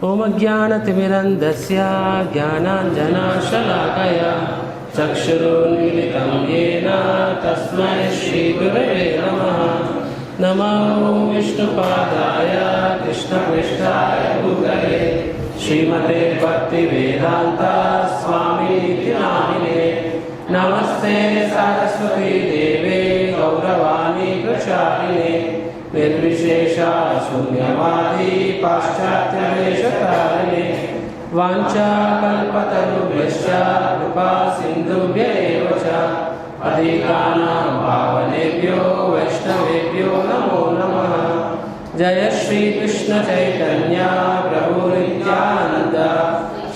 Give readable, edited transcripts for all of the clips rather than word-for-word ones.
ओमज्ञानतिमिरन्धस्य ज्ञानाञ्जनशलाकया चक्षुरुन्मिलितं येन तस्मै श्रीगुरवे नमः। नमो विष्णुपादाय कृष्णपृष्ठाय भूतले श्रीमते भक्तिवेदान्त स्वामीति नामिने। नमस्ते सरस्वती देवे गौरवाणी प्रचारिणे निर्विशेषा शून्यवादी पाश्चात्यदेशतारिणे। वाञ्छाकल्पतरुभ्यश्च कृपा सिन्धुभ्य एव च पतितानां पावनेभ्यो वैष्णवेभ्यो नमो नमः। जय श्री कृष्ण चैतन्य प्रभु नित्यानंद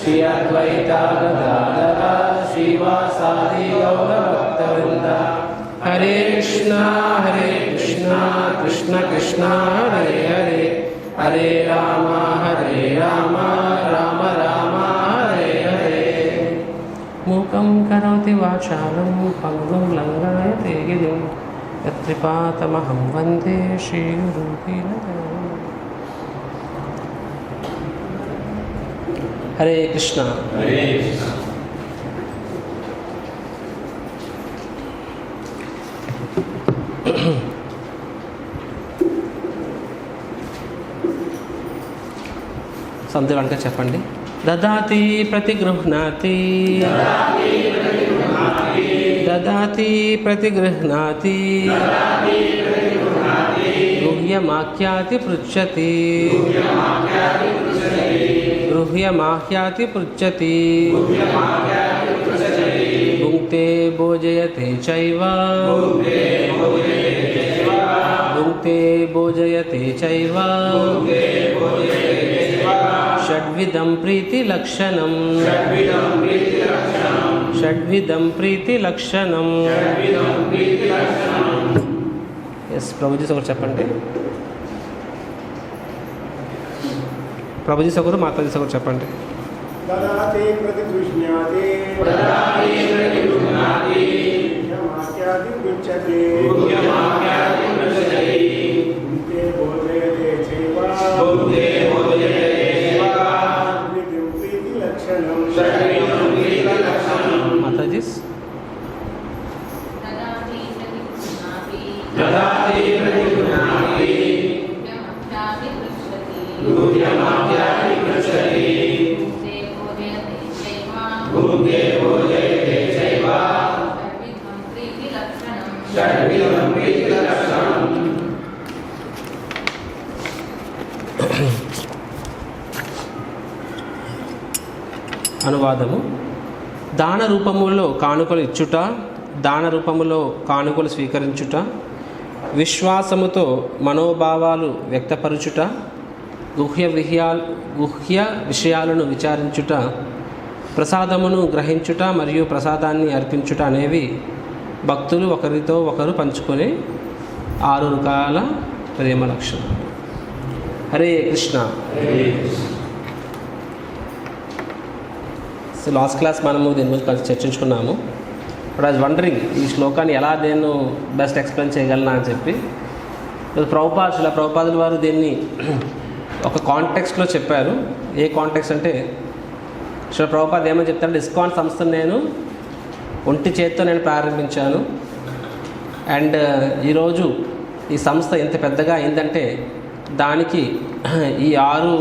श्री अद्वैता गदाधर श्रीवासादि गौरभक्तवृंद। हरे कृष्णा कृष्ण कृष्ण हरे हरे हरे राम राम राम हरे हरे। मूकं करोति वाचालं पंगुं लङ्घयते गिरिं यत्कृपातमहं वन्दे श्रीगुरुं। हरे कृष्ण। हरे कृष्ण। సంధ్య వెనక చెప్పండి. దదాతి ప్రతిగృహ్ణాతి దదాతి ప్రతిగృహ్ణాతి గృహ్యమాఖ్యాతి పృచ్చతి గృహ్యమాఖ్యాతి పృచ్చతి భుంక్తే భోజయతే చైవ భుంక్తే భోజయతే చైవ షడ్విధం ప్రీతి లక్షణం షడ్విధం ప్రీతి లక్షణం. ఎస్ ప్రభుజీ ఒకరు చెప్పండి. ప్రభుజీ ఒకరు మాతాజీ ఒకరు చెప్పండి. దదాతి ప్రతిగృహ్ణాతి గృహ్యమాఖ్యాతి పృచ్చతి భుంక్తే భోజయతే చైవ మాతాజీ. ददाति प्रतिगृह्णाति गृह्यमाख्याति पृच्छति भुंक्ते भोजयते चैव षड्विधं प्रीतिलक्षणम्. అనువాదము. దాన రూపములో కానుకలు ఇచ్చుట, దాన రూపములో కానుకలు స్వీకరించుట, విశ్వాసముతో మనోభావాలు వ్యక్తపరచుట, గుహ్య విషయాలను విచారించుట, ప్రసాదమును గ్రహించుట మరియు ప్రసాదాన్ని అర్పించుట అనేవి భక్తులు ఒకరితో ఒకరు పంచుకునే 6 రకాల ప్రేమ లక్షణాలు. Hare Krishna. So last class మనము దీని గురించి కలిసి చర్చించుకున్నాము. బట్ ఐ వాజ్ వండరింగ్ ఈ శ్లోకాన్ని ఎలా నేను బెస్ట్ ఎక్స్ప్లెయిన్ చేయగలనా అని చెప్పి. ప్రభుపాదుల వారు దీన్ని ఒక కాంటెక్స్ట్లో చెప్పారు. ఏ కాంటెక్స్ట్ అంటే ప్రభుపాద్ ఏమని చెప్తారంటే, ఇస్కాన్ సంస్థను నేను ఒంటి చేత్తో నేను ప్రారంభించాను. అండ్ ఈరోజు ఈ సంస్థ ఎంత పెద్దగా అయిందంటే దానికి ఈ 6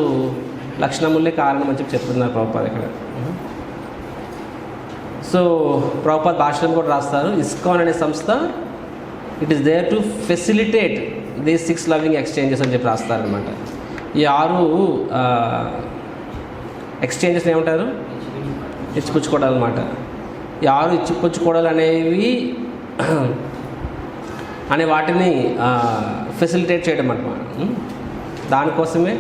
లక్షణములే కారణం అని చెప్పి చెప్తున్నారు ప్రభుపాద్ ఇక్కడ. సో ప్రభుపాద్ భాషను కూడా రాస్తారు, ఇస్కాన్ అనే సంస్థ it is there to facilitate these 6 loving exchanges అని చెప్పి రాస్తారనమాట. ఈ 6 ఎక్స్చేంజెస్ ఏమంటారు? ఇచ్చిపుచ్చుకోవడాలు అనమాట. ఈ 6 ఇచ్చిపుచ్చుకోవడాలు అనేవి అనే వాటిని ఫెసిలిటేట్ చేయడం అనమాట. దానికోసమే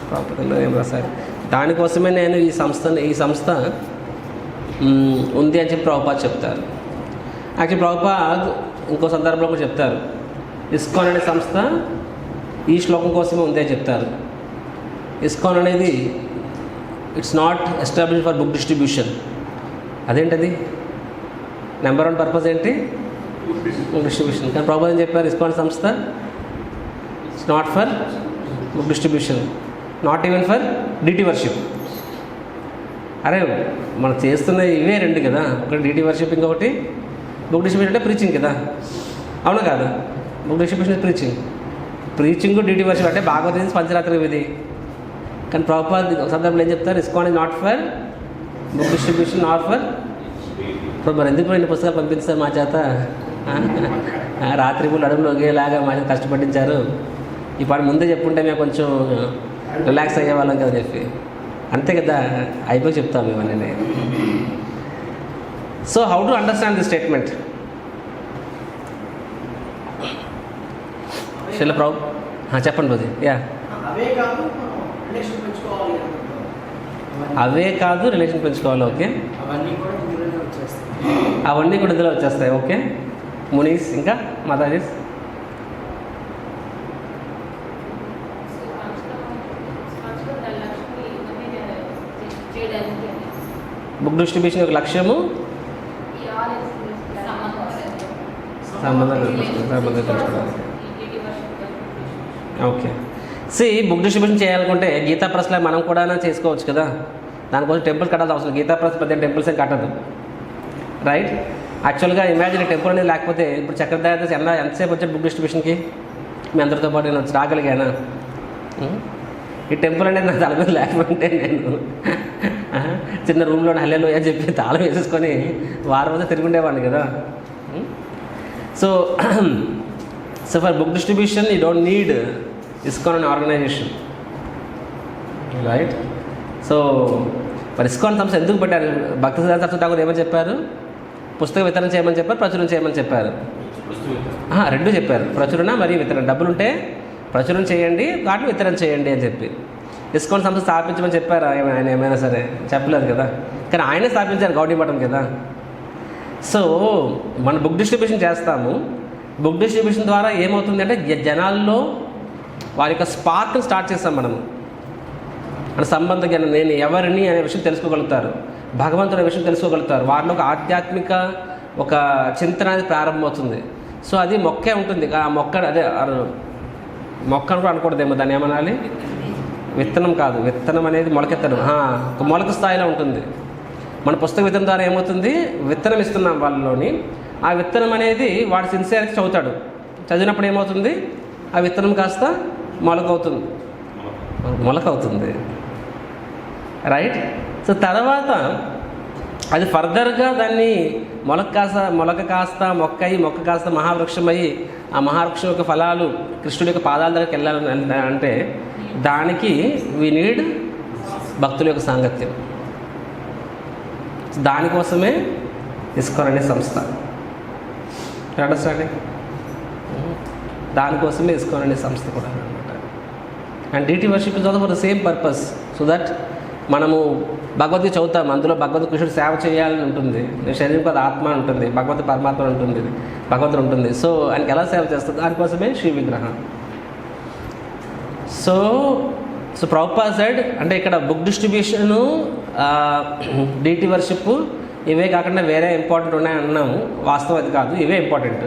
ప్రభుపాద్లో ఏం రాశారు, దానికోసమే నేను ఈ సంస్థ ఉంది అని చెప్పి ప్రభుపాద్ చెప్తారు. యాక్చువల్లీ ప్రభుపాద్ ఇంకో సందర్భంలో కూడా చెప్తారు, ఇస్కాన్ అనే సంస్థ ఈ శ్లోకం కోసమే ఉంది అని చెప్తారు. ఇస్కాన్ అనేది it's not establish for book distribution. అదేంటది? నెంబర్ 1 పర్పస్ ఏంటి? Book distribution. కానీ ప్రభుపాద్ ఏం చెప్పారు? ఇస్కాన్ సంస్థ it's not for book distribution. Not even for deity worship. అరే మనం చేస్తున్న ఇవే రెండు కదా, ఒకటి డిటి వర్షిప్, ఇంకొకటి బుక్ డిస్ట్రిబ్యూషన్ అంటే ప్రీచింగ్ కదా, అవునా కాదు? Book distribution preaching deity worship అంటే భాగవతం పంచరాత్రి విధి. కానీ ప్రభుపాద సందర్భంలో ఏం చెప్తారు? ISKCON is not for book distribution, not for. ఇప్పుడు మరి ఎందుకు రెండు పుస్తకాలు పంపిస్తారు మా చేత? రాత్రి పూలు అడుగులు ఒకేలాగా మా చేత కష్టపడించారు. ఈ పాట ముందే చెప్పుంటే మేము కొంచెం రిలాక్స్ అయ్యేవాళ్ళం కదా చెప్పి, అంతే కదా, అయిపోయి చెప్తాము ఇవన్నీ. So how to understand the statement? శిల ప్రభు చెప్పండి బుద్ధి. అవే కాదు రిలేషన్ పెంచుకోవాలి. ఓకే, అవన్నీ కూడా ఇందులో వచ్చేస్తాయి. ఓకే మునీస్, ఇంకా మాతాజీస్? బుక్ డిస్ట్రిబ్యూషన్ యొక్క లక్ష్యము సంబంధం పెంచుకోవాలి. ఓకే, బుక్ డిస్ట్రిబ్యూషన్ చేయాలనుకుంటే గీతా ప్రెస్లో మనం కూడా చేసుకోవచ్చు కదా. దానికోసం టెంపుల్ కట్టాల్సిన అవసరం, గీతా ప్రెస్ పెద్ద టెంపుల్స్ ఏం కట్టదు, రైట్? యాక్చువల్గా ఇమాజిన్ టెంపుల్ అనేది లేకపోతే ఇప్పుడు చక్రధారి ఎంతసేపు వచ్చాడు బుక్ డిస్ట్రిబ్యూషన్కి? మీ అందరితో పాటు నేను రాగలిగానా? ఈ టెంపుల్ అనేది నా తల మీద లేకపోతే నేను చిన్న రూమ్లో హల్లెలూయా అని చెప్పి తాళం వేసేసుకొని వారం రోజు తిరుగుండేవాడిని కదా. So for book distribution you don't need ISKCON అనే ఆర్గనైజేషన్, రైట్? సో మరి ఇస్కాన్ సంస్థ ఎందుకు పెట్టారు? భక్తి సిద్ధాంత సరస్వతి ఠాకూర్ ఏమని చెప్పారు? పుస్తక వితరణ చేయమని చెప్పారు, ప్రచురణ చేయమని చెప్పారు. రెండు చెప్పారు, ప్రచురణ మరియు వితరణ. డబ్బులుంటే ప్రచురణ చేయండి, వాటిని వితరణ చేయండి అని చెప్పి. ఇస్కాన్ సంస్థ స్థాపించమని చెప్పారు ఆయన? ఏమైనా సరే చెప్పలేదు కదా. కానీ ఆయనే స్థాపించారు గౌడీ మఠం కదా. సో మనం బుక్ డిస్ట్రిబ్యూషన్ చేస్తాము. బుక్ డిస్ట్రిబ్యూషన్ ద్వారా ఏమవుతుంది అంటే జనాల్లో వారి యొక్క స్పార్క్ని స్టార్ట్ చేస్తాం మనము. అంటే సంబంధ జ్ఞానం, నేను ఎవరిని అనే విషయం తెలుసుకోగలుగుతారు, భగవంతుని విషయం తెలుసుకోగలుగుతారు, వారిలో ఒక ఆధ్యాత్మిక ఒక చింతన అనేది ప్రారంభమవుతుంది. సో అది మొక్కే ఉంటుంది. ఆ మొక్క అదే మొక్కను కూడా అనకూడదేమో, దాన్ని ఏమనాలి? విత్తనం కాదు, విత్తనం అనేది మొలకెత్తడం, ఒక మొలక స్థాయిలో ఉంటుంది. మన పుస్తక విత్తనం ద్వారా ఏమవుతుంది? విత్తనం ఇస్తున్నాం వాళ్ళలోని. ఆ విత్తనం అనేది వాడు సిన్సియర్గా చదువుతాడు. చదివినప్పుడు ఏమవుతుంది? ఆ విత్తనం కాస్త మొలక అవుతుంది, రైట్? సో తర్వాత అది ఫర్దర్గా దాన్ని మొలక కాస్త మొక్క కాస్త మహావృక్షమయ్యి, ఆ మహావృక్షం యొక్క ఫలాలు కృష్ణుడి యొక్క పాదాల దగ్గరికి వెళ్ళాలని అంటే దానికి వీ నీడ్ భక్తుల యొక్క సాంగత్యం. దానికోసమే ఇస్కాన్ అనే సంస్థ, అండర్స్టాండింగ్? దానికోసమే ఇస్కాన్ అనే సంస్థ కూడా అనమాట. And deity worship is also for the same purpose. So that మనము భగవద్గీత చదువుతాం, అందులో భగవద్ కృష్ణుడు సేవ చేయాలని ఉంటుంది, శరీరం పద ఆత్మ ఉంటుంది, భగవత్ పరమాత్మ ఉంటుంది, భగవంతుడు ఉంటుంది. సో ఆయనకి ఎలా సేవ చేస్తుంది? దానికోసమే శ్రీ విగ్రహం. సో ప్రభుపాద సైడ్ అంటే ఇక్కడ బుక్ డిస్ట్రిబ్యూషను, డిటి వర్షిప్ ఇవే కాకుండా వేరే ఇంపార్టెంట్ ఉన్నాయని అన్నాము. వాస్తవం అది కాదు, ఇవే ఇంపార్టెంట్.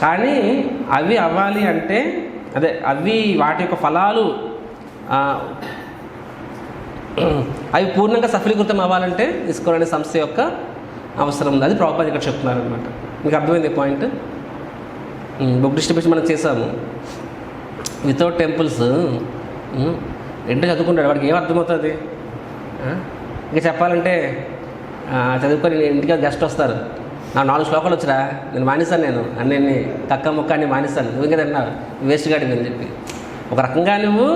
కానీ అవి అవ్వాలి అంటే అవి వాటి యొక్క ఫలాలు అవి పూర్ణంగా సఫలీకృతం అవ్వాలంటే ఇస్కాన్ అనే సంస్థ యొక్క అవసరం ఉంది. అది ప్రభుపాద ఇక్కడ చెప్తున్నారనమాట. మీకు అర్థమైంది పాయింట్? బుక్ డిస్ట్రిబ్యూషన్ మనం చేసాము వితౌట్ టెంపుల్స్. ఎంతో చదువుకుంటాడు, వాడికి ఏం అర్థమవుతుంది? ఇంకా చెప్పాలంటే చదువుకొని ఇంటికి గెస్ట్ వస్తారు, నా 4 శ్లోకాలు వచ్చిరా, నేను మానేస్తాను, నేను అన్నీ కక్క ముక్క అన్నీ మానేస్తాను, నువ్వు ఇంకా తిన్నావు, వేస్ట్ గాడివి అని చెప్పి. ఒక రకంగా నువ్వు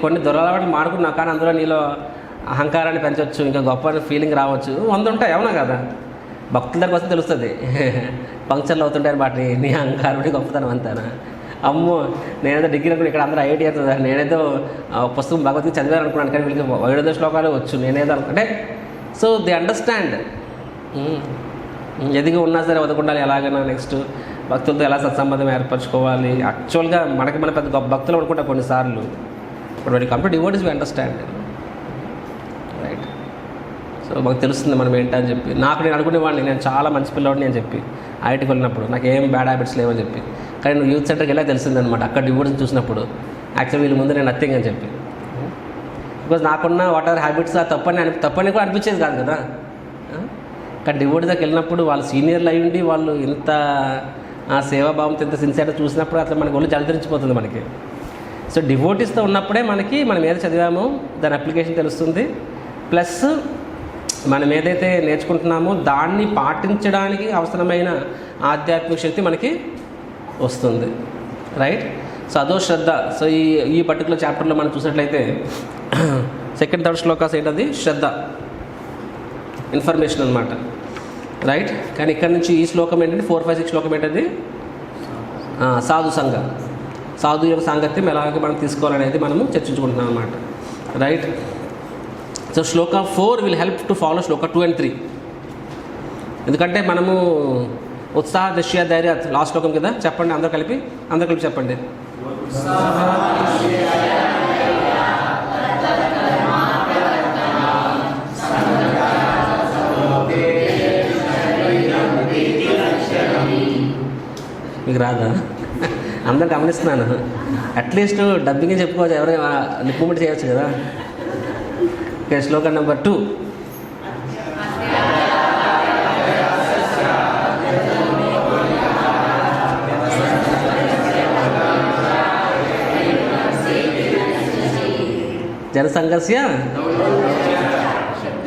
కొన్ని దురలవాట్లు మాడుకున్నావు, కానీ అందులో నీలో అహంకారాన్ని పెంచవచ్చు, ఇంకా గొప్ప ఫీలింగ్ రావచ్చు, 100 ఉంటాయి, అవునా కదా? భక్తుల దగ్గర కోసం తెలుస్తుంది. పంక్చర్లు అవుతుంటాయి వాటిని, నీ అహంకారం గొప్పతనం అంతానా? అమ్మో నేనేదో డిగ్రీ అనుకున్నాను, ఇక్కడ అందరూ ఐఐటీ అవుతుంది, నేనేదో పుస్తకం భగవద్గీత చదివాను అనుకున్నాను, కానీ వీళ్ళకి 7 శ్లోకాలు వచ్చు, నేనేదో అనుకుంటే. So they understand. ఎదిగి ఉన్నా సరే వదకుండాలి, ఎలాగైనా నెక్స్ట్ భక్తులతో ఎలా సత్సంబంధం ఏర్పరచుకోవాలి. యాక్చువల్గా మనకి మన పెద్ద గొప్ప భక్తులు అనుకుంటాం కొన్నిసార్లు, but very complete devotees we understand, right? So మాకు తెలుస్తుంది మనం ఏంటని చెప్పి. నేను అనుకునేవాడిని నేను చాలా మంచి పిల్లవాడిని అని చెప్పి, ఐఐటీకి వెళ్ళినప్పుడు నాకు ఏం బ్యాడ్ హ్యాబిట్స్ లేవని చెప్పి. కానీ నువ్వు యూత్ సెంటర్కి వెళ్ళా తెలిసిందనమాట. అక్కడ డివోటీస్ చూసినప్పుడు యాక్చువల్లీ వీళ్ళ ముందు నేను నథింగ్ అని చెప్పి. బికాజ్ నాకున్న వాట్ ఆర్ హ్యాబిట్స్ తప్పని కూడా అనిపించేది కాదు కదా. కానీ డివోటీ దగ్గరికి వెళ్ళినప్పుడు వాళ్ళు సీనియర్లు అయి ఉండి వాళ్ళు ఇంత సేవాభావంతో ఇంత సిన్సియర్గా చూసినప్పుడు అట్లా మనకి ఒళ్ళు జలధరించిపోతుంది మనకి. సో డివోటీస్తో ఉన్నప్పుడే మనం ఏదో చదివామో దాని అప్లికేషన్ తెలుస్తుంది. ప్లస్ మనం ఏదైతే నేర్చుకుంటున్నామో దాన్ని పాటించడానికి అవసరమైన ఆధ్యాత్మిక శక్తి మనకి వస్తుంది. రైట్. సో అదో శ్రద్ధ. సో ఈ పర్టికులర్ చాప్టర్లో మనం చూసినట్లయితే సెకండ్ థర్డ్ శ్లోకాస్ ఏంటది? శ్రద్ధ, ఇన్ఫర్మేషన్ అనమాట. రైట్. కానీ ఇక్కడ నుంచి ఈ శ్లోకం ఏంటంటే 4, 5, 6 శ్లోకం ఏంటది? సాధు సంఘ, సాధు యొక్క సాంగత్యం ఎలాగ మనం తీసుకోవాలనేది మనము చర్చించుకుంటున్నాం అన్నమాట. Right. So Shloka 4 will help to follow Shloka 2 and 3. ఎందుకంటే మనము ఉత్సాహ దృశ్య ధైర్య లాస్ట్ శ్లోకం కదా. చెప్పండి అందరూ కలిపి చెప్పండి. మీకు రాదా? అందరు గమనిస్తున్నాను. అట్లీస్ట్ డబ్బింగ్ చెప్పుకోవచ్చు, ఎవరైనా ఇంప్రూవ్మెంట్ చేయవచ్చు కదా. ఓకే, శ్లోకం నెంబర్ 2. జనసంఘర్ష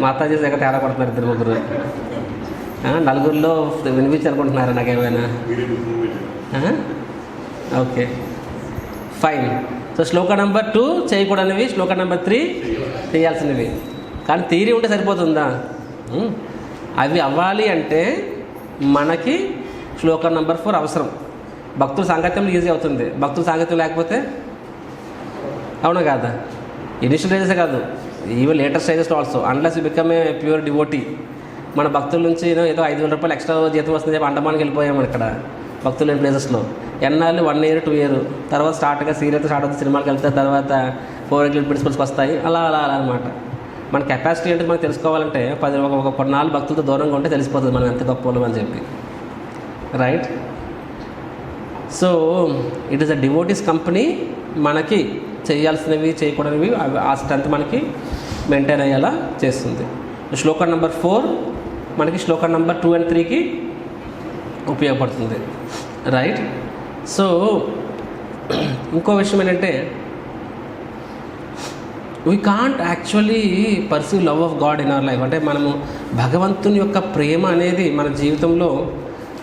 మాతాజీ దగ్గర తేడా పడుతున్నారు 2-3. నలుగురిలో వినిపించాలనుకుంటున్నారా నాకేమైనా? Okay, fine. సో శ్లోక నెంబర్ 2 చేయకూడనివి, శ్లోక నెంబర్ 3 చేయాల్సినవి. కానీ థియరీ ఉంటే సరిపోతుందా? అవి అవ్వాలి అంటే మనకి శ్లోక నెంబర్ 4 అవసరం. భక్తుల సాంగత్యంలో ఈజీ అవుతుంది. భక్తుల సాంగత్యం లేకపోతే అవునా కాదా? ఇనిషియల్ స్టేజెస్ కాదు, even later stages also. Unless you become a pure devotee. మన భక్తుల నుంచి ఏదో 5,000 రూపాయలు ఎక్స్ట్రా జీతం వస్తుంది చెప్పి అండమానికి వెళ్ళిపోయాము ఇక్కడ భక్తులు లేని ప్లేసెస్లో. ఎన్నాళ్ళు 1 year 2 year తర్వాత సీరియల్ స్టార్ట్ అవుతుంది, సినిమాకి వెళ్తే తర్వాత 4 ప్రిన్సిపల్స్కి వస్తాయి. అలా అనమాట. మన కెపాసిటీ అంటే మనకు తెలుసుకోవాలంటే కొన్నాళ్ళు భక్తులతో దూరంగా ఉంటే తెలిసిపోతుంది మనం ఎంత గొప్పలు అని చెప్పి. Right. So it is a devotees company. మనకి చేయాల్సినవి చేయకూడనివి ఆ స్ట్రెంత్ మనకి మెయింటైన్ అయ్యేలా చేస్తుంది. శ్లోక నెంబర్ 4 మనకి శ్లోక నెంబర్ 2 and 3కి ఉపయోగపడుతుంది. రైట్. సో ఇంకో విషయం ఏంటంటే we can't actually perceive love of God in our life. అంటే మనము భగవంతుని యొక్క ప్రేమ అనేది మన జీవితంలో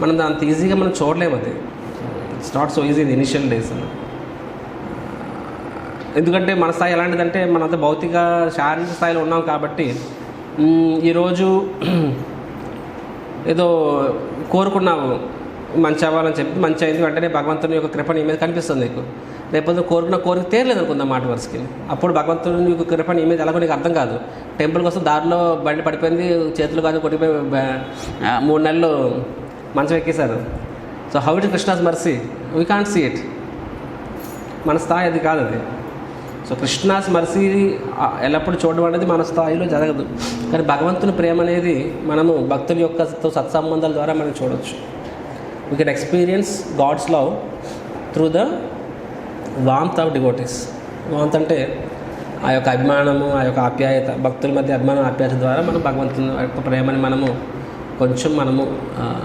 మనం అంత ఈజీగా మనం చూడలేము. అది it's not so easy in initial days. ఎందుకంటే మన స్థాయి ఎలాంటిదంటే మనంత భౌతిక శారీరక స్థాయిలో ఉన్నాం కాబట్టి ఈరోజు ఏదో కోరుకున్నావు మంచి అవ్వాలని చెప్పి మంచి అయింది, వెంటనే భగవంతుని యొక్క కృప నీ మీద కనిపిస్తుంది నీకు. లేకపోతే కోరిక తీరలేదు అనుకుందాం మాట వరుసకి. అప్పుడు భగవంతుని యొక్క కృప నీ మీద ఎలాగో నీకు అర్థం కాదు. టెంపుల్ కోసం దారిలో బండి పడిపోయింది, చేతులు కాదు కొట్టిపోయి 3 నెలలు మంచం ఎక్కేశారు. So how it Krishna's mercy? We can't see it. మన స్థాయి అది కాదు అది. సో కృష్ణాస్ మర్సీ ఎల్లప్పుడూ చూడడం అనేది మన స్థాయిలో జరగదు. కానీ భగవంతుని ప్రేమ అనేది మనము భక్తుల యొక్క సత్సంబంధాల ద్వారా మనం చూడవచ్చు. We can experience God's love through the warmth of devotees. Warmth అంటే ఆ యొక్క అభిమానము, ఆ యొక్క ఆప్యాయత, భక్తుల మధ్య అభిమానం ఆప్యాయత ద్వారా మనం భగవంతుని యొక్క ప్రేమని మనము కొంచెం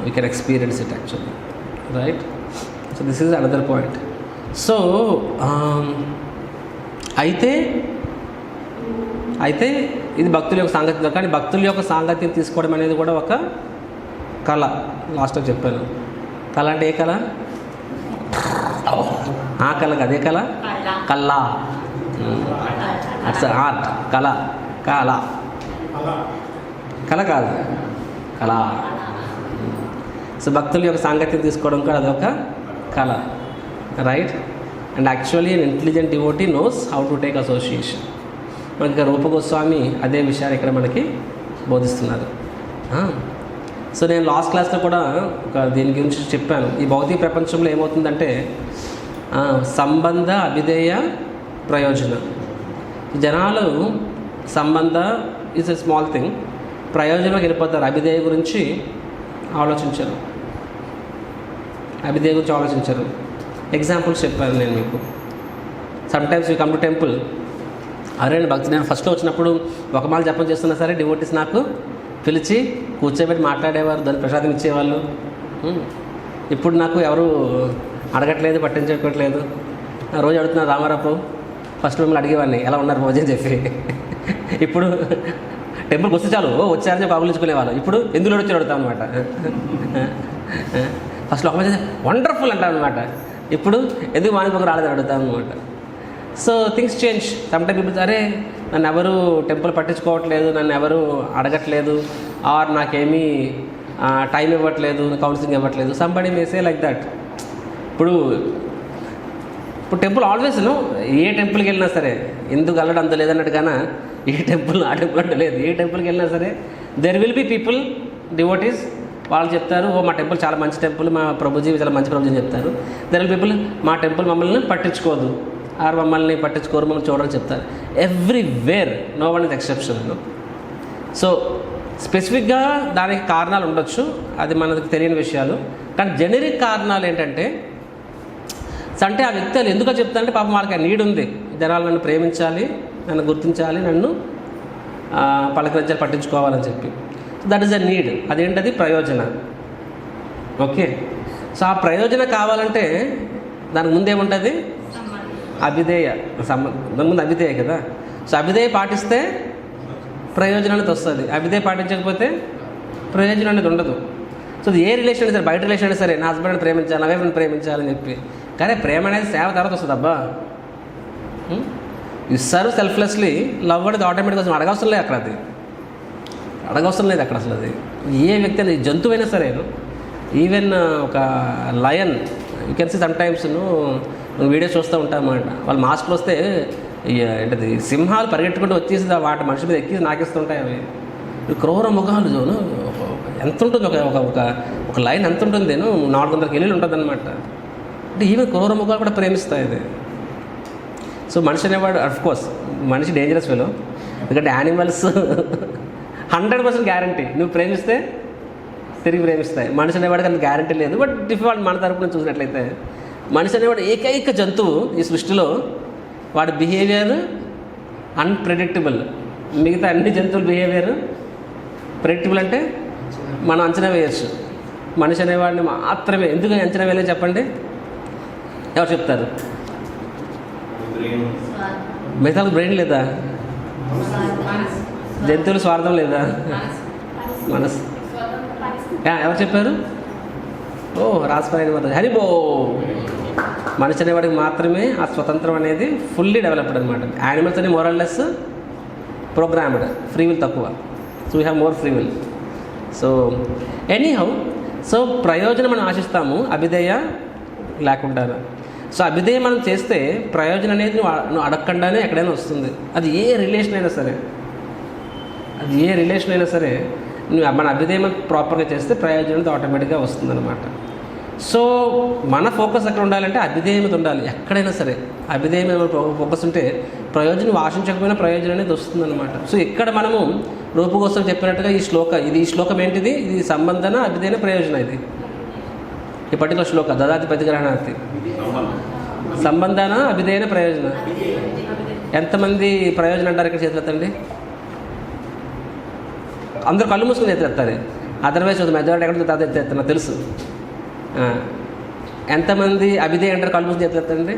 we can experience it actually. Right. So this is another point. So అయితే ఇది భక్తుల యొక్క సాంగత్యం. కానీ భక్తుల యొక్క సాంగత్యం తీసుకోవడం అనేది కూడా ఒక కళ. లాస్ట్గా చెప్పాను. కళ అంటే ఏ కళ? ఆ కళ కాదు. ఏ కళ? కళ. అట్స్ ఆర్ట్. కళ కాదు, కళ. సో భక్తుల యొక్క సాంగత్యం తీసుకోవడం కూడా అదొక కళ. Right. And actually an intelligent devotee knows how to take association. మనకి రూప గోస్వామి అదే విషయాలు ఇక్కడ మనకి బోధిస్తున్నారు. సో నేను లాస్ట్ క్లాస్లో కూడా దీని గురించి చెప్పాను. ఈ భౌతిక ప్రపంచంలో ఏమవుతుందంటే సంబంధ అభిధేయ ప్రయోజన. జనాలు సంబంధ ఈజ్ ఎ స్మాల్ థింగ్, ప్రయోజనంలోకి వెళ్ళిపోతారు. అభిధేయ గురించి ఆలోచించరు. ఎగ్జాంపుల్స్ చెప్పాను నేను మీకు. Some times you come to temple, అరే భక్తి నేను ఫస్ట్లో వచ్చినప్పుడు ఒక మాల జపం చేస్తున్నా సరే డివోటీస్ నాకు పిలిచి కూర్చోబెట్టి మాట్లాడేవారు, దాన్ని ప్రసాదం ఇచ్చేవాళ్ళు. ఇప్పుడు నాకు ఎవరు అడగట్లేదు, పట్టించుకోవట్లేదు. రోజు అడుగుతున్నారు రామారావు, ఫస్ట్ మిమ్మల్ని అడిగేవాడిని ఎలా ఉన్నారు రోజు అని చెప్పి. ఇప్పుడు టెంపుల్కి వస్తే చాలు ఓ వచ్చారని చెప్పి అగులించుకునేవాళ్ళు. ఇప్పుడు ఎందులో వచ్చి అడుగుతాం అనమాట. ఫస్ట్లో ఒక మంచి వండర్ఫుల్ అంటాం అనమాట. ఇప్పుడు ఎందుకు మానిపోక రాలేదని అడుగుతాం అనమాట. So things change. Some time peoples అరే నన్ను ఎవరు టెంపుల్ పట్టించుకోవట్లేదు, నన్ను ఎవరు అడగట్లేదు, ఆర్ నాకేమీ టైం ఇవ్వట్లేదు, కౌన్సిలింగ్ ఇవ్వట్లేదు. Somebody may say like that. ఇప్పుడు టెంపుల్ ఆల్వేస్ ఏ టెంపుల్కి వెళ్ళినా సరే ఎందుకు వెళ్ళడం అంత లేదన్నట్టుగానే ఏ టెంపుల్ ఆ టెంపుల్ అంటే లేదు. ఏ టెంపుల్కి వెళ్ళినా సరే there will be people devotees, వాళ్ళు చెప్తారు ఓ మా టెంపుల్ చాలా మంచి టెంపుల్, మా ప్రభుజీ చాలా మంచి ప్రభుజీ అని చెప్తారు. దెర్ విల్ పీపుల్ మా టెంపుల్ మమ్మల్ని పట్టించుకోదు, ఆర్ మమ్మల్ని పట్టించుకోరు, మమ్మల్ని చూడని చెప్తారు. Everywhere, no one is exception. So స్పెసిఫిక్గా దానికి కారణాలు ఉండొచ్చు, అది మనకు తెలియని విషయాలు. కానీ జెనరిక్ కారణాలు ఏంటంటే అంటే ఆ వ్యక్తులు ఎందుకో చెప్తారంటే పాపం వాళ్ళకి ఆ నీడ్ ఉంది, జనాలు నన్ను ప్రేమించాలి, నన్ను గుర్తించాలి, నన్ను పలకరించాలి, పట్టించుకోవాలని చెప్పి. That is a need. అదేంటది ప్రయోజన. ఓకే, సో ఆ ప్రయోజన కావాలంటే దానికి ముందేముంటుంది అభిధేయ. దాని ముందు అభిధేయ కదా. సో అభిధేయ పాటిస్తే ప్రయోజనం అనేది వస్తుంది, అభిధేయ పాటించకపోతే ప్రయోజనం అనేది ఉండదు. సో ఏ రిలేషన్ అయినా సరే, బయట రిలేషన్ అయినా సరే, నా హస్బెండ్ని ప్రేమించాలి, నా వైఫ్ని ప్రేమించాలని చెప్పి. కానీ ప్రేమ అనేది సేవ తర్వాత వస్తుంది అబ్బా. ఇస్తారు సెల్ఫ్లెస్లీ, లవ్ అనేది ఆటోమేటిక్గా వస్తుంది. అడగవసరం లేదు అక్కడ, అది అడగవసరం లేదు అక్కడ అసలు. అది ఏ వ్యక్తి అనేది జంతువు అయినా సరే, ఈవెన్ ఒక lion you can see sometimes videos చూస్తూ ఉంటాం అన్నమాట. వాళ్ళు మాస్క్లు వస్తే ఏంటది సింహాలు పరిగెట్టుకుంటూ వచ్చేసి వాటి మనిషి మీద ఎక్కి నాకిస్తుంటాయి. అవి క్రూర ముఖాలు జోను ఎంత ఉంటుంది, ఒక లైన్ ఎంత ఉంటుంది, 400 కిలోలు ఉంటుంది అనమాట. అంటే ఈవెన్ క్రూర ముఖాలు కూడా ప్రేమిస్తాయి ఇది. సో మనిషి అనేవాడు అఫ్కోర్స్ మనిషి డేంజరస్ ఫెలో, ఎందుకంటే యానిమల్స్ 100% గ్యారంటీ నువ్వు ప్రేమిస్తే తిరిగి ప్రేమిస్తాయి. మనిషి అనేవాడికి అంత గ్యారంటీ లేదు. బట్ ఇఫ్ వాళ్ళు మన తరపున చూసినట్లయితే మనిషి అనేవాడు ఏకైక జంతువు ఈ సృష్టిలో, వాడి బిహేవియర్ అన్ప్రెడిక్టబుల్. మిగతా అన్ని జంతువుల బిహేవియర్ ప్రెడిక్టబుల్, అంటే మనం అంచనా వేయచ్చు. మనిషి అనేవాడిని మాత్రమే ఎందుకు అంచనా వేయలేదు చెప్పండి, ఎవరు చెప్తారు? మిగతా బ్రెయిన్ లేదా? జంతువులు స్వార్థం లేదా? మనసు. ఎవరు చెప్పారు? ఓ రాసిపోయిన మాట హరిబో. మనిషి అనేవాడికి మాత్రమే ఆ స్వతంత్రం అనేది ఫుల్లీ డెవలప్డ్ అనమాట. యానిమల్స్ అనే మోరల్లెస్ ప్రోగ్రామ్డ్, ఫ్రీ విల్ తక్కువ. So we have more free will. So anyhow, so ప్రయోజనం మనం ఆశిస్తాము, అభిధేయ లేకుండా. సో అభిధేయ మనం చేస్తే ప్రయోజనం అనేది నువ్వు అడగకుండానే ఎక్కడైనా వస్తుంది. అది ఏ రిలేషన్ అయినా సరే, అది ఏ రిలేషన్ అయినా సరే నువ్వు మన అభిధేయం ప్రాపర్గా చేస్తే ప్రయోజనం ఆటోమేటిక్గా వస్తుందన్నమాట. సో మన ఫోకస్ ఎక్కడ ఉండాలంటే అభిధేయం మీద ఉండాలి ఎక్కడైనా సరే. అభిధేయం మీద ఫోకస్ ఉంటే ప్రయోజనం ఆశించకపోయినా ప్రయోజనం అనేది వస్తుందన్నమాట. సో ఇక్కడ మనము రూపు కోసం చెప్పినట్టుగా ఈ శ్లోకం ఏంటిది? ఇది సంబంధన అభిధేయ ప్రయోజన. ఇది ఈ పర్టికులర్ శ్లోక దదాతి ప్రతిగ్రహణార్థి సంబంధన అభిధేయ ప్రయోజన. ఎంతమంది ప్రయోజనం అంటారు ఇక్కడ చేతులెత్తండి. అందరూ కళ్ళు మూసుకుని ఎత్తారు, అదర్వైజ్ మెజారిటీ ఎక్కడ ఎత్తున్నా తెలుసు. ఎంతమంది అభిధేయ అంటారు కళ్ళు మూసుకుని ఎత్తండి.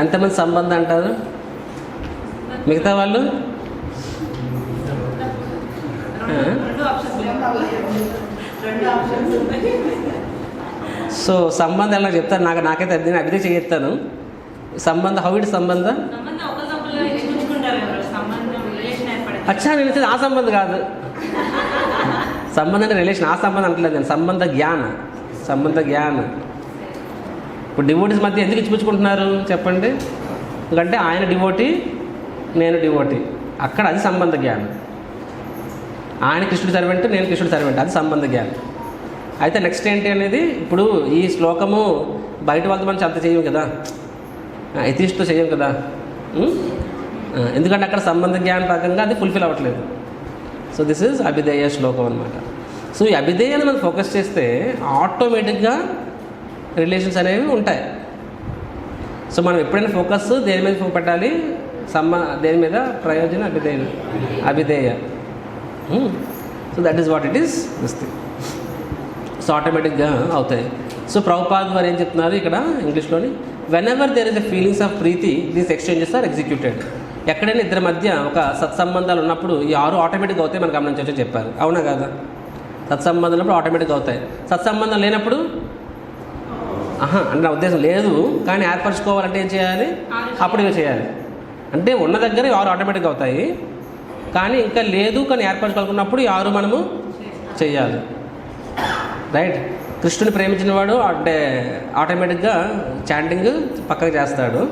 ఎంతమంది సంబంధం అంటారు మిగతా వాళ్ళు? సో సంబంధం ఎలా చెప్తారు? నాకైతే నేను అభిధేయ చెయ్యెత్తాను. సంబంధం హౌ ఇట్ సంబంధం అచ్చా నేను వచ్చేది ఆ సంబంధం కాదు. సంబంధం అంటే రిలేషన్, ఆ సంబంధం అంటలేదు నేను. సంబంధ జ్ఞాన. ఇప్పుడు డివోటీస్ మధ్య ఎందుకు ఇచ్చిపుచ్చుకుంటున్నారు చెప్పండి? ఎందుకంటే ఆయన డివోటీ, నేను డివోటీ, అక్కడ అది సంబంధ జ్ఞానం. ఆయన కృష్ణుడు సర్వెంట్, నేను కృష్ణుడు సర్వెంట్, అది సంబంధ జ్ఞానం. అయితే నెక్స్ట్ ఏంటి అనేది, ఇప్పుడు ఈ శ్లోకము బయట వాళ్ళతో మనం అంత చేయం కదా, ఎథిస్ట్తో చేయం కదా. ఎందుకంటే అక్కడ సంబంధ జ్ఞాన ప్రకంగా అది ఫుల్ఫిల్ అవ్వట్లేదు. సో దిస్ ఈజ్ అభిధేయ శ్లోకం అనమాట. సో ఈ అభిధేయాన్ని మనం ఫోకస్ చేస్తే ఆటోమేటిక్గా రిలేషన్స్ అనేవి ఉంటాయి. సో మనం ఎప్పుడైనా ఫోకస్ దేని మీద పెట్టాలి, దేని మీద, ప్రయోజన అభిధేయ. So that is what it is this thing. So ఆటోమేటిక్గా అవుతాయి. సో ప్రభుపాద్ వారు ఏం చెప్తున్నారు ఇక్కడ ఇంగ్లీష్లోని, whenever there is a feelings of priti these exchanges are executed. ఎక్కడైనా ఇద్దరి మధ్య ఒక సత్సంబంధాలు ఉన్నప్పుడు ఈ 6 ఆటోమేటిక్గా అవుతాయి మనం గమనించవచ్చు చెప్పారు. అవునా కాదా? సత్సంబంధం ఉన్నప్పుడు ఆటోమేటిక్గా అవుతాయి. సత్సంబంధం లేనప్పుడు అంటే నా ఉద్దేశం లేదు, కానీ ఏర్పరచుకోవాలంటే ఏం చేయాలి? అప్పుడు ఇవి చేయాలి. అంటే ఉన్న దగ్గర 6 ఆటోమేటిక్గా అవుతాయి, కానీ ఇంకా లేదు, కానీ ఏర్పరచుకోవాలనుకున్నప్పుడు ఈ 6 మనము చేయాలి. రైట్? కృష్ణుని ప్రేమించిన వాడు అంటే ఆటోమేటిక్గా చాంటింగ్ పక్కకు చేస్తాడు,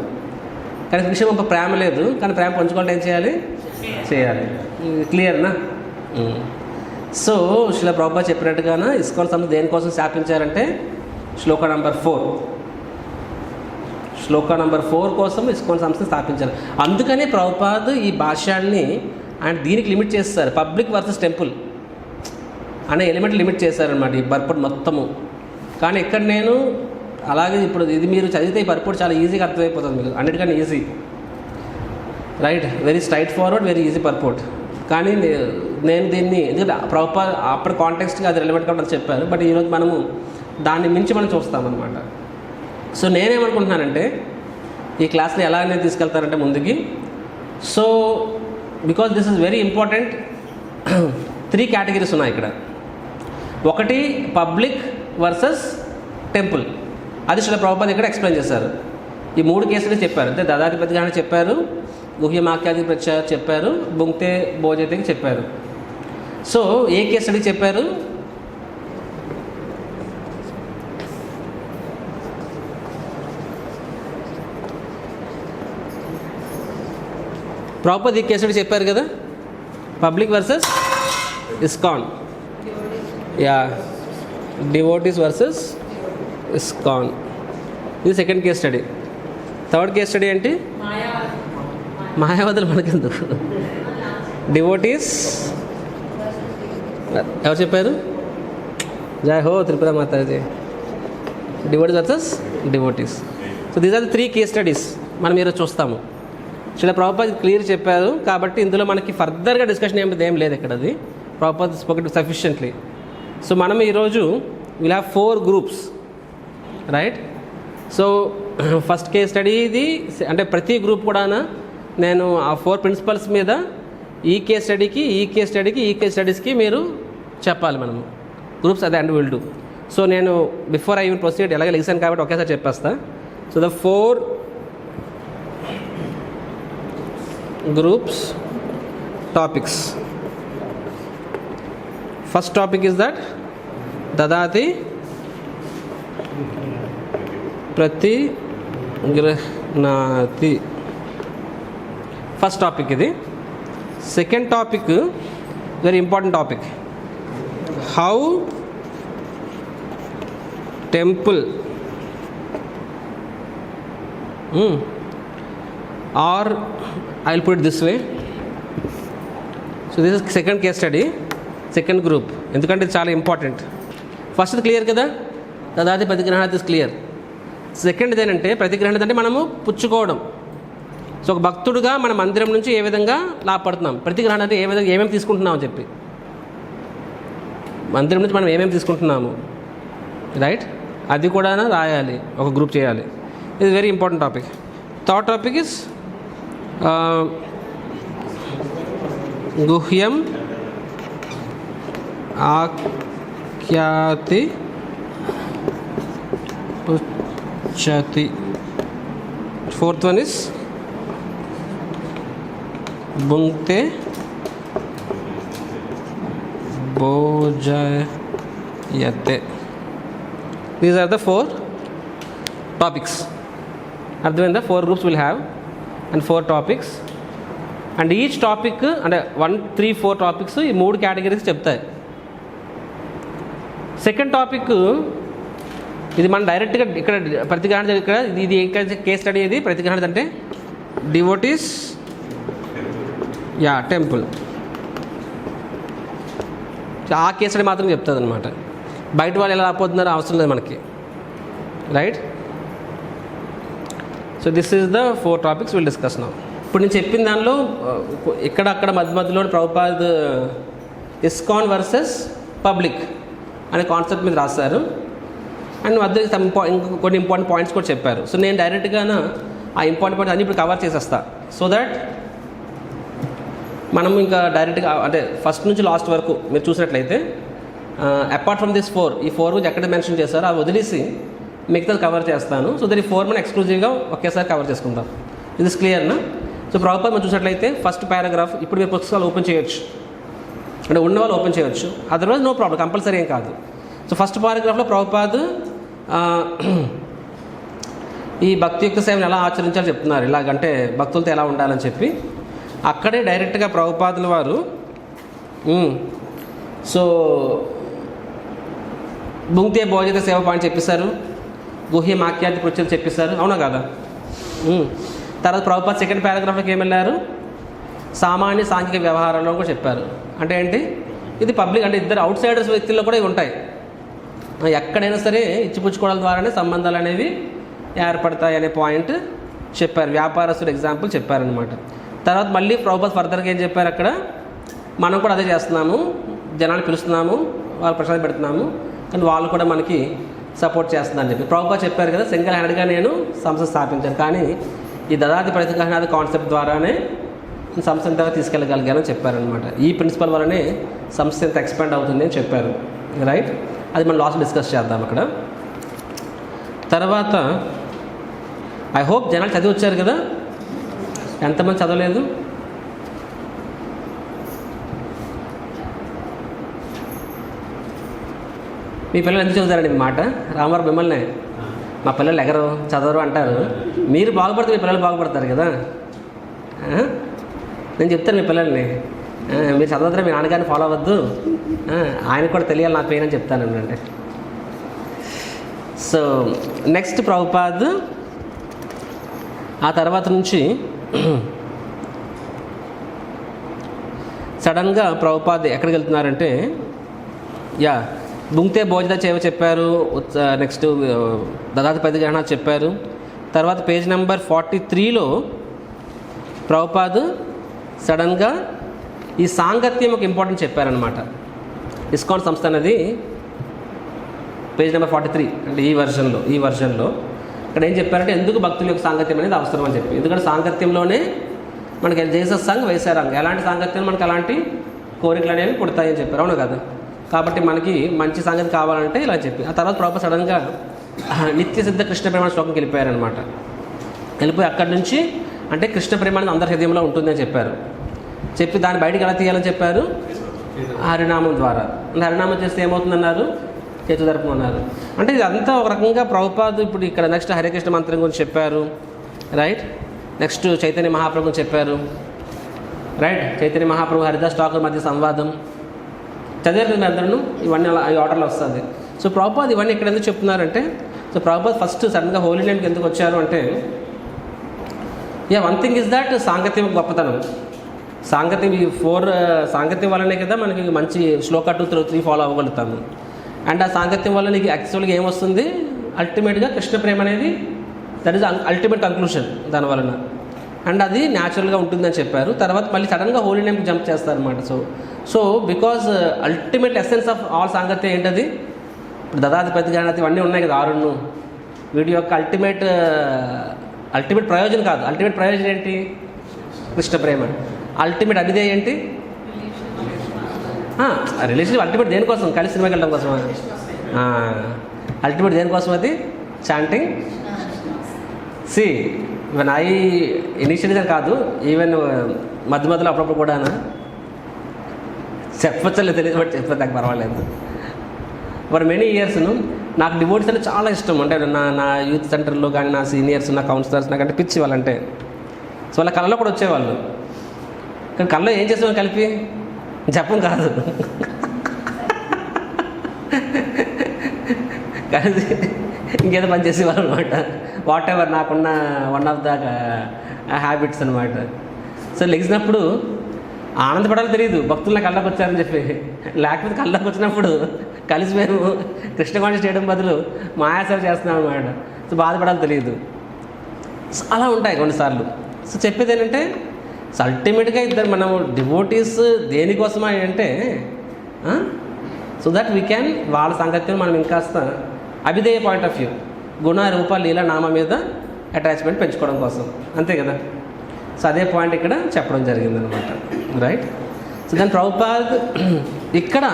కానీ కృష్ణ ప్రేమ లేదు, కానీ ప్రేమ పంచుకోవాలంటే ఏం చేయాలి? చేయాలి. క్లియర్నా? సో శ్రీల ప్రభుపాద చెప్పినట్టుగానే ఇస్కాన్ సంస్థ దేనికోసం స్థాపించారంటే శ్లోక నంబర్ 4 కోసం ఇస్కాన్ సంస్థను స్థాపించారు. అందుకనే ప్రభుపాద్ ఈ భాష్యాన్ని ఆయన దీనికి లిమిట్ చేస్తారు, పబ్లిక్ వర్సెస్ టెంపుల్ అనే ఎలిమెంట్ లిమిట్ చేశారనమాట ఈ పర్పట్ మొత్తము. కానీ ఇక్కడ నేను అలాగే ఇప్పుడు ఇది మీరు చదివితే ఈ పర్పట్ చాలా ఈజీగా అర్థమైపోతుంది మీకు, అన్నిటికన్నా easy. Right? Very straightforward, very easy purport. కానీ నేను దీన్ని ఎందుకంటే ప్రభుపాద్ అప్పటి కాంటెక్స్ట్గా అది రిలవెంట్ కాబట్టి చెప్పారు, బట్ ఈరోజు మనము దాన్ని మించి మనం చూస్తామన్నమాట. సో నేనేమనుకుంటున్నానంటే ఈ క్లాస్ని ఎలా అనేది తీసుకెళ్తారంటే ముందుకి, so because this is very important. 3 categories ఉన్నాయి ఇక్కడ. ఒకటి పబ్లిక్ వర్సెస్ టెంపుల్, అది శ్రీల ప్రభుపాద్ ఇక్కడ ఎక్స్ప్లెయిన్ చేశారు. ఈ 3 కేసులు చెప్పారు. అంటే దదాధిపతి గానే చెప్పారు, గుహ్య మాఖ్యాది ప్రత్యయ చెప్పారు, బుంక్తే భోజతికి చెప్పారు. సో ఏ కేస్ స్టడీ చెప్పారు? ప్రభుపాద్ ఈ కేస్ స్టడీ చెప్పారు కదా, public versus ISKCON. Yeah, devotees versus ISKCON. ఇది second case study. Third case study ఏంటి? మాయావతులు మనకెందుకు, డివోటీస్. ఎవరు చెప్పారు? జై హో Tripura Mataji. Devotees versus devotees. So these are the 3 case studies మనం ఈరోజు చూస్తాము. శ్రీల ప్రభుపాద్ క్లియర్ చెప్పారు కాబట్టి ఇందులో మనకి ఫర్దర్గా డిస్కషన్ ఏం లేదు ఇక్కడ. అది ప్రభుపాద్ స్పోకెన్ సఫిషియెంట్లీ. సో మనం ఈరోజు will have 4 groups. Right? So first case study ఇది, అంటే ప్రతి గ్రూప్ కూడా నేను ఆ 4 ప్రిన్సిపల్స్ మీద ఈ కేస్ స్టడీకి, ఈ కేస్ స్టడీకి, ఈ కేస్ స్టడీస్కి మీరు చెప్పాలి మనము గ్రూప్స్. అదే అండ్ విల్ డూ. సో నేను బిఫోర్ ఐ ఈవెన్ ప్రొసీడ్ ఎలాగే లెగిసాను కాబట్టి ఒకేసారి చెప్పేస్తా. So the 4 groups topics. First topic is that దదాతి ప్రతిగృహ్ణాతి. ఫస్ట్ టాపిక్ ఇది. Second topic very important topic, how temple or I will put it this way. So this is second case study, second group, ఎందుకంటే ఇది చాలా important. First clear కదా, దదాతి ప్రతిగ్రహణాతి is clear. Second ఏంటంటే ప్రతిగ్రహణాతి అంటే మనము పుచ్చుకోవడం. సో ఒక భక్తుడుగా మన మందిరం నుంచి ఏ విధంగా లాభపడుతున్నాం, ప్రతిగ్రహణ అంటే ఏ విధంగా ఏమేమి తీసుకుంటున్నాం అని చెప్పి, మందిరం నుంచి మనం ఏమేమి తీసుకుంటున్నాము. రైట్? అది కూడా రాయాలి, ఒక గ్రూప్ చేయాలి. ఇది very important topic. Third topic is గుహ్యం ఆఖ్యాతి ఉచ్యతి. ఫోర్త్ వన్ ఇస్ భుంక్తే భోజయతే. These are the 4 topics. అర్థమైందా? 4 groups will have and 4 topics. And each topic అంటే 1, 3, 4 టాపిక్స్ ఈ 3 కేటగిరీస్ చెప్తాయి. సెకండ్ టాపిక్ ఇది మనం డైరెక్ట్గా ఇక్కడ ప్రతిగ్రహణ, ఇక్కడ ఇది కేస్ స్టడీ. ఇది ప్రతిగ్రహణ అంటే డివోటీస్, యా, టెంపుల్. ఆ కేస్ స్టడీ మాత్రం చెప్తుంది అనమాట. బయట వాళ్ళు ఎలా రాకపోతున్నారో అవసరం లేదు మనకి. Right? So this is the 4 topics will discuss now. ఇప్పుడు నేను చెప్పిన దానిలో ఇక్కడ అక్కడ మధ్యలో ప్రభుపాద్ ఇస్కాన్ వర్సెస్ పబ్లిక్ అనే కాన్సెప్ట్ మీద రాశారు. అండ్ మధ్య కొన్ని ఇంపార్టెంట్ పాయింట్స్ కూడా చెప్పారు. సో నేను డైరెక్ట్గా ఆ ఇంపార్టెంట్ పాయింట్స్ అన్ని ఇప్పుడు కవర్ చేసేస్తా, సో దట్ మనం ఇంకా డైరెక్ట్గా అంటే ఫస్ట్ నుంచి లాస్ట్ వరకు మీరు చూసినట్లయితే అపార్ట్ ఫ్రమ్ దిస్ 4 ఈ 4 గురించి ఎక్కడ మెన్షన్ చేస్తారో అవి వదిలేసి మిగతాది కవర్ చేస్తాను. సో దట్ ఈ 4 మనం ఎక్స్క్లూజివ్గా ఒకేసారి కవర్ చేసుకుందాం. ఇది క్లియర్నా? సో ప్రభుపాద్ మనం చూసినట్లయితే ఫస్ట్ పారాగ్రాఫ్ ఇప్పుడు మీరు పుస్తకాలు ఓపెన్ చేయొచ్చు, అంటే ఉన్న వాళ్ళు ఓపెన్ చేయొచ్చు, అదర్వైజ్ నో ప్రాబ్లం, కంపల్సరీ ఏం కాదు. సో ఫస్ట్ పారాగ్రాఫ్లో ప్రభుపాద్ ఈ భక్తియుక్త సేవను ఎలా ఆచరించాలో చెప్తున్నారు, ఇలాగంటే భక్తులతో ఎలా ఉండాలని చెప్పి. అక్కడే డైరెక్ట్గా ప్రభుపాదుల వారు సో భుంక్తే భోజన సేవ పాయింట్ చెప్పేశారు, గుహ్య మాఖ్యాతి కృత్యాలు చెప్పేశారు, అవునా కదా? తర్వాత ప్రభుపాద్ సెకండ్ పారాగ్రాఫ్లోకి ఏమి వెళ్ళారు, సామాన్య సాంఘిక వ్యవహారాల్లో కూడా చెప్పారు. అంటే ఏంటి, ఇది పబ్లిక్ అంటే ఇద్దరు అవుట్ సైడర్స్ వ్యక్తుల్లో కూడా ఇవి ఉంటాయి. ఎక్కడైనా సరే ఇచ్చిపుచ్చుకోవడం ద్వారానే సంబంధాలు అనేవి ఏర్పడతాయి అనే పాయింట్ చెప్పారు. వ్యాపారస్తుడు ఎగ్జాంపుల్ చెప్పారనమాట. తర్వాత మళ్ళీ ప్రభుపాద్ ఫర్దర్గా ఏం చెప్పారు, అక్కడ మనం కూడా అదే చేస్తున్నాము, జనాలు పిలుస్తున్నాము, వాళ్ళు ప్రసాదం పెడుతున్నాము, కానీ వాళ్ళు కూడా మనకి సపోర్ట్ చేస్తుందని చెప్పి ప్రభుపాద్ చెప్పారు కదా. సింగిల్ హ్యాండ్గా నేను సంస్థ స్థాపించాను, కానీ ఈ దదాతి ప్రతిగ్రహణాది కాన్సెప్ట్ ద్వారానే సంస్థ ఇంతగా తీసుకెళ్ళగలిగానని చెప్పారనమాట. ఈ ప్రిన్సిపల్ వల్లనే సంస్థ ఎంత ఎక్స్పాండ్ అవుతుంది అని చెప్పారు, రైట్? అది మనం లాస్ట్ డిస్కస్ చేద్దాం అక్కడ. తర్వాత ఐ హోప్ జనాలు చదివి వచ్చారు కదా, ఎంతమంది చదవలేదు? మీ పిల్లలు ఎందుకు చదువుతారండి? మీ మాట రామారావు మిమ్మల్ని మా పిల్లలు ఎగరు చదవరు అంటారు, మీరు బాగుపడితే మీ పిల్లలు బాగుపడతారు కదా. నేను చెప్తాను మీ పిల్లల్ని, మీరు చదవద్దు, మీ నాన్నగారిని ఫాలో అవ్వద్దు, ఆయనకు కూడా తెలియాలి నా పెయిన్ అని చెప్తాను అంటే. సో నెక్స్ట్ ప్రభుపాద్ ఆ తర్వాత నుంచి సడన్గా ప్రభుపాద్ ఎక్కడికి వెళ్తున్నారంటే, భుంక్తే భోజన సేవ చెప్పారు, నెక్స్ట్ దదాతి ప్రతిగ్రహణ చెప్పారు. తర్వాత పేజ్ నెంబర్ 43లో ప్రభుపాద్ సడన్గా ఈ సాంగత్యం ఒక ఇంపార్టెంట్ చెప్పారనమాట. ఇస్కాన్ సంస్థ అనేది పేజ్ నెంబర్ 43 అంటే ఈ వర్షన్లో ఇక్కడ ఏం చెప్పారంటే ఎందుకు భక్తుల యొక్క సాంగత్యం అనేది అవసరం అని చెప్పి. ఎందుకంటే సాంగత్యంలోనే మనకి జైసత్ సంఘ్ వైశారంగ్ ఎలాంటి సాంగత్యం మనకి అలాంటి కోరికలు అనేవి పుడతాయని చెప్పారు, అవును కదా? కాబట్టి మనకి మంచి సంగతి కావాలంటే ఇలా చెప్పి ఆ తర్వాత ప్రభుపాద్ సడన్గా నిత్య సిద్ధ కృష్ణ ప్రేమ శ్లోకంకి వెళ్ళిపోయారనమాట. వెళ్ళిపోయి అక్కడి నుంచి అంటే కృష్ణ ప్రేమ అనేది అందరి హృదయంలో ఉంటుందని చెప్పారు. చెప్పి దాన్ని బయటికి ఎలా తీయాలని చెప్పారు, హరినామం ద్వారా. హరినామం చేస్తే ఏమవుతుందన్నారు, చేతుదర్పం అన్నారు. అంటే ఇదంతా ఒక రకంగా ప్రభుపాద్ ఇప్పుడు ఇక్కడ నెక్స్ట్ హరే కృష్ణ మంత్రం గురించి చెప్పారు, రైట్? నెక్స్ట్ చైతన్య మహాప్రభుని చెప్పారు, రైట్? చైతన్య మహాప్రభు హరిదాస్ ఠాకూర్ మధ్య సంవాదం చదివారు మీ అందరూ, ఇవన్నీ అలా ఈ ఆర్డర్లో వస్తుంది. సో ప్రభుపాద్ ఇవన్నీ ఇక్కడ ఎందుకు చెప్తున్నారంటే, సో ప్రభుపాద్ ఫస్ట్ సడన్గా హోలీ నేమ్కి ఎందుకు వచ్చారు అంటే, వన్ థింగ్ ఇస్ దాట్ సాంగత్యం గొప్పతనం. సాంగత్యం ఈ 4 సాంగత్యం వల్లనే కదా మనకి మంచి శ్లోక 2, 3 ఫాలో అవ్వగలుగుతాము. అండ్ ఆ సాంగత్యం వల్ల నీకు యాక్చువల్గా ఏమొస్తుంది, అల్టిమేట్గా కృష్ణ ప్రేమ అనేది దట్ ఈస్ అల్టిమేట్ కంక్లూషన్ దానివలన. అండ్ అది న్యాచురల్గా ఉంటుందని చెప్పారు. తర్వాత మళ్ళీ సడన్గా హోలీ నేమ్కి జంప్ చేస్తారనమాట. So because ultimate essence of all సాంగత్యం ఏంటది, ఇప్పుడు దదాతి ప్రతిగ్రహణ ఇవన్నీ ఉన్నాయి కదా 6. వీటి యొక్క అల్టిమేట్ ప్రయోజనం కాదు, అల్టిమేట్ ప్రయోజనం ఏంటి, కృష్ణ ప్రేమ. అల్టిమేట్ అడిదే ఏంటి, రిలేషన్షిప్. అల్టిమేట్ దేనికోసం, కలిసి సినిమాకి వెళ్ళడం కోసమా? అల్టిమేట్ దేనికోసం అది, చాంటింగ్. సి ఈవెన్ ఐ ఇనిషియల్గా కాదు, ఈవెన్ మధ్యలో అప్పుడప్పుడు కూడా చెప్పచ్చలేదు, తెలియదు, బట్ చెప్పదు నాకు పర్వాలేదు. ఫర్ మెనీ ఇయర్స్ను నాకు డివోట్స్ అంటే చాలా ఇష్టం. అంటే నా యూత్ సెంటర్లో కానీ నా సీనియర్స్, నా కౌన్సిలర్స్ నాకంటే పిచ్చి వాళ్ళంటే. సో వాళ్ళ కళ్ళలో కూడా వచ్చేవాళ్ళు, కానీ కళ్ళలో ఏం చేసేవాళ్ళు కలిపి జపం కాదు, కానీ ఇంకేదో పని చేసేవాళ్ళు అనమాట. వాట్ ఎవర్ నాకున్న వన్ ఆఫ్ ద హ్యాబిట్స్ అనమాట. సో లెగిసినప్పుడు ఆనందపడాలో తెలియదు, భక్తులు నాకు కళ్ళకి వచ్చారని చెప్పి. లేకపోతే కళ్ళకి వచ్చినప్పుడు కలిసి మేము కృష్ణకోణ చేయడం బదులు మాయాసేవ చేస్తున్నాం అనమాట. సో బాధపడాలో తెలియదు. సో అలా ఉంటాయి కొన్నిసార్లు. సో చెప్పేది ఏంటంటే సో అల్టిమేట్గా ఇద్దరు మనము డివోటీస్ దేనికోసమా అంటే సో దట్ వీ క్యాన్ వాళ్ళ సంగత్యం మనం ఇంకాస్త అభిధేయ పాయింట్ ఆఫ్ వ్యూ గుణ రూప లీల నామ మీద అటాచ్మెంట్ పెంచుకోవడం కోసం, అంతే కదా. సో అదే పాయింట్ ఇక్కడ చెప్పడం జరిగిందనమాట, రైట్. సో దాని ప్రభుపాద్ ఇక్కడ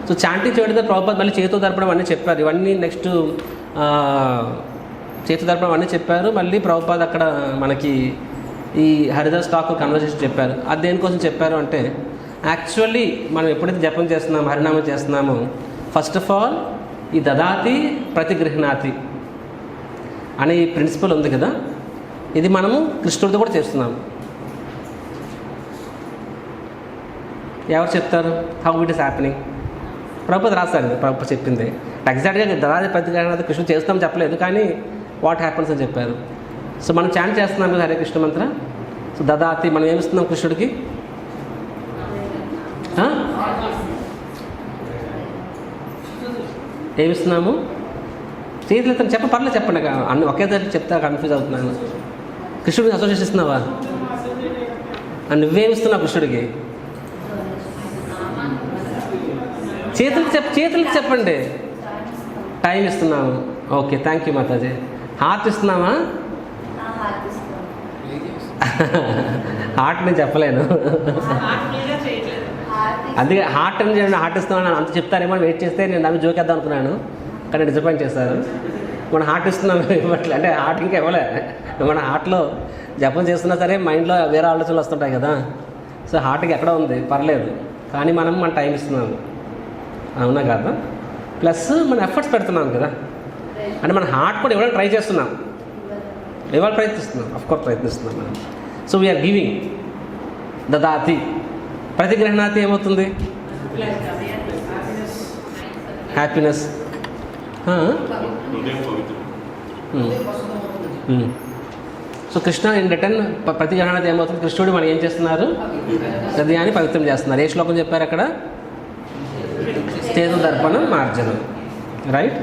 సో చాంటింగ్ చేయడం ప్రభుపాద్ మళ్ళీ చేతితో దర్పడం అన్నీ చెప్పారు. ఇవన్నీ నెక్స్ట్ చేతితో దర్పడం అన్నీ చెప్పారు. మళ్ళీ ప్రభుపాద్ అక్కడ మనకి ఈ హరిదాస్ టాక్ కన్వర్జేషన్ చెప్పారు. అది దేనికోసం చెప్పారు అంటే యాక్చువల్లీ మనం ఎప్పుడైతే జపం చేస్తున్నామో హరినామం చేస్తున్నామో ఫస్ట్ ఆఫ్ ఆల్ ఈ దదాతి ప్రతిగృహ్ణాతి అనే ఈ ప్రిన్సిపల్ ఉంది కదా, ఇది మనము కృష్ణుడితో కూడా చేస్తున్నాము. ఎవరు చెప్తారు how it is happening? Prabhupada రాస్తారు, ప్రభుపాద చెప్పింది ఎగ్జాక్ట్గా దదాతి ప్రతిగృహ్ణాతి కృష్ణుడు చేస్తాం చెప్పలేదు, కానీ వాట్ హ్యాపన్స్ అని చెప్పారు. సో మనం చాంట్ చేస్తున్నాం కదా హరే కృష్ణ మంత్ర. సో దదాతి మనం ఏమిస్తున్నాం కృష్ణుడికి? ఏమిస్తున్నాము? చేతులు చెప్ప పర్లేదు చెప్పండి, అన్ని ఒకేసారి చెప్తా కన్ఫ్యూజ్ అవుతున్నాను. కృష్ణుడికి అసోసియేషన్ ఇస్తున్నావా? నువ్వేమిస్తున్నావు కృష్ణుడికి? చేతులకి చెప్పండి. టైం ఇస్తున్నాము, okay, thank you Mataji. Heart ఇస్తున్నామా? హార్ట్ నేను చెప్పలేను, అందుకే హార్ట్ అని చెప్పండి. హార్ట్ ఇస్తున్నాను అంత చెప్తారేమో వెయిట్ చేస్తే నేను అవి జోకేద్దాం అనుకున్నాను, కానీ డిసప్పాయింట్ చేస్తారు. మన హార్ట్ ఇస్తున్నాం ఇవ్వట్లే, అంటే హార్ట్ ఇంకా ఇవ్వలే. మన హార్ట్లో జపం చేస్తున్నా సరే మైండ్లో వేరే ఆలోచనలు వస్తుంటాయి కదా. సో హార్ట్కి ఎక్కడ ఉంది పర్లేదు, కానీ మనం మన టైం ఇస్తున్నాము, అవునా కాదా? ప్లస్ మన ఎఫర్ట్స్ పెడుతున్నాం కదా, అంటే మన హార్ట్ కూడా ఇవ్వడానికి ట్రై చేస్తున్నాం, ఇవాళ ప్రయత్నిస్తున్నాం, అఫ్కోర్స్ ప్రయత్నిస్తున్నాం మనం. So we are giving. దదాతి ప్రతిగ్రహణాతి ఏమవుతుంది? Happiness. So Krishna in return ప్రతిగ్రహణాతి ఏమవుతుంది? కృష్ణుడు మనం ఏం చేస్తున్నారు? హృదయాన్ని పవిత్రం చేస్తున్నారు. ఏ శ్లోకం చెప్పారు అక్కడ? చేతు దర్పణం మార్జనం, right.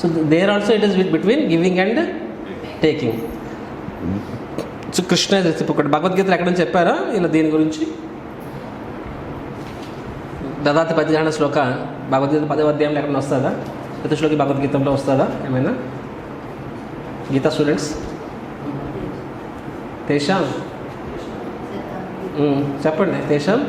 So there also it is between giving and taking. So Krishna ఒకటి భగవద్గీతలో ఎక్కడ చెప్పారా ఇలా దీని గురించి? దదాతి ప్రతిగ్రహణ శ్లోక భగవద్గీత 10వ అధ్యాయంలో ఎక్కడ వస్తుందా? ప్రతి శ్లోకి భగవద్గీతంలో వస్తుందా ఏమైనా? గీతా స్టూడెంట్స్ తేషాం చెప్పండి. తేషాం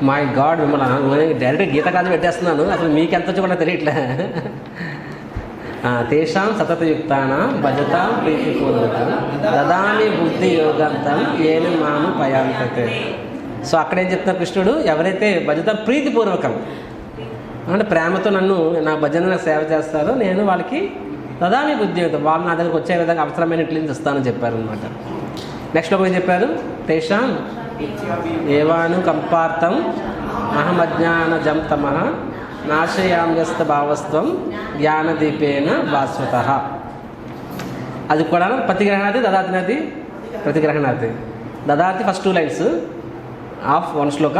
మై గాడ్, మిమ్మల్ని డైరెక్ట్ గీత కాదు పెట్టేస్తున్నాను, అసలు మీకు ఎంత వచ్చి కూడా తెలియట్లే. తేషాం సతతయుక్తానాం భజతాం ప్రీతిపూర్వకం దదామి బుద్ధి యోగంతం ఏన మాము పయాంతతే. సో అక్కడేం చెప్తున్నారు కృష్ణుడు? ఎవరైతే భజతాం ప్రీతిపూర్వకం అంటే ప్రేమతో నన్ను నా భజన నాకు సేవ చేస్తారో నేను వాళ్ళకి దదామి బుద్ధి యోగం, వాళ్ళు నా దగ్గరకు వచ్చే విధంగా అవసరమైన ఇంటెలిజెన్స్ ఇస్తానని చెప్పారనమాట. నెక్స్ట్ ఒక ఏం చెప్పారు? తేషాం ఏవాను కంపార్థం అహమజ్ఞానజం తమః నాశయామ్యస్త భావస్త్వం జ్ఞానదీపేన భాస్వత. అది కూడా ప్రతిగ్రహణాది దదాతినది ప్రతిగ్రహణాది. దదాతి ఫస్ట్ 2 లైన్స్ ఆఫ్ 1 శ్లోక,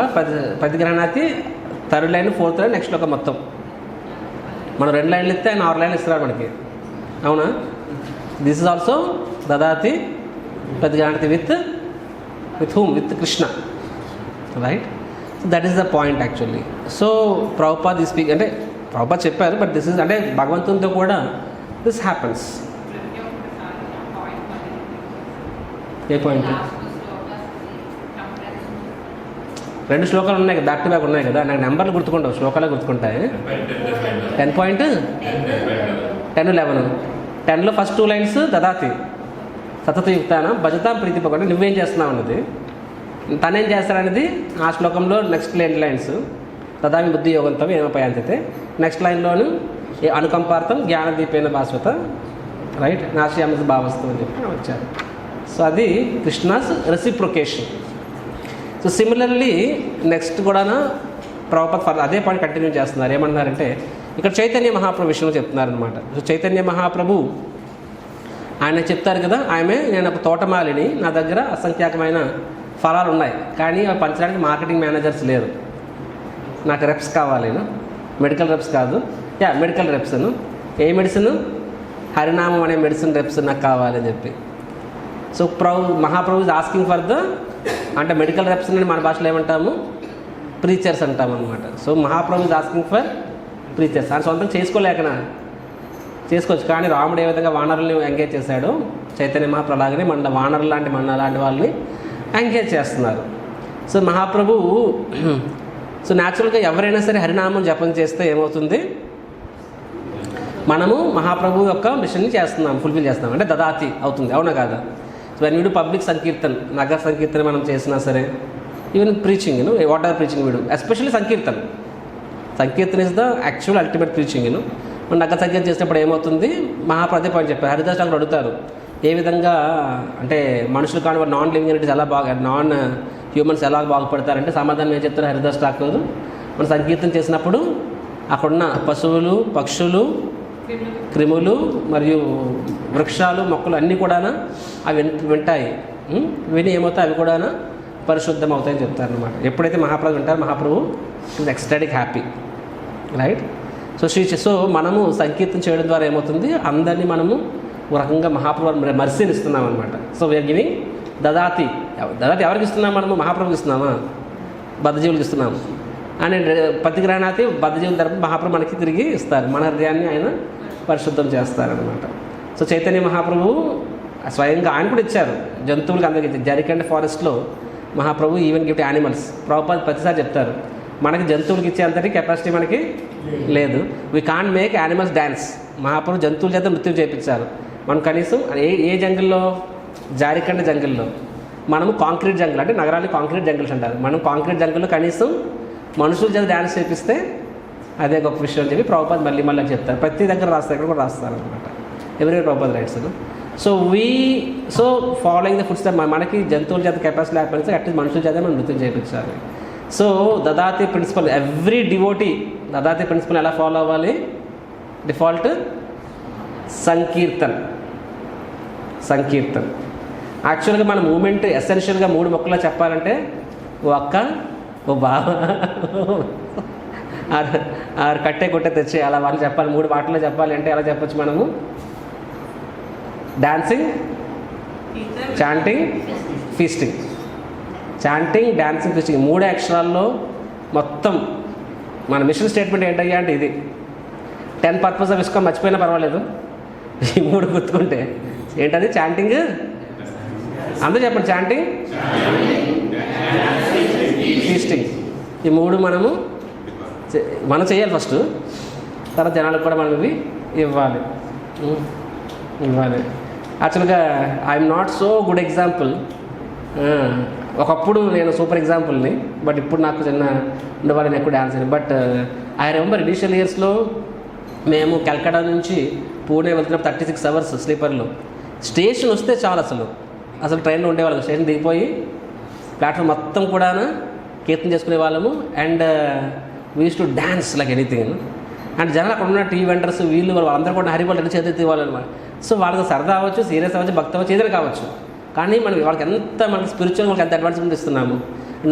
ప్రతిగ్రహణాతి 3rd line 4th line next shloka మొత్తం. మనం 2 లైన్లు ఇస్తే ఆయన 6 లైన్లు ఇస్తున్నారు మనకి, అవునా? దిస్ ఇస్ ఆల్సో దదాతి ప్రతిగ్రహణాతి with whom? With Krishna, right. So that is the point actually. So Prabhupad ఈ స్పీక్ అంటే ప్రభుపాద్ చెప్పారు, బట్ దిస్ ఇస్ అంటే భగవంతునితో కూడా దిస్ హ్యాపన్స్. A point? 2 శ్లోకాలు ఉన్నాయి కదా, బ్యాక్ టు బ్యాక్ ఉన్నాయి కదా. నాకు నెంబర్లు గుర్తుకుంటావు, శ్లోకాలే గుర్తుకుంటాయి. 10.10, 10లో ఫస్ట్ 2 లైన్స్ దదాతి సతతయుక్తానం భజతాం ప్రీతిపూర్వకం, నువ్వేం చేస్తున్నావు అన్నది, తనేం చేస్తాడనేది ఆ శ్లోకంలో నెక్స్ట్ లైన్స్. తదామి బుద్ధి యోగంతో ఏమపయాంతే. Next లైన్లోను అనుకంపార్థం జ్ఞానదీపేన భాస్వత, right. నాశ్యామస్ భావస్తు అని చెప్పి వచ్చారు. సో అది Krishna's reciprocation. So similarly next కూడా ప్రభుపాద్ అదే పాయింట్ కంటిన్యూ చేస్తున్నారు. ఏమన్నారంటే ఇక్కడ చైతన్య మహాప్రభు విషయంలో చెప్తున్నారనమాట. సో చైతన్య మహాప్రభు ఆయన చెప్తారు కదా, ఆమె నేను ఒక తోటమాలిని, నా దగ్గర అసంఖ్యాకమైన ఫలాలు ఉన్నాయి, కానీ అవి పంచడానికి మార్కెటింగ్ మేనేజర్స్ లేరు, నాకు రెప్స్ కావాలి. మెడికల్ రెప్స్ కాదు, మెడికల్ రెప్స్ను. ఏ మెడిసిన్? హరినామం అనే మెడిసిన్ రెప్స్ నాకు కావాలని చెప్పి. So Mahaprabhu is asking for the, అంటే మెడికల్ రెప్స్ అని మన భాషలో ఏమంటాము? ప్రీచర్స్ అంటాం అనమాట. So Mahaprabhu is asking for preachers. ఆయన సొంతం చేసుకోలేకనా? చేసుకోవచ్చు. కానీ రాముడు ఏ విధంగా వానరుల్ని ఎంగేజ్ చేశాడో చైతన్య మహాప్రభు అలాగనే వానరులు లాంటి లాంటి వాళ్ళని ఎంగేజ్ చేస్తున్నారు. సో మహాప్రభు సో న్యాచురల్గా ఎవరైనా సరే హరినామం జపం చేస్తే ఏమవుతుంది? మనము మహాప్రభు యొక్క మిషన్ని చేస్తున్నాం, ఫుల్ఫిల్ చేస్తున్నాం, అంటే దదాతి అవుతుంది. అవునా కాదా? So when we do public sankirtan, నగర సంకీర్తన మనం చేసినా సరే, even preaching, what are preaching we do, especially సంకీర్తన is the actual ultimate preaching. మనం నగర సంకీర్తన చేసినప్పుడు ఏమవుతుంది? మహాప్రభు అదే పాయింట్ చెప్పారు. హరిదాస్ ఠాకూర్ అడుగుతారు, ఏ విధంగా అంటే మనుషులు కానీ నాన్ లివింగ్ ఎంటిటీస్ ఎలా నాన్ హ్యూమన్స్ ఎలా బాగుపడతారంటే సమాధానం ఏం చెప్తారు హరిదాస్ ఠాకూర్? మనం సంకీర్తన చేసినప్పుడు అక్కడున్న పశువులు, పక్షులు, క్రిములు మరియు వృక్షాలు, మొక్కలు అన్నీ కూడా అవి వింటాయి. విని ఏమవుతాయి? అవి కూడా పరిశుద్ధం అవుతాయని చెప్తారనమాట. ఎప్పుడైతే మహాప్రభు వింటారో Mahaprabhu is ecstatic happy, right? So మనము సంకీర్తన చేయడం ద్వారా ఏమవుతుంది? అందరినీ మనము ఒక రకంగా మహాప్రభు మర్సీని ఇస్తున్నాం అనమాట. సో వీఆర్ గివింగ్ దదాతి. ఎవరికి ఇస్తున్నాం? మనము మహాప్రభుకి ఇస్తున్నామా? బద్ధజీవులకు ఇస్తున్నాము. అని ప్రతిగ్రహణాతి బద్ధజీవుల తరపున మహాప్రభు మనకి తిరిగి ఇస్తారు. మన హృదయాన్ని ఆయన పరిశుద్ధం చేస్తారనమాట. సో చైతన్య మహాప్రభు స్వయంగా ఆయన కూడా ఇచ్చారు జంతువులకు అందరికీ. జారికండ్ ఫారెస్ట్లో Mahaprabhu even gift animals. Prabhupada ప్రతిసారి చెప్తారు, మనకి జంతువులకి ఇచ్చే అంతటి కెపాసిటీ మనకి లేదు. We can't make animals dance. Mahaprabhu జంతువుల చేత నృత్యం చేయించారు. మనం కనీసం ఏ జంగిల్లో? జారికండ్ జంగిల్లో. మనము కాంక్రీట్ జంగిల్, అంటే నగరాన్ని కాంక్రీట్ జంగిల్స్ అంటారు. మనం కాంక్రీట్ జంగిల్లో కనీసం మనుషుల చేత డ్యాన్స్ చేపిస్తే అదే గొప్ప విషయం అని చెప్పి ప్రభుపాద మళ్ళీ చెప్తారు. ప్రతి దగ్గర రాస్తారు, ఇక్కడ కూడా రాస్తారు అనమాట. Every Prabhupada rights. So following the food step. మనకి జంతువుల చేత కెపాసిటీ లేకపోతే అట్లీస్ట్ మనుషుల చేత మనం నృత్యం చేయించాలి. సో దదాతి ప్రిన్సిపల్, ఎవ్రీ డివోటీ దదాతి ప్రిన్సిపల్ ఎలా ఫాలో అవ్వాలి? డిఫాల్ట్ సంకీర్తన్. యాక్చువల్గా మన మూమెంట్ ఎసెన్షియల్గా 3 మొక్కల్లో చెప్పాలంటే ఓ అక్క, ఓ బావ, ఆరు కట్టే కొట్టే తెచ్చి అలా వాళ్ళు చెప్పాలి. 3 మాటల్లో చెప్పాలి అంటే ఎలా చెప్పచ్చు మనము? Dancing, chanting, feasting. Chanting, dancing, feasting 3 అక్షరాల్లో మొత్తం మన మిషన్ స్టేట్మెంట్ ఏంటయ్యా అంటే ఇది. 10 పర్పస్ ఆఫ్ ఇస్కాన్ మర్చిపోయినా పర్వాలేదు, ఈ 3 గుర్తుకుంటే ఏంటది? చాంటింగ్, అందరూ చెప్పండి. చాంటింగ్, ఫీస్టింగ్, ఈ 3 మనం చేయాలి ఫస్ట్. తర్వాత జనాలకు కూడా మనం ఇవి ఇవ్వాలి. యాక్చువల్గా I'm not so good example. ఒకప్పుడు నేను సూపర్ ఎగ్జాంపుల్ని, బట్ ఇప్పుడు నాకు చిన్న ఉండేవాళ్ళని ఎక్కువ డ్యాన్స్ అని. బట్ ఐ రిమెంబర్ ఇనీషియల్ ఇయర్స్లో మేము కల్కటా నుంచి పూణే వెళ్తున్నప్పుడు 36 అవర్స్ స్లీపర్లో. స్టేషన్ వస్తే చాలు, అసలు ట్రైన్లో ఉండేవాళ్ళం. స్టేషన్ దిగిపోయి ప్లాట్ఫామ్ మొత్తం కూడా కీర్తన చేసుకునే వాళ్ళము. And we use to dance like anything. And జనాలు అక్కడ ఉన్న టీ వెండర్స్ వాళ్ళందరూ కూడా హరిబోల్ చేతి ఇవ్వాలన్నమాట. సో వాళ్ళకి సరదా అవ్వచ్చు, సీరియస్ అవ్వచ్చు, భక్తి అవ్వచ్చు, ఏదైనా కావచ్చు. కానీ వాళ్ళకి మనకి స్పిరిచువల్ వాళ్ళకి ఎంత అడ్వాన్స్మెంట్ ఇస్తున్నాము.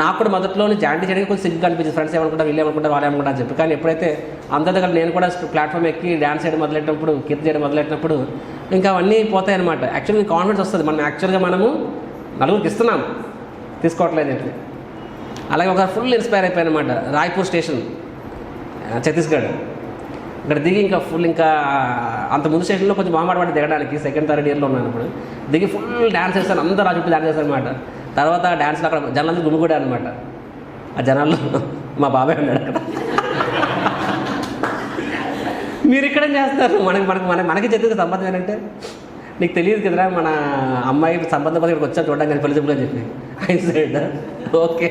నాకు కూడా మొదట్లో జాయింట్ చేయడానికి కొంచెం సిగ్గు అనిపించింది. ఫ్రెండ్స్ ఏమనుకుంటారు, వీళ్ళు ఏమనుకుంటారు, వాళ్ళు ఏమనుకుంటారు అని చెప్పి. కానీ ఎప్పుడైతే అందరి దగ్గర నేను కూడా ప్లాట్ఫామ్ ఎక్కి డ్యాన్స్ చేయడం మొదలెట్టినప్పుడు, కీర్తన చేయడం మొదలెట్టినప్పుడు ఇంకా అవన్నీ పోతాయి అనమాట. యాక్చువల్గా కాన్ఫిడెన్స్ వస్తుంది. మనము నలుగురికి ఇస్తున్నాం, తీసుకోవట్లేదు చెప్పి. అలాగే ఒక ఫుల్ ఇన్స్పైర్ అయిపోయాను అనమాట. రాయ్పూర్ స్టేషన్, ఛత్తీస్గఢ్. ఇక్కడ దిగి ఇంకా అంత ముందు స్టేషన్లో కొంచెం మొహమాట దిగడానికి, 2nd, 3rd ఇయర్లో ఉన్నాను ఇప్పుడు. దిగి ఫుల్ డ్యాన్స్ చేస్తాను, అందరూ ఆ చుట్టూ డ్యాన్స్ చేస్తాను అనమాట. తర్వాత డ్యాన్స్లో అక్కడ జనాలందరూ గుమిగూడారు అనమాట. ఆ జనాల్లో మా బాబాయ్ ఉన్నాడు అక్కడ. మీరు ఇక్కడేం చేస్తారు? మనకి ఛత్తీస్గఢ్ సంబంధం ఏంటంటే, నీకు తెలియదు కదరా మన అమ్మాయి సంబంధం కూడా ఇక్కడికి వచ్చా చూడడానికి కానీ పెళ్లి అని చెప్పి. I side okay,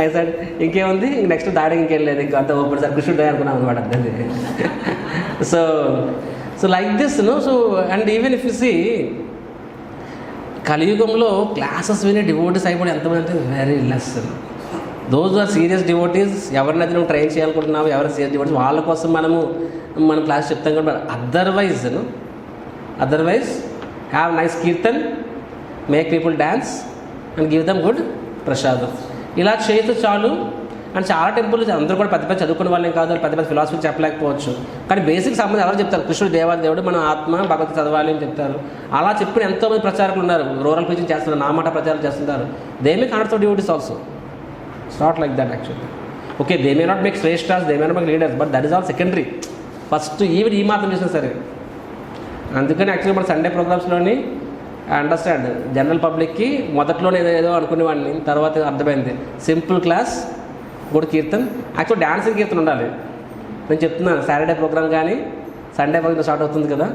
I side ఇంకేముంది, నెక్స్ట్ దాడి ఇంకేం లేదు, ఇంకా అంత ఓపెన్ సార్ కృష్ణుడు అనుకున్నాం అనమాట. So like this so and even if you see కలియుగంలో క్లాసెస్ వినే డివోటీస్ అయిపోయి ఎంతమంది అంటే very less. Those are serious devotees. ఎవరినైతే నువ్వు ట్రైన్ చేయాలనుకుంటున్నావు, ఎవరు సీరియస్ డివోటీస్, వాళ్ళ కోసం మనం క్లాస్ చెప్తాం కూడా. Otherwise have nice kirtan, make people dance and give them good ప్రసాదం. ఇలా చేస్తే చాలు. అండ్ చాలా టెంపుల్స్ అందరూ కూడా పెద్ద పెద్ద చదువుకునే వాళ్ళేం కాదు, పెద్ద పెద్ద ఫిలాసఫీ చెప్పలేకపోవచ్చు, కానీ బేసిక్ సంబంధం ఎవరు చెప్తారు? కృష్ణుడు దేవుడు, మన ఆత్మ భగవత్ చదవాలి అని చెప్తారు. అలా చెప్పిన ఎంతోమంది ప్రచారకులు ఉన్నారు, రూరల్ ప్రీచింగ్ చేస్తున్నారు, నా మాట ప్రచారం చేస్తున్నారు. They may connect to devotees also. It's not like that actually. Okay, they may not make శ్రేష్ఠాస్, they may not make leaders, but that is all secondary. First even ఈ మాత్రం చేసినా సరే. అందుకని యాక్చువల్లీ మన సండే ప్రోగ్రామ్స్లోని అండర్స్టాండ్ జనరల్ పబ్లిక్కి మొదట్లో ఏదో అనుకునేవాడిని, తర్వాత అర్థమైంది simple class, good kirtan. Actual dancing కీర్తన ఉండాలి. నేను చెప్తున్నాను, సాటర్డే ప్రోగ్రామ్ కానీ సండే ప్రోగ్రామ్ స్టార్ట్ అవుతుంది కదా,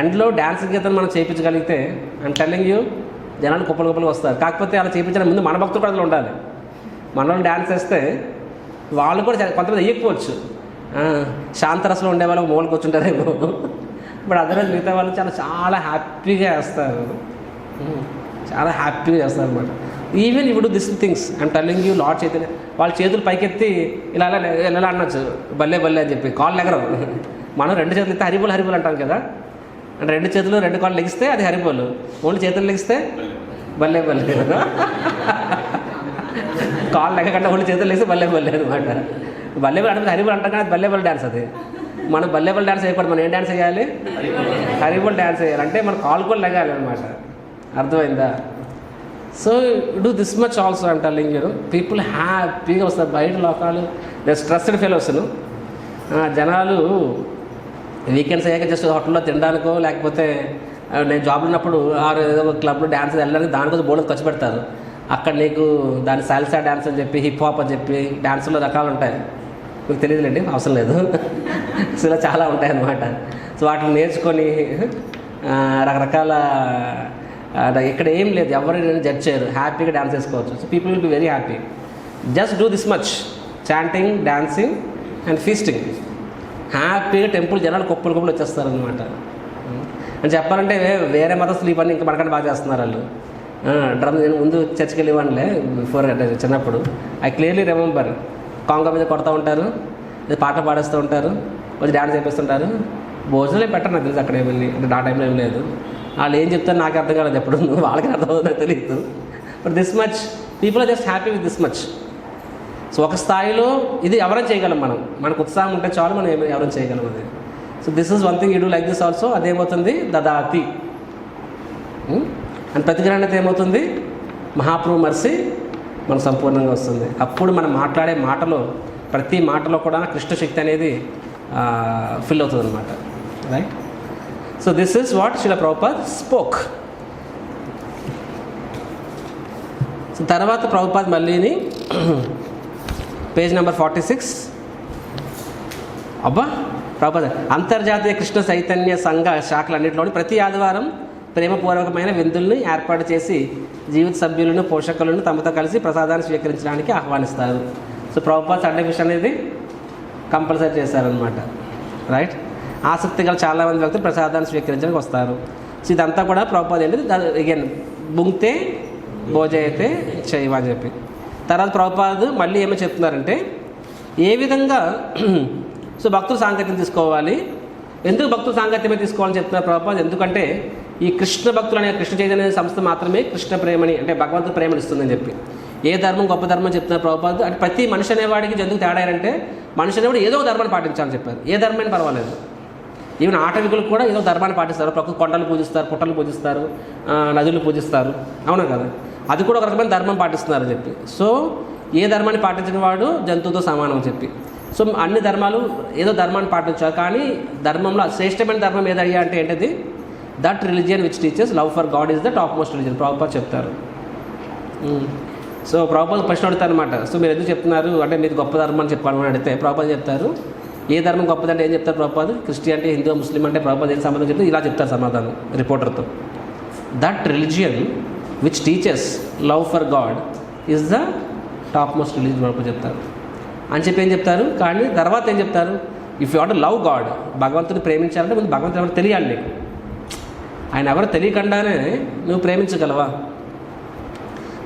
ఎండ్లో డాన్సింగ్ కీర్తన మనం చేయించగలిగితే ఐమ్ టెల్లింగ్ యూ జనాలు కుప్పలు వస్తారు. కాకపోతే అలా చేయించడం ముందు మన భక్తులు కూడా అందులో ఉండాలి. మన వాళ్ళు డ్యాన్స్ వేస్తే వాళ్ళు కూడా కొంతమంది వేయకపోవచ్చు, శాంతరసంలో ఉండే వాళ్ళు మూలకి కూర్చుంటారేమో, బట్ అదర్వైజ్ మిగతా వాళ్ళు చాలా హ్యాపీగా వేస్తారు, చాలా హ్యాపీగా చేస్తారు అనమాట. ఈవెన్ ఇప్పుడు this things I'm telling you lord Chaitanya వాళ్ళ చేతులు పైకెత్తి ఇలా ఎలా అనొచ్చు, బల్లే అని చెప్పి కాళ్ళు ఎగరం. మనం 2 చేతులు ఎత్తే హరిబోల్ అంటాం కదా, అంటే 2 చేతులు 2 కాళ్ళు లెగిస్తే అది హరిబోల్, ఓన్లీ చేతులు లెగిస్తే బల్లే కాళ్ళు లెక్కకుండా ఓన్లీ చేతులు లెగిస్తే బల్లే అనమాట. బల్లే అంటే హరిబోల్ అంటాం కానీ బల్లే డ్యాన్స్ అది. మనం బల్లే డ్యాన్స్ వేయకూడదు, మనం ఏం డ్యాన్స్ వేయాలి? హరిబోల్ డ్యాన్స్ వేయాలి. అంటే మన కాళ్ళు కూడా లెగాలి అనమాట. అర్థమైందా? So do this much also I'm telling you. People హ్యాపీగా వస్తారు. బయట లోకాలు దే స్ట్రెస్డ్ ఫెలోస్ను జనాలు వీకెండ్స్ అయ్యాక జస్ట్ హోటల్లో తినడానికో, లేకపోతే నేను జాబ్లో ఉన్నప్పుడు ఏదో ఒక క్లబ్లో డ్యాన్స్ వెళ్ళడానికి దానికోసం బోర్డు ఖర్చు పెడతారు. అక్కడ నీకు దాని సాల్సా డ్యాన్స్ అని చెప్పి, హిప్ హాప్ అని చెప్పి డ్యాన్స్లో రకాలు ఉంటాయి, మీకు తెలియదులేండి, అవసరం లేదు. సో ఇలా చాలా ఉంటాయి అన్నమాట. సో వాటిని నేర్చుకొని రకరకాల ఇక్కడ ఏం లేదు, ఎవరైనా జడ్జ్ చేయరు, హ్యాపీగా డ్యాన్స్ చేసుకోవచ్చు. So people will be very happy. Just do this much chanting, dancing and feasting. హ్యాపీగా టెంపుల్ జనాలు కుప్పలు వచ్చేస్తారనమాట. అని చెప్పాలంటే వేరే మతస్థులు ఇవన్నీ ఇంకా మనకంటే బాగా చేస్తున్నారు వాళ్ళు. డ్రమ్ నేను ముందు చర్చికి వెళ్ళేవాళ్ళే బిఫోర్, అంటే చిన్నప్పుడు. ఐ క్లియర్లీ రిమెంబర్ కాంగో మీద కొడతా ఉంటారు, పాటలు పాడేస్తూ ఉంటారు, కొంచెం డ్యాన్స్ చేపిస్తుంటారు. భోజనాలు పెట్టరు నాకు తెలుసు అక్కడ ఏమని, అంటే నా టైంలో ఏం లేదు. వాళ్ళు ఏం చెప్తారు నాకు అర్థం కాలేదు, ఎప్పుడు వాళ్ళకి అర్థం అవుతుందో తెలియదు. But this much people are just happy with this much. So ఒక స్థాయిలో ఇది ఎవరైనా చేయగలం, మనకు ఉత్సాహం ఉంటే చాలు, మనం ఎవరైనా చేయగలం అది. So this is one thing you do like this also. అదేమవుతుంది? దదాతి అండ్ ప్రతిగ్రహణత ఏమవుతుంది? మహాప్రభు మర్సి మనకు సంపూర్ణంగా వస్తుంది. అప్పుడు మనం మాట్లాడే మాటలో, ప్రతి మాటలో కూడా కృష్ణ శక్తి అనేది ఫిల్ అవుతుంది అనమాట. Right? So this is what Srila Prabhupad spoke. So తర్వాత ప్రభుపాద్ మళ్ళీని పేజ్ నెంబర్ 46 అబ్బా ప్రభుపాద్ అంతర్జాతీయ కృష్ణ చైతన్య సంఘ శాఖలన్నింటిలోని ప్రతి ఆదివారం ప్రేమపూర్వకమైన విందుల్ని ఏర్పాటు చేసి జీవిత సభ్యులను, పోషకులను తమతో కలిసి ప్రసాదాన్ని స్వీకరించడానికి ఆహ్వానిస్తారు. సో ప్రభుపాద్ సండే ఫిష్ అనేది కంపల్సరీ చేశారనమాట. రైట్? ఆసక్తి గల చాలామంది వ్యక్తులు ప్రసాదాన్ని స్వీకరించడానికి వస్తారు. సో ఇదంతా కూడా ప్రభుపాద్ ఏంటి, అగైన్ భుంక్తే భోజయితే చైవ అని చెప్పి. తర్వాత ప్రభుపాద్ మళ్ళీ ఏమో చెప్తున్నారంటే ఏ విధంగా సో భక్తులు సాంగత్యం తీసుకోవాలి. ఎందుకు భక్తులు సాంగత్యమే తీసుకోవాలని చెప్తున్నారు ప్రభుపాద్? ఎందుకంటే ఈ కృష్ణ భక్తులు అనే కృష్ణ చైతన్య సంస్థ మాత్రమే కృష్ణ ప్రేమని, అంటే భగవంతుడు ప్రేమని ఇస్తుందని చెప్పి. ఏ ధర్మం గొప్ప ధర్మం చెప్తున్నారు ప్రభుపాద్? అంటే ప్రతి మనిషి అనేవాడికి ఎందుకు తేడా అంటే మనిషి అనేవాడు ఏదో ఒక ధర్మాన్ని పాటించాలని చెప్పారు. ఏ ధర్మమైనా పర్వాలేదు. ఈవెన్ ఆటవికులు కూడా ఏదో ధర్మాన్ని పాటిస్తారు. ప్రకృతి కొండలు పూజిస్తారు, పుట్టలు పూజిస్తారు, నదులు పూజిస్తారు, అవునా కదా? అది కూడా ఒక రకమైన ధర్మం పాటిస్తున్నారని చెప్పి. సో ఏ ధర్మాన్ని పాటించిన వాడు జంతువుతో సమానం అని చెప్పి. సో అన్ని ధర్మాలు ఏదో ధర్మాన్ని పాటించారు, కానీ ధర్మంలో శ్రేష్టమైన ధర్మం ఏదయ్యా అంటే ఏంటిది? That religion which teachers love for God is the top most religion. Prabhupad చెప్తారు. సో ప్రభుపాద్ ప్రశ్న అడుగుతారు అనమాట. సో మీరు ఎందుకు చెప్తున్నారు అంటే మీరు గొప్ప ధర్మం అని చెప్పాలని అడిగితే ప్రభుపాద్ చెప్తారు ఏ ధర్మం గొప్పదంటే ఏం చెప్తారు ప్రభుపాద్? క్రిస్టియానిటీ, హిందూ, ముస్లిం అంటే ప్రభుపాద్ ఏం సంబంధం చెప్తే ఇలా చెప్తారు సమాధానం రిపోర్టర్తో. That religion which teachers love for God is the top most religion Prabhupad చెప్తారు అని చెప్పి ఏం చెప్తారు. కానీ తర్వాత ఏం చెప్తారు? If you want to love God, భగవంతుని ప్రేమించాలంటే ముందు భగవంతుని ఎవరు తెలియాలి నీకు. ఆయన ఎవరు తెలియకుండానే నువ్వు ప్రేమించగలవా?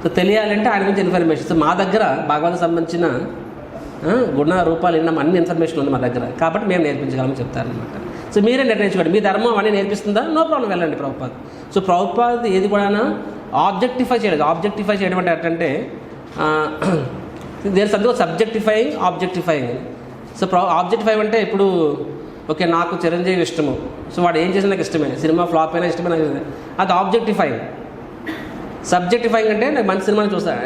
సో తెలియాలంటే ఆయన గురించి ఇన్ఫర్మేషన్. సో మా దగ్గర భగవంతునికి సంబంధించిన గుణ రూపాలు అన్ని ఇన్ఫర్మేషన్ ఉంది మా దగ్గర, కాబట్టి మేము నేర్పించగలమని చెప్తారనమాట. సో మీరే నిర్ణయించుకోండి, మీ ధర్మం అన్నీ నేర్పిస్తుందా? నో ప్రాబ్లం, వెళ్ళండి ప్రభుపాద్. సో ప్రభుపాద్ ఏది కూడా ఆబ్జెక్టిఫై చేయలేదు. ఆబ్జెక్టిఫై చేయడం అంటే ఏంటంటే దేర్ సంథింగ్ సబ్జెక్టిఫైయింగ్ ఆబ్జెక్టిఫైయింగ్. సో ఆబ్జెక్టిఫైవ్ అంటే ఇప్పుడు ఓకే నాకు చిరంజీవి ఇష్టము, సో వాడు ఏం చేసినా నాకు ఇష్టమే, సినిమా ఫ్లాప్ అయినా ఇష్టమే నాకు, అది ఆబ్జెక్టిఫైయింగ్. సబ్జెక్టిఫైయింగ్ అంటే నాకు మంచి సినిమాని చూస్తాను.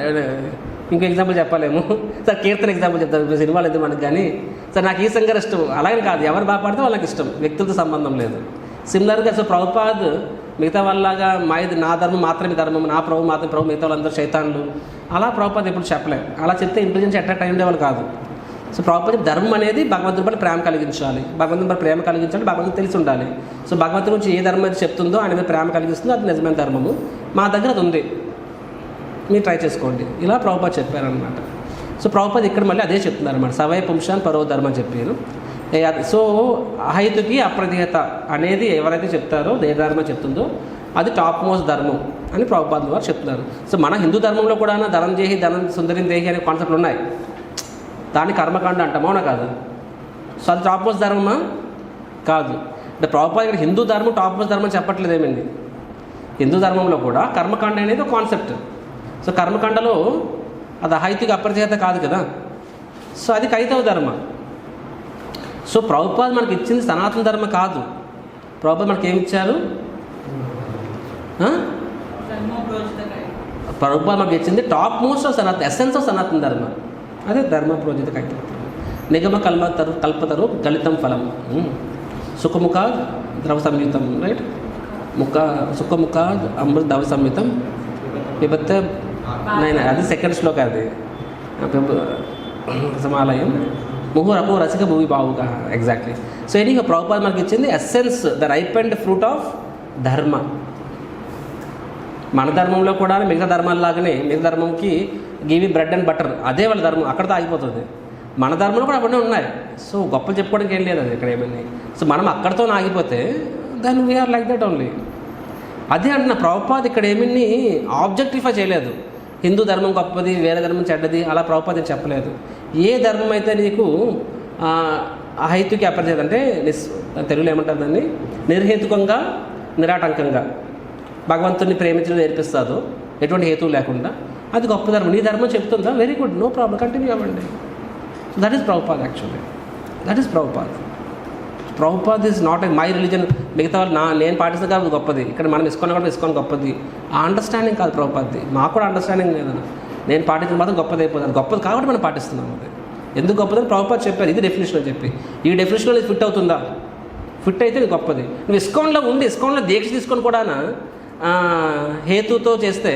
ఇంకో ఎగ్జాంపుల్ చెప్పలేము సార్, కీర్తన ఎగ్జాంపుల్ చెప్తాను, ఇప్పుడు సినిమాలు ఎందుకు మనకు కానీ సార్ నాకు ఈ సింగర్ ఇష్టం అలాగని కాదు, ఎవరు బాగా పాడితే వాళ్ళకి ఇష్టం, వ్యక్తులతో సంబంధం లేదు. సిమిలర్గా సో ప్రభుపాద్ మిగతా వాళ్ళలాగా నా ధర్మం మాత్రమే ధర్మం, నా ప్రభు మాత్రమే ప్రభు, మిగతా వాళ్ళందరూ శైతాన్లు అలా ప్రభుపాద్ ఎప్పుడు చెప్పలేదు. అలా చెప్తే ఇంటెలిజెన్స్ అట్రాక్ట్ అయ్యే వాళ్ళు కాదు. సో ప్రభుపాద్ ధర్మం అనేది భగవంతుడి పట్ల ప్రేమ కలిగించాలి, భగవంతుడి పట్ల ప్రేమ కలిగించాలి, భగవంతుడు తెలిసి ఉండాలి. సో భగవంతుడి గురించి ఏ ధర్మం అయితే చెప్తుందో ఆయన మీద ప్రేమ కలిగిస్తుందో అది నిజమైన ధర్మము, మా దగ్గర అది ఉంది, మీరు ట్రై చేసుకోండి, ఇలా ప్రభుపాద్ చెప్పారనమాట. సో ప్రభుపాద్ ఇక్కడ మళ్ళీ అదే చెప్తున్నారు అనమాట, సవై పుంశాన్ పరో ధర్మ చెప్పారు. సో అహైతుకి అప్రతిహత అనేది ఎవరైతే చెప్తారో ఏ ధర్మం చెప్తుందో అది టాప్ మోస్ట్ ధర్మం అని ప్రభుపాద్ వారు చెప్తున్నారు. సో మన హిందూ ధర్మంలో కూడా ధనం చేయి ధనం సుందరిని దేహి అనే కాన్సెప్ట్లు ఉన్నాయి, దాన్ని కర్మకాండ అంటాం, అవునా కాదు? సో అది టాప్ మోస్ట్ ధర్మమా? కాదు. అంటే ప్రభుపాద్ ఇక్కడ హిందూ ధర్మం టాప్ మోస్ట్ ధర్మం చెప్పట్లేదు ఏమండి. హిందూ ధర్మంలో కూడా కర్మకాండ అనేది ఒక కాన్సెప్ట్. సో కర్మకాండలో అది అహైతిక అప్రతిహత కాదు కదా, సో అది కైతవ ధర్మ. సో ప్రభుపాద్ మనకి ఇచ్చింది సనాతన ధర్మ కాదు. ప్రభుపాద్ మనకి ఏమి ఇచ్చారు? ప్రభుపాద్ మనకి ఇచ్చింది టాప్ మోస్ట్ ఆఫ్ సనాతన, ఎసెన్స్ ఆఫ్ సనాతన ధర్మ, అదే ధర్మ ప్రోజిత కైతవ. నిగమ కల్పతరు గలితం ఫలం, సుఖముఖాద్ ద్రవ సంయుతం, రైట్? సుఖముఖాద్ అమృత ద్రవ సంయుతం పిబత్త అది సెకండ్ శ్లోక, అది సమాలయం ముహురపు రసిక భూమి బావుగా, ఎగ్జాక్ట్లీ. సో ఎనీగా ప్రభుపాద్ మనకి ఇచ్చింది essence, the ripe and fruit of ధర్మ. మన ధర్మంలో కూడా మిగతా ధర్మాలలాగానే, మిగతా ధర్మంకి గివి బ్రెడ్ అండ్ బటర్, అదే వాళ్ళ ధర్మం, అక్కడితో ఆగిపోతుంది. మన ధర్మంలో కూడా అవన్నీ ఉన్నాయి. సో గొప్పలు చెప్పుకోవడానికి ఏం లేదు అది ఇక్కడ ఏమని. సో మనం అక్కడితో ఆగిపోతే then we're like that only. అదే అంటున్న ప్రభుపాద్ ఇక్కడ ఏమీ ఆబ్జెక్టిఫై చేయలేదు, హిందూ ధర్మం గొప్పది వేరే ధర్మం చెడ్డది అలా ప్రభుపాద్ చెప్పలేదు. ఏ ధర్మం అయితే నీకు అహైతుకి అప్రతిహత అంటే తెలుగులో ఏమంటారు దాన్ని, నిర్హేతుకంగా నిరాటంకంగా భగవంతుని ప్రేమించడం నేర్పిస్తాదో ఎటువంటి హేతువు లేకుండా, అది గొప్ప ధర్మం. నీ ధర్మం చెప్తుందా? Very good, no problem, continue అవ్వండి. So that is Prabhupad actually, that is Prabhupad. Prabhupad is not my religion, మిగతా వాళ్ళు నేను పాటిస్తే కాదు గొప్పది, ఇక్కడ మనం ఇస్కాన్ కూడా ఇస్కాన్ గొప్పది, ఆ అండర్స్టాండింగ్ కాదు ప్రభుపాద్ది. మాకు కూడా అండర్స్టాండింగ్ లేదు, నేను పాటించిన మాత్రం గొప్పది అయిపోతుంది, గొప్పది కాబట్టి మనం పాటిస్తున్నాం. అది ఎందుకు గొప్పదని ప్రభుపాద్ చెప్పారు, ఇది డెఫినేషన్ అని చెప్పి. ఈ డెఫినేషన్లో ఇది ఫిట్ అవుతుందా? ఫిట్ అయితే ఇది గొప్పది. నువ్వు ఇస్కాన్లో ఉండి ఇస్కాన్లో దీక్ష తీసుకొని కూడా హేతుతో చేస్తే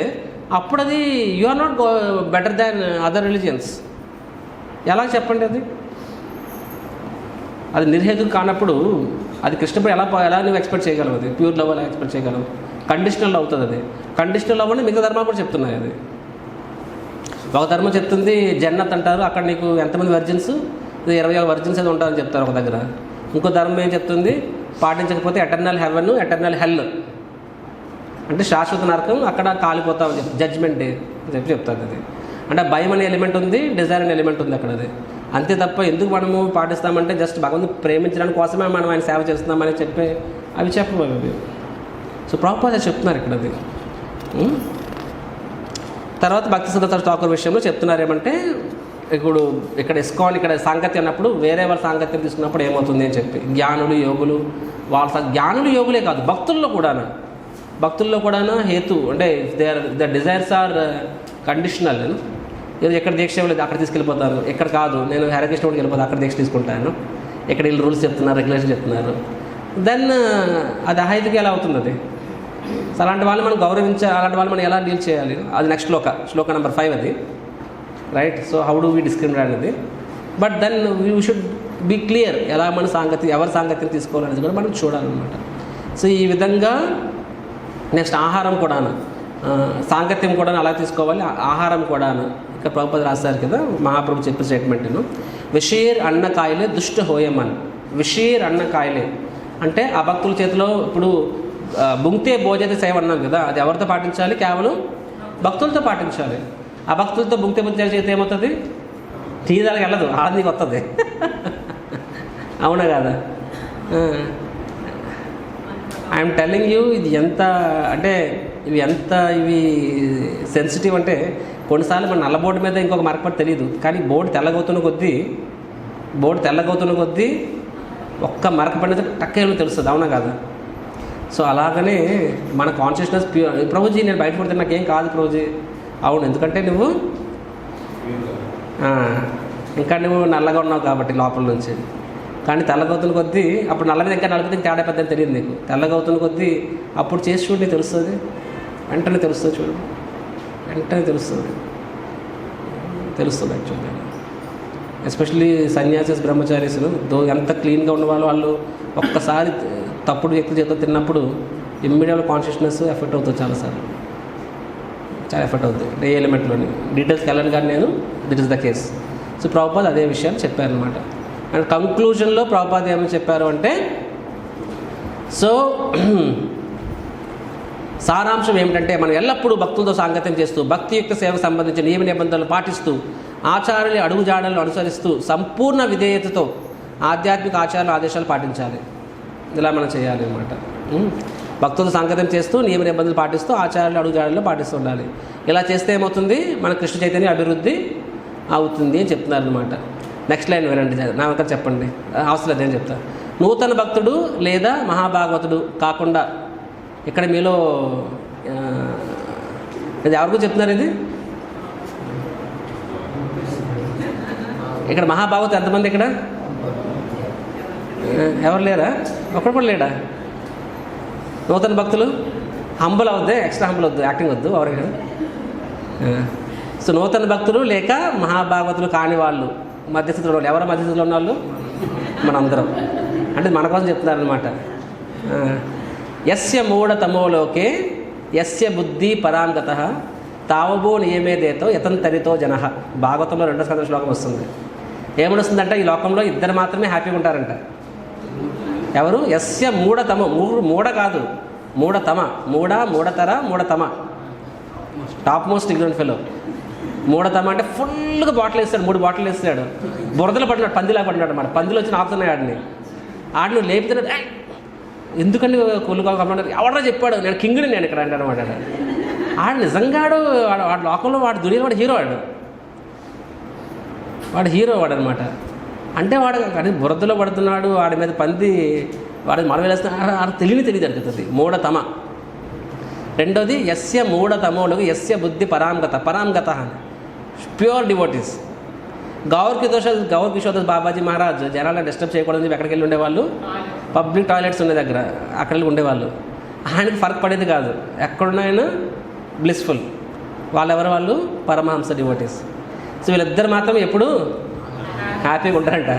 అప్పుడు అది you are not better than other religions. ఎలా చెప్పండి? అది నిర్హేతుకు కానప్పుడు అది కృష్ణపై ఎలా నువ్వు ఎక్స్పెక్ట్ చేయగలవు? అది ప్యూర్ లవ్ ఎలా ఎక్స్పెక్ట్ చేయగలవు? కండిషనల్ అవుతుంది. అది కండిషనల్ లవ్ అని మిగతా ధర్మాలు కూడా చెప్తున్నాయి. అది ఒక ధర్మం చెప్తుంది జన్నత్ అంటారు, అక్కడ నీకు ఎంతమంది వర్జిన్స్, 21 వర్జిన్స్ ఏదో ఉంటారని చెప్తారు ఒక దగ్గర. ఇంకో ధర్మం ఏం చెప్తుంది, పాటించకపోతే ఎటర్నల్ హెవెన్ ఎటర్నల్ హెల్ అంటే శాశ్వత నరకం, అక్కడ కాలిపోతావు అని చెప్పి జడ్జ్మెంట్ డే అని చెప్పి చెప్తుంది. అది అంటే భయం అనే ఎలిమెంట్ ఉంది, డిజైర్ అనే ఎలిమెంట్ ఉంది అక్కడ. అది అంతే తప్ప ఎందుకు మనము పాటిస్తామంటే జస్ట్ భగవంతుని ప్రేమించడానికి కోసమే మనం ఆయన సేవ చేస్తున్నామని చెప్పే అవి చెప్పవు అవి. సో ప్రభుపాద్ చెప్తున్నారు ఇక్కడ. అది తర్వాత భక్తి సిద్ధార్థ ఠాకూర్ విషయంలో చెప్తున్నారు ఏమంటే, ఇప్పుడు ఇక్కడ ఇస్కాన్ ఇక్కడ సాంగత్యం అన్నప్పుడు వేరే వాళ్ళ సాంగత్యం తీసుకున్నప్పుడు ఏమవుతుంది అని చెప్పి, జ్ఞానులు యోగులు వాళ్ళ జ్ఞానులు యోగులే కాదు భక్తుల్లో కూడా హేతు అంటే ద డిజైర్స్ ఆర్ కండిషనల్. నేను ఎక్కడ దీక్ష ఇవ్వలేదు అక్కడ తీసుకెళ్ళిపోతాను, ఎక్కడ కాదు నేను హరికృష్ణుడికి వెళ్ళిపోతాను అక్కడ దీక్ష తీసుకుంటాను, ఎక్కడ వీళ్ళు రూల్స్ చెప్తున్నారు రెగ్యులేషన్ చెప్తున్నారు, దెన్ అది అహైతుకి ఎలా అవుతుంది? అది సో అలాంటి వాళ్ళు మనం గౌరవించాలి, అలాంటి వాళ్ళు మనం ఎలా డీల్ చేయాలి? అది నెక్స్ట్ శ్లోక నెంబర్ 5 అది, right? So how do we discriminate అనేది. But then we should be clear ఎలా మన ఎవరి సాంగత్యం తీసుకోవాలనేది కూడా మనం చూడాలన్నమాట. సో ఈ విధంగా నెక్స్ట్ ఆహారం కూడా సాంగత్యం కూడా అలా తీసుకోవాలి, ఆహారం కూడా ఇక్కడ ప్రభుపాద్ రాశారు కదా, మహాప్రభు చెప్పిన స్టేట్మెంట్ను, విషీర్ అన్న కాయలే దుష్ట హోయమన్. విషీర్ అన్న కాయలే అంటే ఆ భక్తుల చేతిలో ఇప్పుడు బుంక్తే భోజన సేవ అన్నాం కదా, అది ఎవరితో పాటించాలి? కేవలం భక్తులతో పాటించాలి. ఆ భక్తులతో బుంక్తే భోజన చేస్తే ఏమవుతుంది? టీదాలకు వెళ్ళదు, ఆనందికి వస్తుంది. అవునా కదా? ఐఎమ్ టెల్లింగ్ యూ ఇది ఎంత అంటే ఇవి సెన్సిటివ్ అంటే కొన్నిసార్లు మన నల్ల బోర్డు మీద ఇంకొక మరకపడి తెలియదు, కానీ బోర్డు తెల్లగవుతున్న కొద్దీ ఒక్క మరకపడిన టక్కేమో తెలుస్తుంది, అవునా కాదా? సో అలాగనే మన కాన్షియస్నెస్ ప్రభుజీ నేను బయట పడితే నాకేం కాదు ప్రభుజీ, అవును, ఎందుకంటే నువ్వు నువ్వు నల్లగా ఉన్నావు కాబట్టి లోపల నుంచి. కానీ తెల్లగవుతున్న కొద్దీ అప్పుడు నల్ల మీద ఇంకా నల్లగా తేడా పెద్దని తెలియదు నీకు. తెల్లగవుతున్న కొద్దీ అప్పుడు చేసి చూడండి తెలుస్తుంది, వెంటనే తెలుస్తుంది, చూడు వెంటనే తెలుస్తుంది యాక్చువల్లీ. ఎస్పెషల్లీ సన్యాసిస్ బ్రహ్మచారీస్లు ఎంత క్లీన్గా ఉన్న వాళ్ళు ఒక్కసారి తప్పుడు వ్యక్తి చేత తిన్నప్పుడు ఇమ్మీడియట్ కాన్షియస్నెస్ ఎఫెక్ట్ అవుతుంది, చాలా ఎఫెక్ట్ అవుతుంది ఏ ఎలిమెంట్లోని. డీటెయిల్స్కి వెళ్ళను కానీ నేను that is the case. So Prabhupad అదే విషయాలు చెప్పారనమాట. అండ్ కంక్లూజన్లో ప్రభుపాద్ ఏమని చెప్పారు అంటే, సో సారాంశం ఏమిటంటే మనం ఎల్లప్పుడూ భక్తులతో సాంగత్యం చేస్తూ భక్తియుక్త సేవకు సంబంధించిన నియమ నిబంధనలు పాటిస్తూ ఆచార్యుల అడుగుజాడలను అనుసరిస్తూ సంపూర్ణ విధేయతతో ఆధ్యాత్మిక ఆచారాలు ఆదేశాలు పాటించాలి. ఇలా మనం చేయాలి అన్నమాట. భక్తులతో సాంగత్యం చేస్తూ నియమ నిబంధనలు పాటిస్తూ ఆచారాలు అడుగుజాడల్లో పాటిస్తూ ఉండాలి. ఇలా చేస్తే ఏమవుతుంది, మన కృష్ణ చైతన్యం అభివృద్ధి అవుతుంది అని చెప్తున్నారనమాట. నెక్స్ట్ లైన్ వినండి, నా వెనక చెప్పండి, అవసరం లేదని చెప్తా. నూతన భక్తుడు లేదా మహాభాగవతుడు కాకుండా, ఇక్కడ మీలో ఇది ఎవరికో చెప్తున్నారు, ఇది ఇక్కడ మహాభాగవతుడు ఎంతమంది ఇక్కడ ఎవరు లేరా? ఒక్కడు కూడా లేడా? నూతన భక్తులు హంబుల్ అవుద్ది, ఎక్స్ట్రా హంబుల్ వద్దు, యాక్టింగ్ వద్దు ఎవరైనా. సో నూతన భక్తులు లేక మహాభాగవతులు కాని వాళ్ళు, మధ్యస్థితిలో వాళ్ళు. ఎవరో మధ్యస్థితిలో ఉన్న వాళ్ళు మనందరం, అంటే మన కోసం చెప్తున్నారనమాట. యస్య మూఢతమోలోకే యస్య బుద్ధి పరాంగత తావబో నియమేదేతో యతంతరితో జన. భాగవతంలో 2వ స్కంధ శ్లోకం వస్తుంది. ఏమనొస్తుందంటే ఈ లోకంలో ఇద్దరు మాత్రమే హ్యాపీగా ఉంటారంట. ఎవరు? యస్య మూఢతమ, మూఢ కాదు మూఢతమ, మూఢతమ, టాప్ మోస్ట్ ఇగ్నరెంట్ ఫెలో. మూఢతమ అంటే ఫుల్గా బాటిల్ వేస్తాడు, 3 బాటిల్ వేస్తాడు, బురదలో పడినాడు, పందిలా పడినాడు అన్నమాట. పందిలో వచ్చి ఆపుతున్నాయి ఆడిని లేపుతున్నాడు. ఎందుకండి కొలుకోకుండా ఎవడో చెప్పాడు, నేను కింగ్ని నేను ఇక్కడ అంటే అనమాట. ఆడు నిజంగాడు, వాడు లోకంలో వాడు దునియాలో వాడు హీరో వాడు అనమాట. అంటే వాడు కానీ బురదలో పడుతున్నాడు, వాడి మీద పంది వాడి మనం వేస్తున్నాడు, ఆడ తెలియదు అడుగుతుంది. మూఢతమ. రెండోది యస్య మూఢతమోలకు యస్య బుద్ధి పరాంగత అని ప్యూర్ డివోటీస్. గౌర్ కిషోర్ బాబాజీ మహారాజ్ జనాలను డిస్టర్బ్ చేయకూడదని చెప్పి ఎక్కడికి వెళ్ళి ఉండేవాళ్ళు, పబ్లిక్ టాయిలెట్స్ ఉండే దగ్గర అక్కడ వెళ్ళి ఉండేవాళ్ళు. ఆయనకి ఫరక్ పడేది కాదు, ఎక్కడున్నాయన బ్లిస్ఫుల్. వాళ్ళు పరమహంస డివోటీస్. సో వీళ్ళిద్దరు మాత్రం ఎప్పుడు హ్యాపీగా ఉంటారంట.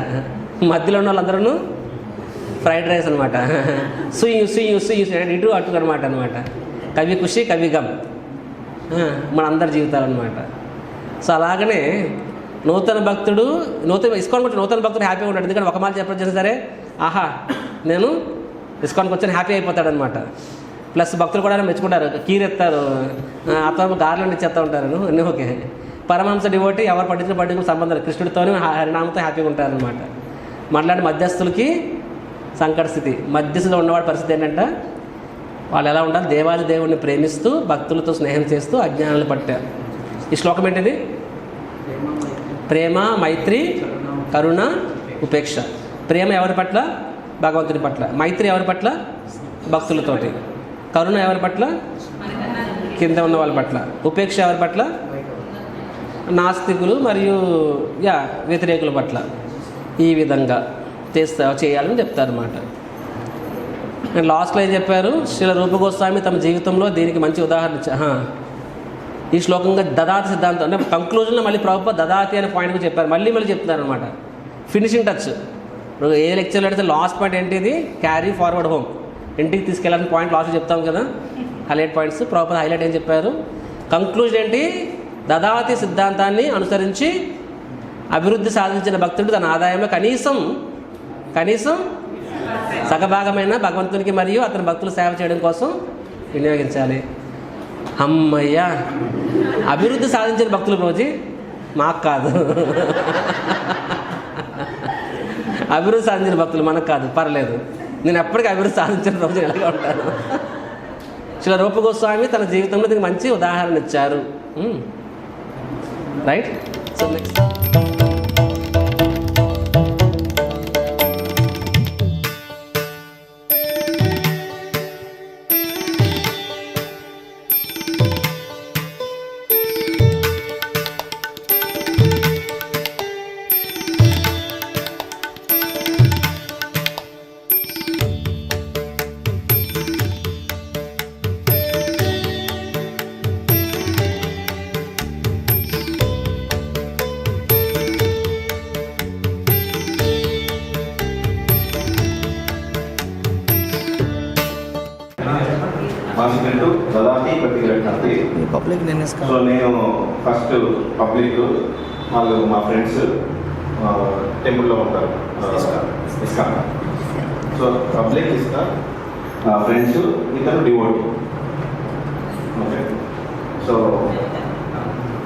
మధ్యలో ఉన్న వాళ్ళందరూ ఫ్రైడ్ రైస్ అనమాట, సుయ్యి ఇటు అటు అనమాట. కవి ఖుషి కవి గమ్ మన అందరి జీవితాలు అనమాట. సో అలాగనే నూతన భక్తుడు ఇస్కాన్ వచ్చి నూతన భక్తుడు హ్యాపీగా ఉంటాడు. ఎందుకంటే ఒక మాట చెప్పొచ్చు సరే, ఆహా నేను ఇస్కాన్కి వచ్చాను హ్యాపీ అయిపోతాడనమాట. ప్లస్ భక్తులు కూడా మెచ్చుకుంటారు, కీరెత్తారు, అతను గార్లను ఇచ్చేస్తూ ఉంటారు అన్నీ ఓకే. పరమహంస డివోటీ ఎవరు పట్టించిన సంబంధాలు కృష్ణుడితోనే హరినామంతో హ్యాపీగా ఉంటారనమాట. మాట్లాడే మధ్యస్థులకి సంకట స్థితి. మధ్యస్థితిలో ఉన్నవాడి పరిస్థితి ఏంటంటే వాళ్ళు ఎలా ఉండాలి, దేవాది దేవుడిని ప్రేమిస్తూ భక్తులతో స్నేహం చేస్తూ అజ్ఞానాలు పట్టారు. ఈ శ్లోకం ఏంటిది? ప్రేమ, మైత్రి, కరుణ, ఉపేక్ష. ప్రేమ ఎవరి పట్ల? భగవంతుడి పట్ల. మైత్రి ఎవరి పట్ల? భక్తులతోటి. కరుణ ఎవరి పట్ల? కింద ఉన్న వాళ్ళ పట్ల. ఉపేక్ష ఎవరి పట్ల? నాస్తికులు మరియు వ్యతిరేకుల పట్ల. ఈ విధంగా చేయాలని చెప్తారన్నమాట. లాస్ట్లో ఏం చెప్పారు? శ్రీల రూపగోస్వామి తమ జీవితంలో దీనికి మంచి ఉదాహరణ ఈ శ్లోకంగా దదాతి సిద్ధాంతం అంటే కంక్లూజన్లో మళ్ళీ ప్రభుపాద్ దదాతి అనే పాయింట్ చెప్పారు. మళ్ళీ చెప్తున్నారు అనమాట. Finishing touch. ఏ లెక్చర్లో అయితే లాస్ట్ పాయింట్ ఏంటిది? క్యారీ ఫార్వర్డ్ హోమ్, ఇంటికి తీసుకెళ్ళాలని పాయింట్ లాస్ట్ చెప్తాం కదా, హైలైట్ పాయింట్స్. ప్రభుపాద్ హైలైట్ ఏం చెప్పారు? కంక్లూజన్ ఏంటి? దదాతి సిద్ధాంతాన్ని అనుసరించి అభివృద్ధి సాధించిన భక్తుడు తన ఆదాయంలో కనీసం సగభాగమైన భగవంతునికి మరియు అతని భక్తులు సేవ చేయడం కోసం వినియోగించాలి. అమ్మయ్య, అభివృద్ధి సాధించిన భక్తులు రోజు మాకు కాదు, అభివృద్ధి సాధించిన భక్తులు మనకు కాదు, పర్లేదు. నేను ఎప్పటికీ అభివృద్ధి సాధించిన ప్రభుజీ ఎలాగే ఉంటాను. శ్రీల రూప గోస్వామి తన జీవితంలో దీనికి మంచి ఉదాహరణ ఇచ్చారు. రైట్. సో నెక్స్ట్ మాసికంటూ దదాతి ప్రతిగంటే పబ్లిక్ సో నేను ఫస్ట్ పబ్లిక్ వాళ్ళు మా ఫ్రెండ్స్ టెంపుల్లో ఉంటారు ISKCON. So public ISKCON friends ఇతను డివోటీ. ఓకే. సో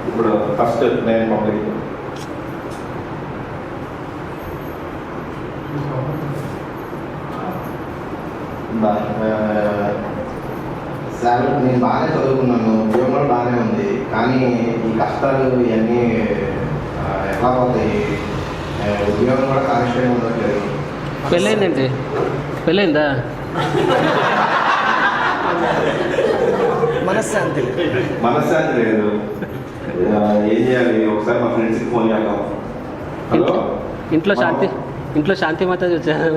ఇప్పుడు ఫస్ట్ నేను పబ్లిక్. సార్ నేను బాగానే చదువుకున్నాను, ఉద్యోగం కూడా బాగానే ఉంది, కానీ ఈ కష్టాలు ఇవన్నీ ఎట్లా పోతాయి? ఉద్యోగం కూడా కాన్స్టెంట్ ఉండట్లేదు. పెళ్ళైందండి. పెళ్ళైందా? మనశ్శాంతి మనశ్శాంతి లేదు. ఏం చేయాలి? ఒకసారి మా ఫ్రెండ్స్కి ఫోన్ చేద్దాం. హలో, ఇంట్లో శాంతి మాత వచ్చాను.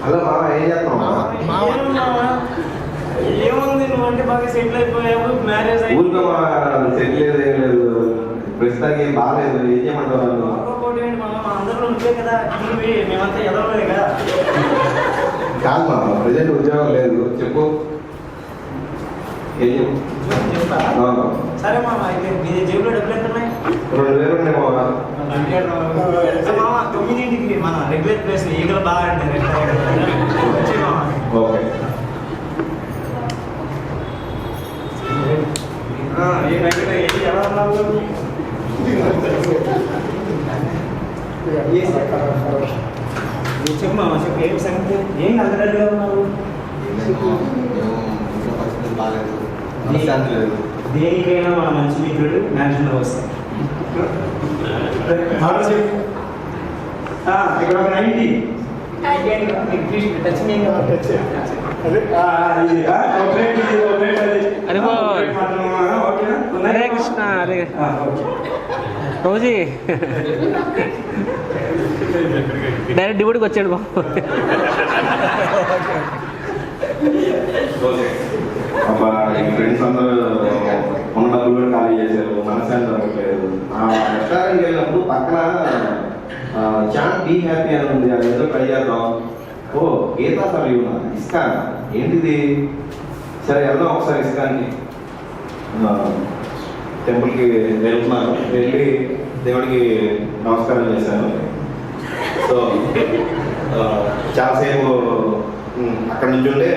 హలో మామ, ఏం చేస్తాం? ఏముంది, నువ్వు అంటే బాగా సెటిల్ అయిపోయావు, మ్యారేజ్ ఊరిగా సెటిల్ ఏం లేదు, ప్రస్తుతానికి ఏం బాగాలేదు. ఏం చేయమంటారు? అందరూ ఉంటే కదా, మేమంతా ఎదవలే కదా. కాదు మామ, ప్రజెంట్ ఉద్యోగం లేదు. చెప్పు, ఏం చెప్పు. సరే మామ, అయితే మీ జేబులో డబ్బులు ఎంత ఉన్నాయి? 2000 ఉన్నాయి మామ. మామ 9ంటికి మన రెగ్యులర్ ప్లేస్ ఈగలు బాగా అంటారు. ఓకే. ఎలా ఉన్నావు? చెప్పు మామ, చెప్పు, ఏం సంగతి? ఏం అందరిలో ఉన్నావు? పరిస్థితి బాగాలేదు, మనశ్శాంతి లేదు. దేనికైనా మన మంచి మిత్రుడు మ్యాన్షన్లో వస్తాం. ఇక్కడ ఒక 90 హరే కృష్ణ. హరే ప్రభుజీ డైరెక్ట్ డ్యూటీకి వచ్చాడు బాబు. ఓకే. అబ్బా, ఈ ఫ్రెండ్స్ అందరూ ఉన్న డబ్బులు కూడా ఖాళీ చేశారు, మనశ్శాంతి దొరకలేదు. రెస్టారెంట్కి వెళ్ళినప్పుడు పక్కన చాన్ బీ హ్యాపీ అని ఉంది, అది ఏదో ట్రై చేద్దాం. ఓ, గీతా సార్ ఇవ్వనా? ఇస్కాన్ ఏంటిది? సరే వెళ్దాం ఒకసారి ఇస్కాన్కి. టెంపుల్కి వెళ్తున్నాను, వెళ్ళి దేవుడికి నమస్కారం చేశాను. సో చాలాసేపు అక్కడ నుంచి ఉంటే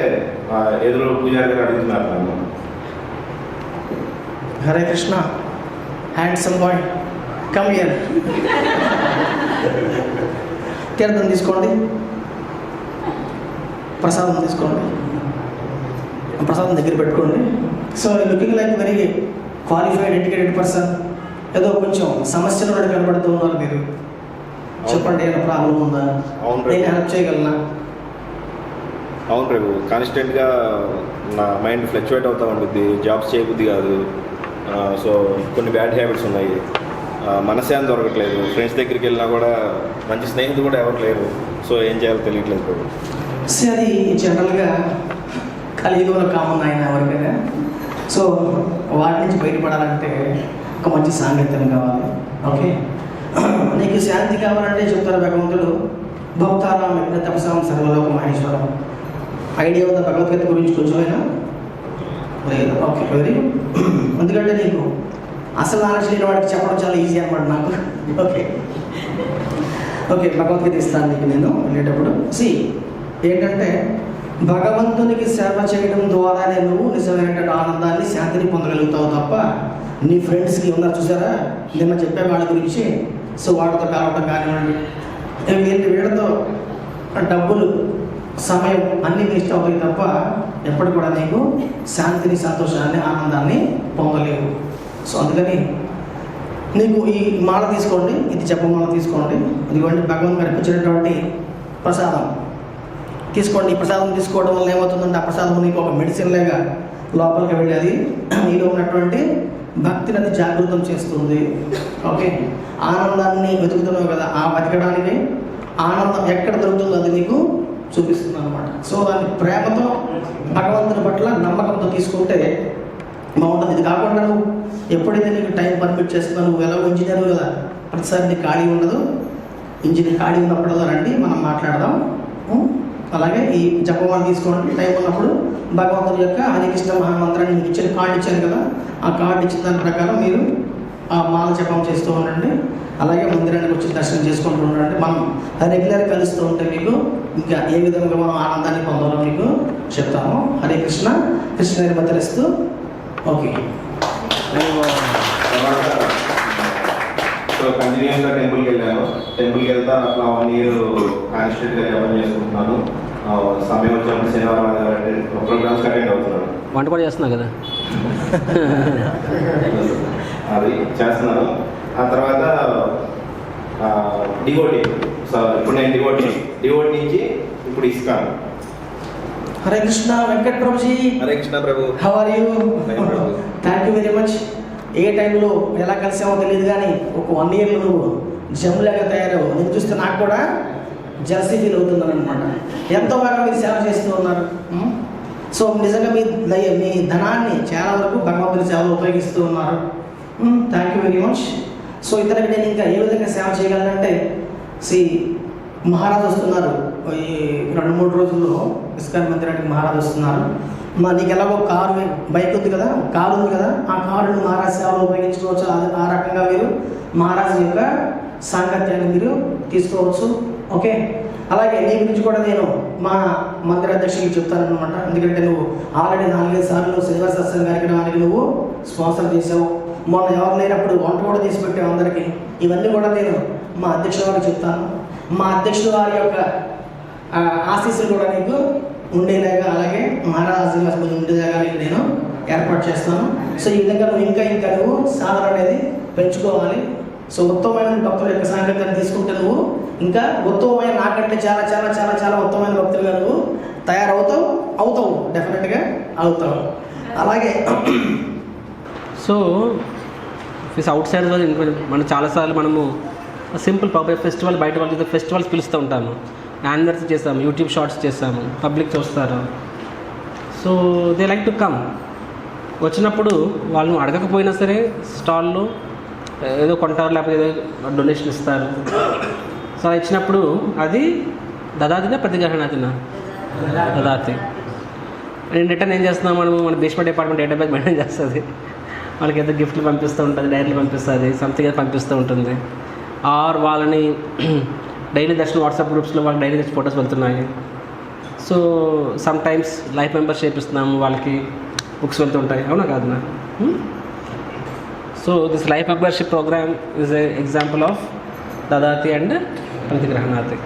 ఎదురు పూజారి గారు అడుగుతున్నారు నన్ను. Hare Krishna, handsome boy, come here. తీర్థం తీసుకోండి, ప్రసాదం తీసుకోండి, ప్రసాదం దగ్గర పెట్టుకోండి. So looking like very qualified educated person. ఏదో కొంచెం సమస్యలు కూడా కనబడుతూ ఉన్నారు మీరు. చెప్పండి, ఏమైనా ప్రాబ్లం ఉందా? నేను హెల్ప్ చేయగలనా? అవును రేపు కాన్స్టెంట్గా నా మైండ్ ఫ్లక్చువేట్ అవుతూ ఉంటుంది, జాబ్స్ చేయబుద్ధి కాదు. సో కొన్ని బ్యాడ్ హ్యాబిట్స్ ఉన్నాయి, మనశ్శాంతి దొరకట్లేదు. ఫ్రెండ్స్ దగ్గరికి వెళ్ళినా కూడా మంచి స్నేహితులు కూడా ఎవరు లేరు. సో ఏం చేయాలో తెలియట్లేదు ప్రభు. సో అది జనరల్గా కలియుగంలో కామన్ ఆయన ఎవరికైనా. సో వాటి నుంచి బయటపడాలంటే ఒక మంచి సాంగత్యం కావాలి. ఓకే, నీకు శాంతి కావాలంటే చెప్తారు భగవంతుడు, భక్తారాం యజ్ఞ తపసాం సర్వలోక మహేశ్వరం. ఐడియా ఉందా భగవద్గీత గురించి కొంచెమైనా? లేదు. Okay, very. ఎందుకంటే నీకు అసలు నాలెడ్జ్ లేని వాడికి చెప్పడం చాలా ఈజీ అనమాట నాకు. ఓకే ఓకే, భగవద్గీత ఇస్తాను నీకు నేను వెళ్ళేటప్పుడు. ఏంటంటే భగవంతునికి సేవ చేయడం ద్వారానే నువ్వు నిజమైనటువంటి ఆనందాన్ని, శాంతిని పొందగలుగుతావు తప్ప నీ ఫ్రెండ్స్కి ఉన్నారు చూసారా, నిన్న చెప్పే వాళ్ళ గురించి. సో వాళ్ళతో కలవటం కానివ్వండి, వీళ్ళతో డబ్బులు, సమయం అన్నీ వేస్ట్ అవుతాయి తప్ప ఎప్పుడు కూడా నీకు శాంతిని, సంతోషాన్ని, ఆనందాన్ని పొందలేవు. సో అందుకని నీకు ఈ మాల తీసుకోండి, ఇది జపమాల తీసుకోండి. ఇదిగోండి భగవాన్ గారు ఇప్పించినటువంటి ప్రసాదం తీసుకోండి. ఈ ప్రసాదం తీసుకోవడం వల్ల ఏమవుతుందంటే ఆ ప్రసాదం నీకు ఒక మెడిసిన్ లాగా లోపలికి వెళ్ళేది నీలో ఉన్నటువంటి భక్తిని అది జాగృతం చేస్తుంది. ఓకే, ఆనందాన్ని వెతుకుతున్నావు కదా, ఆ వెతకడానికి ఆనందం ఎక్కడ దొరుకుతుందో అది నీకు చూపిస్తుంది అనమాట. సో దాన్ని ప్రేమతో భగవంతుని పట్ల నమ్మకంతో తీసుకుంటే బాగుంటుంది. ఇది కాకుండా నువ్వు ఎప్పుడైతే నీకు టైం పర్మిట్ చేస్తున్నావు, నువ్వు ఎలా ఇంజనీర్ కదా, ప్రతిసారి నీకు ఖాళీ ఉండదు. ఇంజనీర్ ఖాళీ ఉన్నప్పుడల్లా రండి, మనం మాట్లాడదాం. అలాగే ఈ జపమాల తీసుకోండి, టైం ఉన్నప్పుడు భగవంతుని యొక్క హరే కృష్ణ మహామంత్రాన్ని మీకు ఇచ్చిన కార్డు ఇచ్చాను కదా, ఆ కార్డు ఇచ్చిన దాని ప్రకారం మీరు ఆ మాల జపం చేస్తూ ఉండండి. అలాగే మందిరానికి వచ్చి దర్శనం చేసుకుంటూ ఉండండి. మనం రెగ్యులర్ కలుస్తూ ఉంటే మీకు ఇంకా ఏ విధంగా మనం ఆనందాన్ని పొందాలో మీకు చెప్తాము. హరే కృష్ణ, కృష్ణ గారి మధ్యరిస్తూ. ఓకే, సో కంటిన్యూస్గా టెంపుల్కి వెళ్ళాను. టెంపుల్కి వెళ్తా అట్లా 1 year కాన్స్టిట్యూట్గా జపం చేసుకుంటున్నాను. సమయం వచ్చినప్పుడు శనివారం ప్రోగ్రామ్స్ అటెండ్ అవుతున్నాను. వంట కూడా చేస్తున్నావు కదా? అది చేస్తున్నాను. ఆ తర్వాత డివోటీ. సో ఇప్పుడు నేను డివోటీ నుంచి ఇప్పుడు ISKCON. Hare Krishna Venkat Prabhuji. Hare Krishna Prabhu. How are you? Prabhu. Thank you very much. ఏ టైంలో ఎలా కలిసామో తెలియదు కానీ ఒక 1 year నువ్వు జమ్లాగా తయారవు. నేను చూస్తే నాకు కూడా జలసీ ఫీల్ అవుతున్నాను అనమాట. ఎంతో బాగా మీరు సేవ చేస్తూ ఉన్నారు. సో నిజంగా మీ ధనాన్ని చాలా వరకు భగవంతుని సేవలో ఉపయోగిస్తూ ఉన్నారు. Thank you very much. So ఇతనికి నేను ఇంకా ఏ విధంగా సేవ చేయగలనంటే, మహారాజ్ వస్తున్నారు ఈ 2-3 రోజుల్లో. ఇస్కాన్ మందిరానికి మహారాజ్ వస్తున్నారు. నీకు ఎలాగో బైక్ ఉంది కదా, కారు ఉంది కదా, ఆ కారును మహారాజ్ సేవలో ఉపయోగించుకోవచ్చు. ఆ రకంగా మీరు మహారాజు యొక్క సాంగత్యాన్ని మీరు తీసుకోవచ్చు. ఓకే, అలాగే నీ గురించి కూడా నేను మా మందిర అధ్యక్షుడికి చెప్తానన్నమాట. ఎందుకంటే నువ్వు ఆల్రెడీ 4-5 సార్లు శ్రీనివాస సత్సంగ కార్యక్రమానికి నువ్వు స్పాన్సర్ చేసావు. మొన్న ఎవరు లేనప్పుడు వంట కూడా తీసి పెట్టావు అందరికీ. ఇవన్నీ కూడా నేను మా అధ్యక్షుల వారికి చెప్తాను. మా అధ్యక్షుల వారి యొక్క ఆశీస్సులు కూడా నీకు ఉండేలాగా, అలాగే మహారాజ ఆశీర్వాదం ఉండేలాగా నేను ఏర్పాటు చేస్తాను. సో ఈ విధంగా నువ్వు ఇంకా నువ్వు సాధన అనేది పెంచుకోవాలి. సో ఉత్తమమైన భక్తుల యొక్క సాంగత్యాన్ని తీసుకుంటే నువ్వు ఇంకా ఉత్తమమైన, నాకంటే చాలా చాలా చాలా చాలా ఉత్తమమైన భక్తులుగా నువ్వు అవుతావు, డెఫినెట్గా అవుతావు. అలాగే సో అవుట్ సైడ్ మనం చాలాసార్లు మనము సింపుల్ ఫెస్టివల్, బయట వాళ్ళకి ఫెస్టివల్స్ పిలుస్తూ ఉంటాము. యానివర్సరీ చేస్తాము, యూట్యూబ్ షార్ట్స్ చేస్తాము, పబ్లిక్ చూస్తారు. So they like to come. వచ్చినప్పుడు వాళ్ళని అడగకపోయినా సరే స్టాల్లో ఏదో కొంటారు, లేకపోతే ఏదో డొనేషన్ ఇస్తారు. సో అలా ఇచ్చినప్పుడు అది దదాతినా ప్రతిగ్రహణాతినా? దదాతి. అండ్ రిటర్న్ ఏం చేస్తున్నాం మనము? మన భీష్మ డిపార్ట్మెంట్ డేటాబేస్ మెయింటైన్ చేస్తుంది. వాళ్ళకి ఏదో గిఫ్ట్లు పంపిస్తూ ఉంటుంది, డైరీలు పంపిస్తుంది, సంథింగ్ ఏదో పంపిస్తూ ఉంటుంది. ఆర్ వాళ్ళని డైలీ దర్శనం వాట్సాప్ గ్రూప్స్లో వాళ్ళకి డైలీ తెచ్చి ఫొటోస్ వెళ్తున్నాయి. So sometimes life membership ఇస్తున్నాము, వాళ్ళకి బుక్స్ వెళ్తుంటాయి. అవునా కాదునా? So this life membership program is a example of దదాతి అండ్ ప్రతిగ్రహణాతి.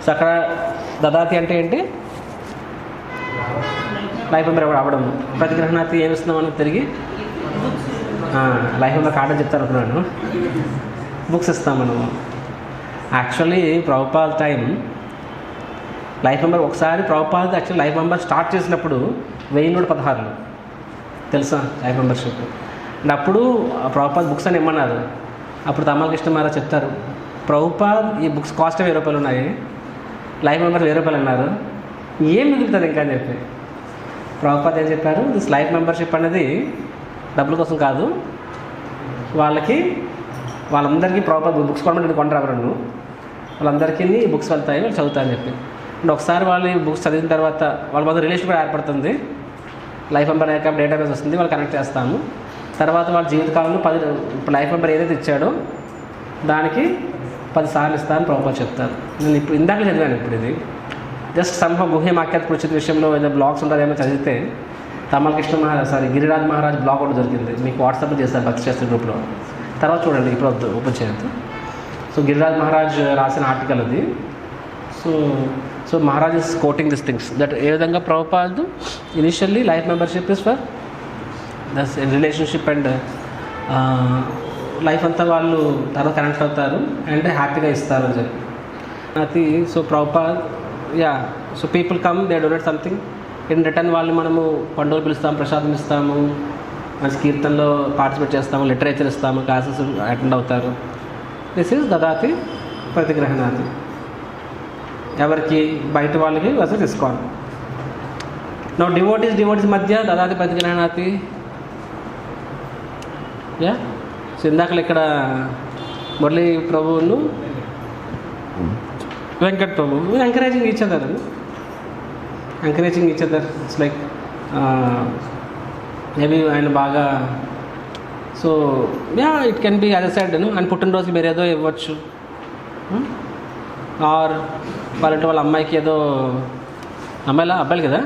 సో అక్కడ దదాతి అంటే ఏంటి? లైఫ్ మెంబర్ ఎవరు అవ్వడం. ప్రతిగ్రహణాతి ఏమి ఇస్తున్నాం మనం తిరిగి? లైఫ్ మెంబర్ కార్డు చెప్తాను అనుకున్నాను. బుక్స్ ఇస్తాం మనము. Actually Prabhupada time life member ఒకసారి Prabhupada actually life member start చేసినప్పుడు 1116 తెలుసా లైఫ్ మెంబర్షిప్. అండ్ అప్పుడు ప్రభుపాద బుక్స్ అని ఇమ్మన్నారు. అప్పుడు తమ్మల కృష్ణ మహారాజ్ చెప్తారు, ప్రభుపాద ఈ బుక్స్ కాస్ట్ 1000 రూపాయలు ఉన్నాయి, లైఫ్ మెంబర్ 1000 రూపాయలు అన్నారు, ఏం మిగులుతుంది ఇంకా అని చెప్పి. ప్రభుపాద ఏం చెప్పారు, దిస్ లైఫ్ మెంబర్షిప్ అనేది డబ్బుల కోసం కాదు, వాళ్ళందరికీ ప్రభుపాద బుక్స్ కొనమంటే కొంటారు ఎవరన్నా, వాళ్ళందరికీ బుక్స్ వెళ్తాయి, వాళ్ళు చదువుతారని చెప్పి. అండ్ ఒకసారి వాళ్ళు ఈ బుక్స్ చదివిన తర్వాత వాళ్ళ మధ్య రిలేషన్ కూడా ఏర్పడుతుంది. లైఫ్ మెంబర్ యొక్క డేటాబేస్ వస్తుంది, వాళ్ళు కనెక్ట్ చేస్తాము. తర్వాత వాళ్ళ జీవితకాలంలో ఇప్పుడు లైఫ్ మెంబర్ ఏదైతే ఇచ్చాడో దానికి 10 సార్లు ఇస్తాను ప్రభుపాద చెప్తారు. నేను ఇప్పుడు ఇందాక చదివాను. ఇప్పుడు ఇది జస్ట్ సంభవ గుహ్య వాక్యాత్ కృషిత విషయంలో ఏదో బ్లాగ్స్ ఉంటుందేమో చదివితే తమలకృష్ణ మహారాజ్ గిరిరాజ్ మహారాజ్ బ్లాగ్ ఒకటి దొరికింది, మీకు వాట్సాప్లో చేశాను భక్తి శాస్త్రి గ్రూప్లో, తర్వాత చూడండి, ఇప్పుడు వద్దు ఓపెన్ చేయొద్దు. సో గిరిరాజ్ మహారాజ్ రాసిన ఆర్టికల్ అది. So Maharaj is quoting this things that ఏ విధంగా Prabhupad initially life membership is for thus relationship and life అంతా వాళ్ళు తర్వాత కనెక్ట్ అవుతారు అండ్ హ్యాపీగా ఇస్తారు అని చెప్పి అది. So Prabhupad so people come they donate something, in return వాళ్ళు మనము పండుగలు పిలుస్తాము, ప్రసాదం ఇస్తాము, మంచి కీర్తనలో పార్టిసిపేట్ చేస్తాము, లిటరేచర్ ఇస్తాము, క్లాసెస్ అటెండ్ అవుతారు. దిస్ ఈజ్ దదాతి ప్రతిగ్రహణాతి. ఎవరికి బయట వాళ్ళకి అసలు తీసుకోవాలి. నా డివోటీస్ మధ్య దదాతి ప్రతిగ్రహణాతి. సో ఇందాకలు ఇక్కడ మురళీ ప్రభువును Venkat Prabhu encouraging each other, it's like maybe ఆయన బాగా. So it can be other side ఆయన పుట్టినరోజుకి మీరు ఏదో ఇవ్వచ్చు, ఆర్ వాళ్ళ అమ్మాయికి ఏదో, అబ్బాయిలు కదా,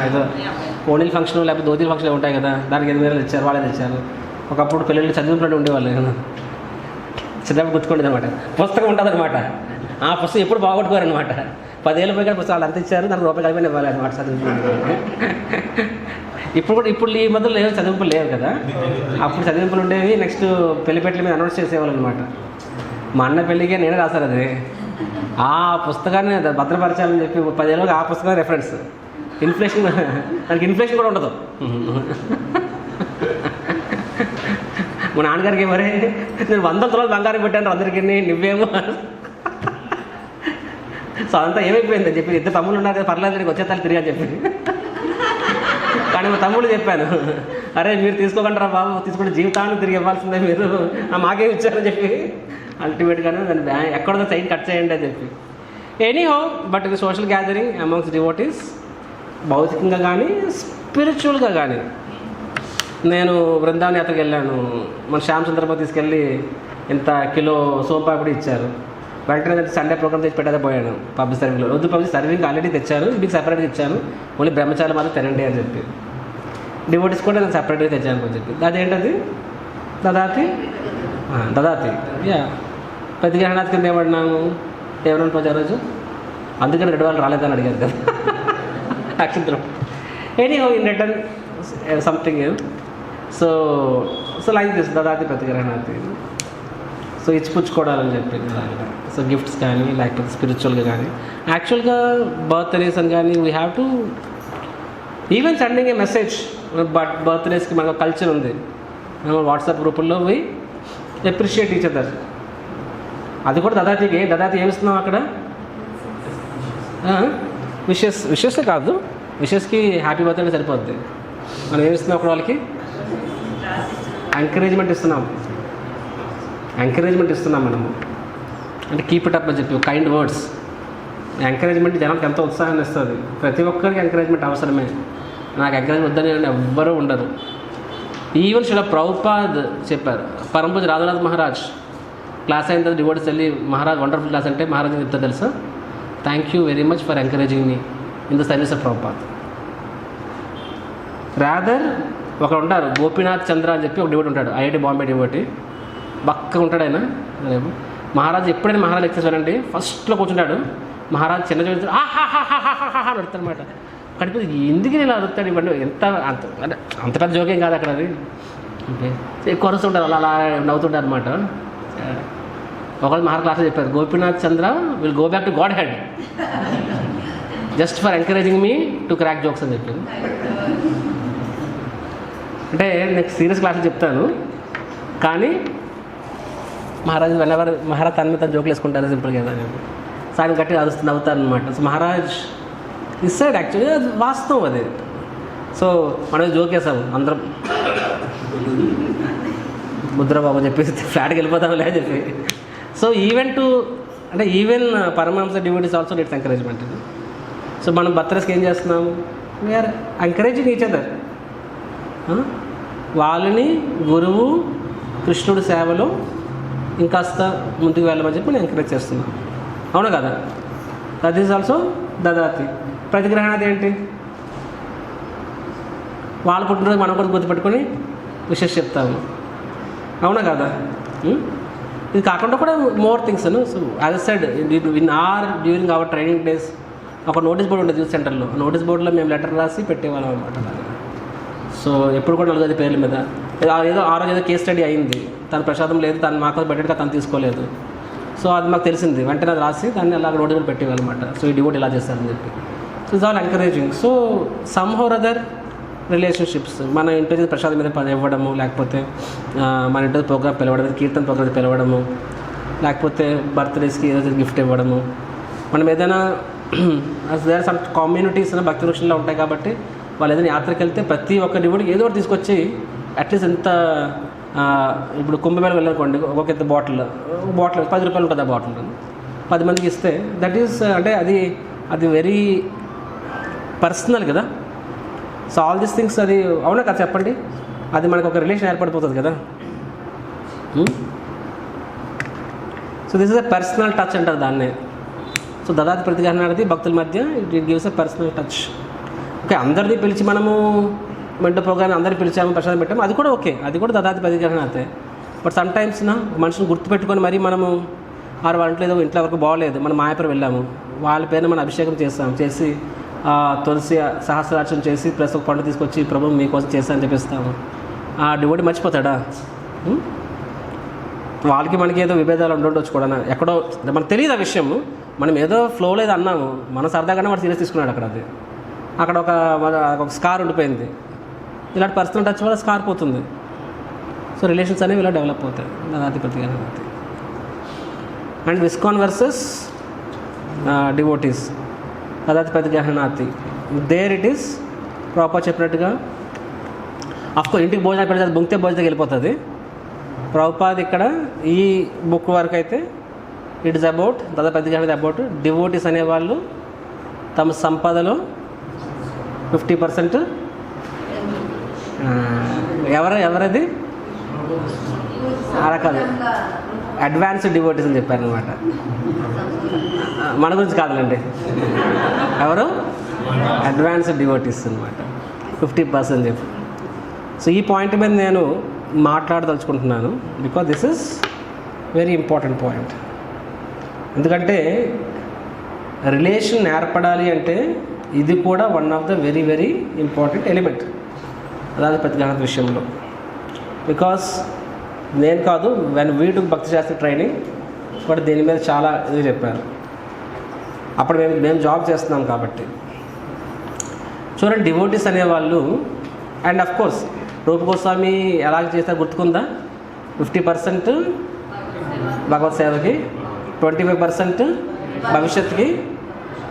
ఏదో ఓణీల ఫంక్షన్ లేకపోతే ధోతీల ఫంక్షన్ ఉంటాయి కదా, దానికి 8,000 ఇచ్చారు, వాళ్ళే తెచ్చారు. ఒకప్పుడు పిల్లలు చదివినప్పుడు ఉండేవాళ్ళు కదా, చిన్నప్పుడు గుర్తుకుండేది అనమాట. పుస్తకం ఉంటుంది అనమాట, ఆ పుస్తకం ఎప్పుడు బాగొట్టుకోరు అనమాట. 10 ఏళ్ళ పోయి పుస్తకాలు అంత ఇచ్చారు, దానికి రూపాయి కలిపి ఇవ్వాలి అనమాట చదివింపులు. ఇప్పుడు ఈ మధ్యలో లేవు, చదివింపులు లేవు కదా, అప్పుడు చదివింపులు ఉండేవి. నెక్స్ట్ పెళ్లిపెట్ల మీద అనౌన్స్ చేసేవాళ్ళు అనమాట. మా అన్న పెళ్ళికే నేనే రాశాను అది, ఆ పుస్తకాన్ని భద్రపరచాలని చెప్పి 10 ఏళ్ళకి ఆ పుస్తకం రెఫరెన్స్. ఇన్ఫ్లేషన్, దానికి ఇన్ఫ్లేషన్ కూడా ఉండదు. మా నాన్నగారికి మరి నేను 100 తులాలు బంగారం పెట్టాను అందరికీ, నువ్వేమో. సో అదంతా ఏమైపోయిందని చెప్పి, ఇద్దరు తమ్ముళ్ళు ఉన్నారు కదా, పర్లేదు నీకు వచ్చేతాలు తిరిగి అని చెప్పి. కానీ మా తమ్ముళ్ళు చెప్పాను, అరే మీరు తీసుకోకంటారా బాబు, తీసుకుంటే జీవితాన్ని తిరిగి ఇవ్వాల్సిందే మీరు, మాకేమి ఇచ్చారని చెప్పి. అల్టిమేట్గానే దాన్ని ఎక్కడో సైన్ కట్ చేయండి అని చెప్పి. ఎనీహో బట్ ఇది సోషల్ గ్యాదరింగ్ అమాంగ్స్ డివోటీస్, భౌతికంగా కానీ స్పిరిచువల్గా కానీ. నేను బృందావన్ యాత్రకు వెళ్ళాను, మన శ్యామ్ చంద్రబాబు తీసుకెళ్ళి ఇంత కిలో సోంపాపిడి ఇచ్చారు. వెంటనే సండే ప్రోగ్రామ్ తెచ్చి పెట్టేదే పోయాను పబ్లిక్ సర్వింగ్లో. వద్దు పబ్లిక్ సర్వింగ్ ఆల్రెడీ తెచ్చాను, మీకు సపరేట్గా ఇచ్చాను, ఓన్లీ బ్రహ్మచారి మాత్రం తినండి అని చెప్పి. డివోటీస్ కూడా నేను సపరేట్గా తెచ్చాను అని చెప్పి. అదేంటది దదాతి ప్రతిగ్రహణాతి కింద ఏమన్నాము, ఎవరైనా రోజు రోజు అందుకని 2 వాళ్ళు రాలేదని అడిగారు కదా అక్షంతరం. Anyhow in return something. So like this దదాతి ప్రతిగ్రహణాతి. సో ఇచ్చిపుచ్చుకోవడాలని చెప్పి. సో గిఫ్ట్స్ కానీ లేకపోతే స్పిరిచువల్గా కానీ, యాక్చువల్గా బర్త్డేస్ అని కానీ we have to even sending a message. But బర్త్డేస్కి మనకు కల్చర్ ఉంది, వాట్సాప్ గ్రూపుల్లో పోయి అప్రిషియేట్ ఈచ్ అదర్. అది కూడా దదాతికి. దదాతి ఏమిస్తున్నాం అక్కడ, విషెస్ కాదు, విషెస్కి హ్యాపీ బర్త్డే సరిపోద్ది. మనం ఏమిస్తున్నాం అక్కడ వాళ్ళకి, ఎంకరేజ్మెంట్ ఇస్తున్నాం మనము. అంటే కీప్ ఇట్ అప్ అని చెప్పి కైండ్ వర్డ్స్. ఎంకరేజ్మెంట్ జనానికి ఎంతో ఉత్సాహాన్ని ఇస్తుంది. ప్రతి ఒక్కరికి ఎంకరేజ్మెంట్ అవసరమే. నాకు ఎంకరేజ్మెంట్ వద్దని ఎవ్వరూ ఉండరు. ఈవెన్ శ్రీల ప్రభుపాద్ చెప్పారు, పరంపూజ రాధానాథ్ మహారాజ్ క్లాస్ అయిన తర్వాత డివోటీస్ వెళ్ళి, మహారాజ్ వండర్ఫుల్ క్లాస్ అంటే మహారాజ్ చెప్తా తెలుసా, thank you very much for encouraging me in the service of Prabhupad. Rather ఒకడు ఉంటారు గోపీనాథ్ చంద్ర అని చెప్పి ఒక డివోటీ ఉంటాడు, ఐఐటి బాంబే డివోటీ, బక్కగా ఉంటాడు ఆయన. మహారాజ్ ఎప్పుడైనా మహారాజ్ లెక్చర్స్ వినండి, ఫస్ట్లో కూర్చుంటాడు, మహారాజ్ చిన్న చూసి ఆహాహాహాహాహా అడుగుతాడు అనమాట. కడిపి ఎందుకు ఇలా అడుగుతాడు, ఇవన్నీ ఎంత అంత పెద్ద జోకేం కాదు అక్కడ. అది ఎక్కువ అరుస్తుంటారు, అలా నవ్వుతుంటారు అనమాట. ఒకళ్ళు మహారాజ్ క్లాస్లో చెప్పారు, Gopinath Chandra will go back to Godhead just for encouraging me to crack jokes అని చెప్పారు. అంటే నెక్స్ట్ సీరియస్ క్లాసులు చెప్తాను, కానీ మహారాజ్ వెనవర్ మహారాజ్ తన మీద జోకులు వేసుకుంటారు సింపుల్గా కదా. సో ఆయన గట్టిగా అరుస్తుంది అవుతారు అనమాట. సో మహారాజ్ ఇస్తాడు యాక్చువల్గా, అది వాస్తవం అది. సో మనం జోక్ వేసాము అందరం, ముద్రబాబు చెప్పేసి ఫ్లాట్కి వెళ్ళిపోతాంలే అని చెప్పి. So even Paramahamsa devotees also needs encouragement. So మనం బర్త్డేస్కి ఏం చేస్తున్నాము, వీఆర్ ఎంకరేజింగ్ ఈచ్ అదర్. వాళ్ళని గురువు కృష్ణుడి సేవలో ఇంకాస్త ముందుకు వెళ్ళమని చెప్పి నేను ఎంకరేజ్ చేస్తున్నాను, అవునా కదా. దట్ ఈజ్ ఆల్సో దదాతి. ప్రతిగ్రహణాది ఏంటి, వాళ్ళ పుట్టినరోజు మనం కూడా గుర్తుపెట్టుకొని విషెస్ చెప్తాము, అవునా కదా? ఇది కాకుండా కూడా more things. So as said during hour training days ఒక నోటీస్ బోర్డు ఉండేది యూత్ సెంటర్లో. నోటీస్ బోర్డులో మేము లెటర్ రాసి పెట్టేవాళ్ళం అనమాట. సో ఎప్పుడు కూడా 4-5 పేర్ల మీద ఏదో ఆ రోజు ఏదో కేస్ స్టడీ అయింది, తను ప్రసాదం లేదు, తను మాకు పెట్టేట్టుగా తను తీసుకోలేదు. సో అది మాకు తెలిసింది, వెంటనే అది రాసి దాన్ని అలా నోటీస్ బోర్డు పెట్టేవాళ్ళు అనమాట. సో ఈ డివోట్ ఇలా చేస్తారని చెప్పి. So it's all encouraging. So some or other relationships, మన ఇంటి ప్రసాదం మీద ఇవ్వడము, లేకపోతే మన ఇంటి ప్రోగ్రామ్ పిలవడం, కీర్తన ప్రోగ్రామ్ పిలవడము, లేకపోతే బర్త్డేస్కి ఏదో గిఫ్ట్ ఇవ్వడము. మనం ఏదైనా దేర్ సమ్ కమ్యూనిటీస్ భక్తి వృక్షంలో ఉంటాయి కాబట్టి వాళ్ళు ఏదైనా యాత్రకి వెళ్తే ప్రతి ఒక్క డివోటికి ఏదో ఒకటి తీసుకొచ్చి అట్లీస్ట్ ఎంత ఇప్పుడు కుంభమేళ వెళ్ళనుకోండి, ఒక్కొక్క బాటిల్ 10 రూపాయలు ఉంటుంది. ఆ బాటిల్ 10 మందికి ఇస్తే దట్ ఈస్ అంటే అది వెరీ పర్సనల్ కదా. సో ఆల్ దీస్ థింగ్స్ అది అవునా కదా చెప్పండి, అది మనకు ఒక రిలేషన్ ఏర్పడిపోతుంది కదా. So this is a personal touch అంటారు దాన్నే. సో దదాతి ప్రతిగ్రహణ అనేది భక్తుల మధ్య it gives a personal touch. Okay, అందరినీ పిలిచి మనము మెంటో ప్రోగ్రామ్ అందరినీ పిలిచాము, ప్రసాదం పెట్టాము, అది కూడా ఓకే, అది కూడా దదాతి ప్రతిగ్రహణ అయితే. బట్ సమ్ టైమ్స్ మనుషుని గుర్తుపెట్టుకొని మరీ మనము వాళ్ళ ఏదో ఇంట్లో వరకు బాగోలేదు, మనం మాయాపురం వెళ్ళాము, వాళ్ళ పేరున మనం అభిషేకం చేసి తులసి సహస్రార్చన చేసి ప్లస్ ఒక పండు తీసుకొచ్చి ప్రభు మీకోసం చేస్తానని చెప్పిస్తాము. ఆ డివోటి మర్చిపోతాడా? వాళ్ళకి మనకి ఏదో విభేదాలు ఉండొచ్చు కూడా, ఎక్కడో మనకు తెలియదు ఆ విషయం. మనం ఏదో ఫ్లోలో ఏదో అన్నాము, మన సరదాగానే వాడు సీరియస్ తీసుకున్నాడు. అక్కడ ఒక స్కార్ ఉండిపోయింది. ఇలాంటి పర్సనల్ టచ్ వల్ల స్కార్ పోతుంది. సో రిలేషన్స్ అనేవి ఇలా డెవలప్ అవుతాయి. దదాతి ప్రతిగ్రహణ. అండ్ విస్కాన్ వర్సెస్ డివోటీస్, దదాతి ప్రతిగ్రహణాతి, దేర్ ఇట్ ఈస్ ప్రాపర్ చెప్పినట్టుగా. అఫ్కోర్స్ ఇంటికి భోజనం పెడితే బొంకితే భోజనం వెళ్ళిపోతుంది. ప్రభుపాద్ ఇక్కడ ఈ బుక్ వరకు అయితే ఇట్ ఇస్ అబౌట్ దదాతి ప్రతిగ్రహణ, అబౌట్ డివోటీస్ అనేవాళ్ళు తమ సంపదలో 50% ఎవరది అలా కాదు, అడ్వాన్స్డ్ డివోటీస్ అని చెప్పారనమాట. మన గురించి కాదులండి, ఎవరు అడ్వాన్స్డ్ డివోటీస్ అనమాట, 50% చెప్పి. సో ఈ పాయింట్ మీద నేను మాట్లాడదలుచుకుంటున్నాను, because this is very important point. ఎందుకంటే రిలేషన్ ఏర్పడాలి అంటే ఇది కూడా one of the very very important element దదాతి ప్రతిగ్రహణ విషయంలో. బికాస్ నేను కాదు, వెన్ వీ టు భక్తి శాస్త్ర ట్రైనింగ్ బట్ దీని మీద చాలా ఇది చెప్పారు. అప్పుడు మేము జాబ్ చేస్తున్నాం కాబట్టి. చూడండి, డివోటీస్ అనేవాళ్ళు, అండ్ అఫ్ కోర్స్ రూప గోస్వామి ఎలా చేస్తే గుర్తుకుందా? 50% భగవత్ సేవకి, 25% భవిష్యత్తుకి,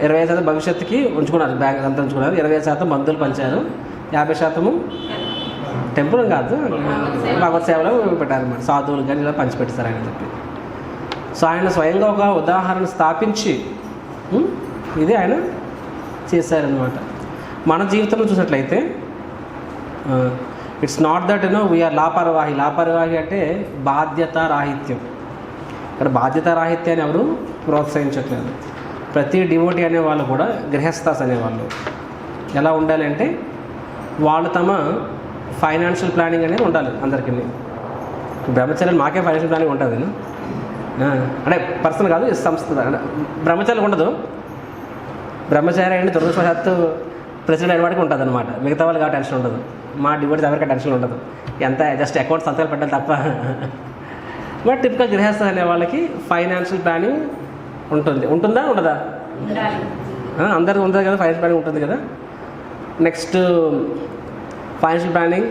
25% భవిష్యత్తుకి ఉంచుకున్నారు, బ్యాంక్ అంతా ఉంచుకున్నారు, 25% బంధువులు పంచారు, 50% టెంపుల్ కాదు భగవత్ సేవలో పెట్టారన్నమాట. సాధువులు కానీ ఇలా పంచిపెట్టారు ఆయన చెప్పి. సో ఆయన స్వయంగా ఒక ఉదాహరణ స్థాపించి ఇది ఆయన చేశారనమాట. మన జీవితంలో చూసినట్లయితే ఇట్స్ నాట్ దట్ వీఆర్ లాపరవాహి అంటే బాధ్యత రాహిత్యం. ఇక్కడ బాధ్యత రాహిత్యాన్ని ఎవరు ప్రోత్సహించట్లేదు. ప్రతి డివోటీ అనేవాళ్ళు కూడా గృహస్థాస్ అనేవాళ్ళు ఎలా ఉండాలి అంటే వాళ్ళు తమ ఫైనాన్షియల్ ప్లానింగ్ అనేది ఉండాలి అందరికీ. బ్రహ్మచార్యాలు మాకే ఫైనాన్షియల్ ప్లానింగ్ ఉంటుంది అంటే పర్సనల్ కాదు, సంస్థ. బ్రహ్మచార్యాలకు ఉండదు. బ్రహ్మచారి అంటే దురదృష్టవశాత్తు ప్రెసిడెంట్ అయిన వాడికి ఉంటుంది అనమాట, మిగతా వాళ్ళకి ఆ టెన్షన్ ఉండదు. మా డివోటీస్ ఎవరికి టెన్షన్ ఉండదు, ఎంత జస్ట్ అకౌంట్ సంతకాలు పెట్టాలి తప్ప. బట్ టిపికల్ గృహస్థ అనే వాళ్ళకి ఫైనాన్షియల్ ప్లానింగ్ ఉంటుందా ఉండదా? అందరికీ ఉంటుంది కదా, ఫైనాన్షియల్ ప్లానింగ్ ఉంటుంది కదా. Next financial planning,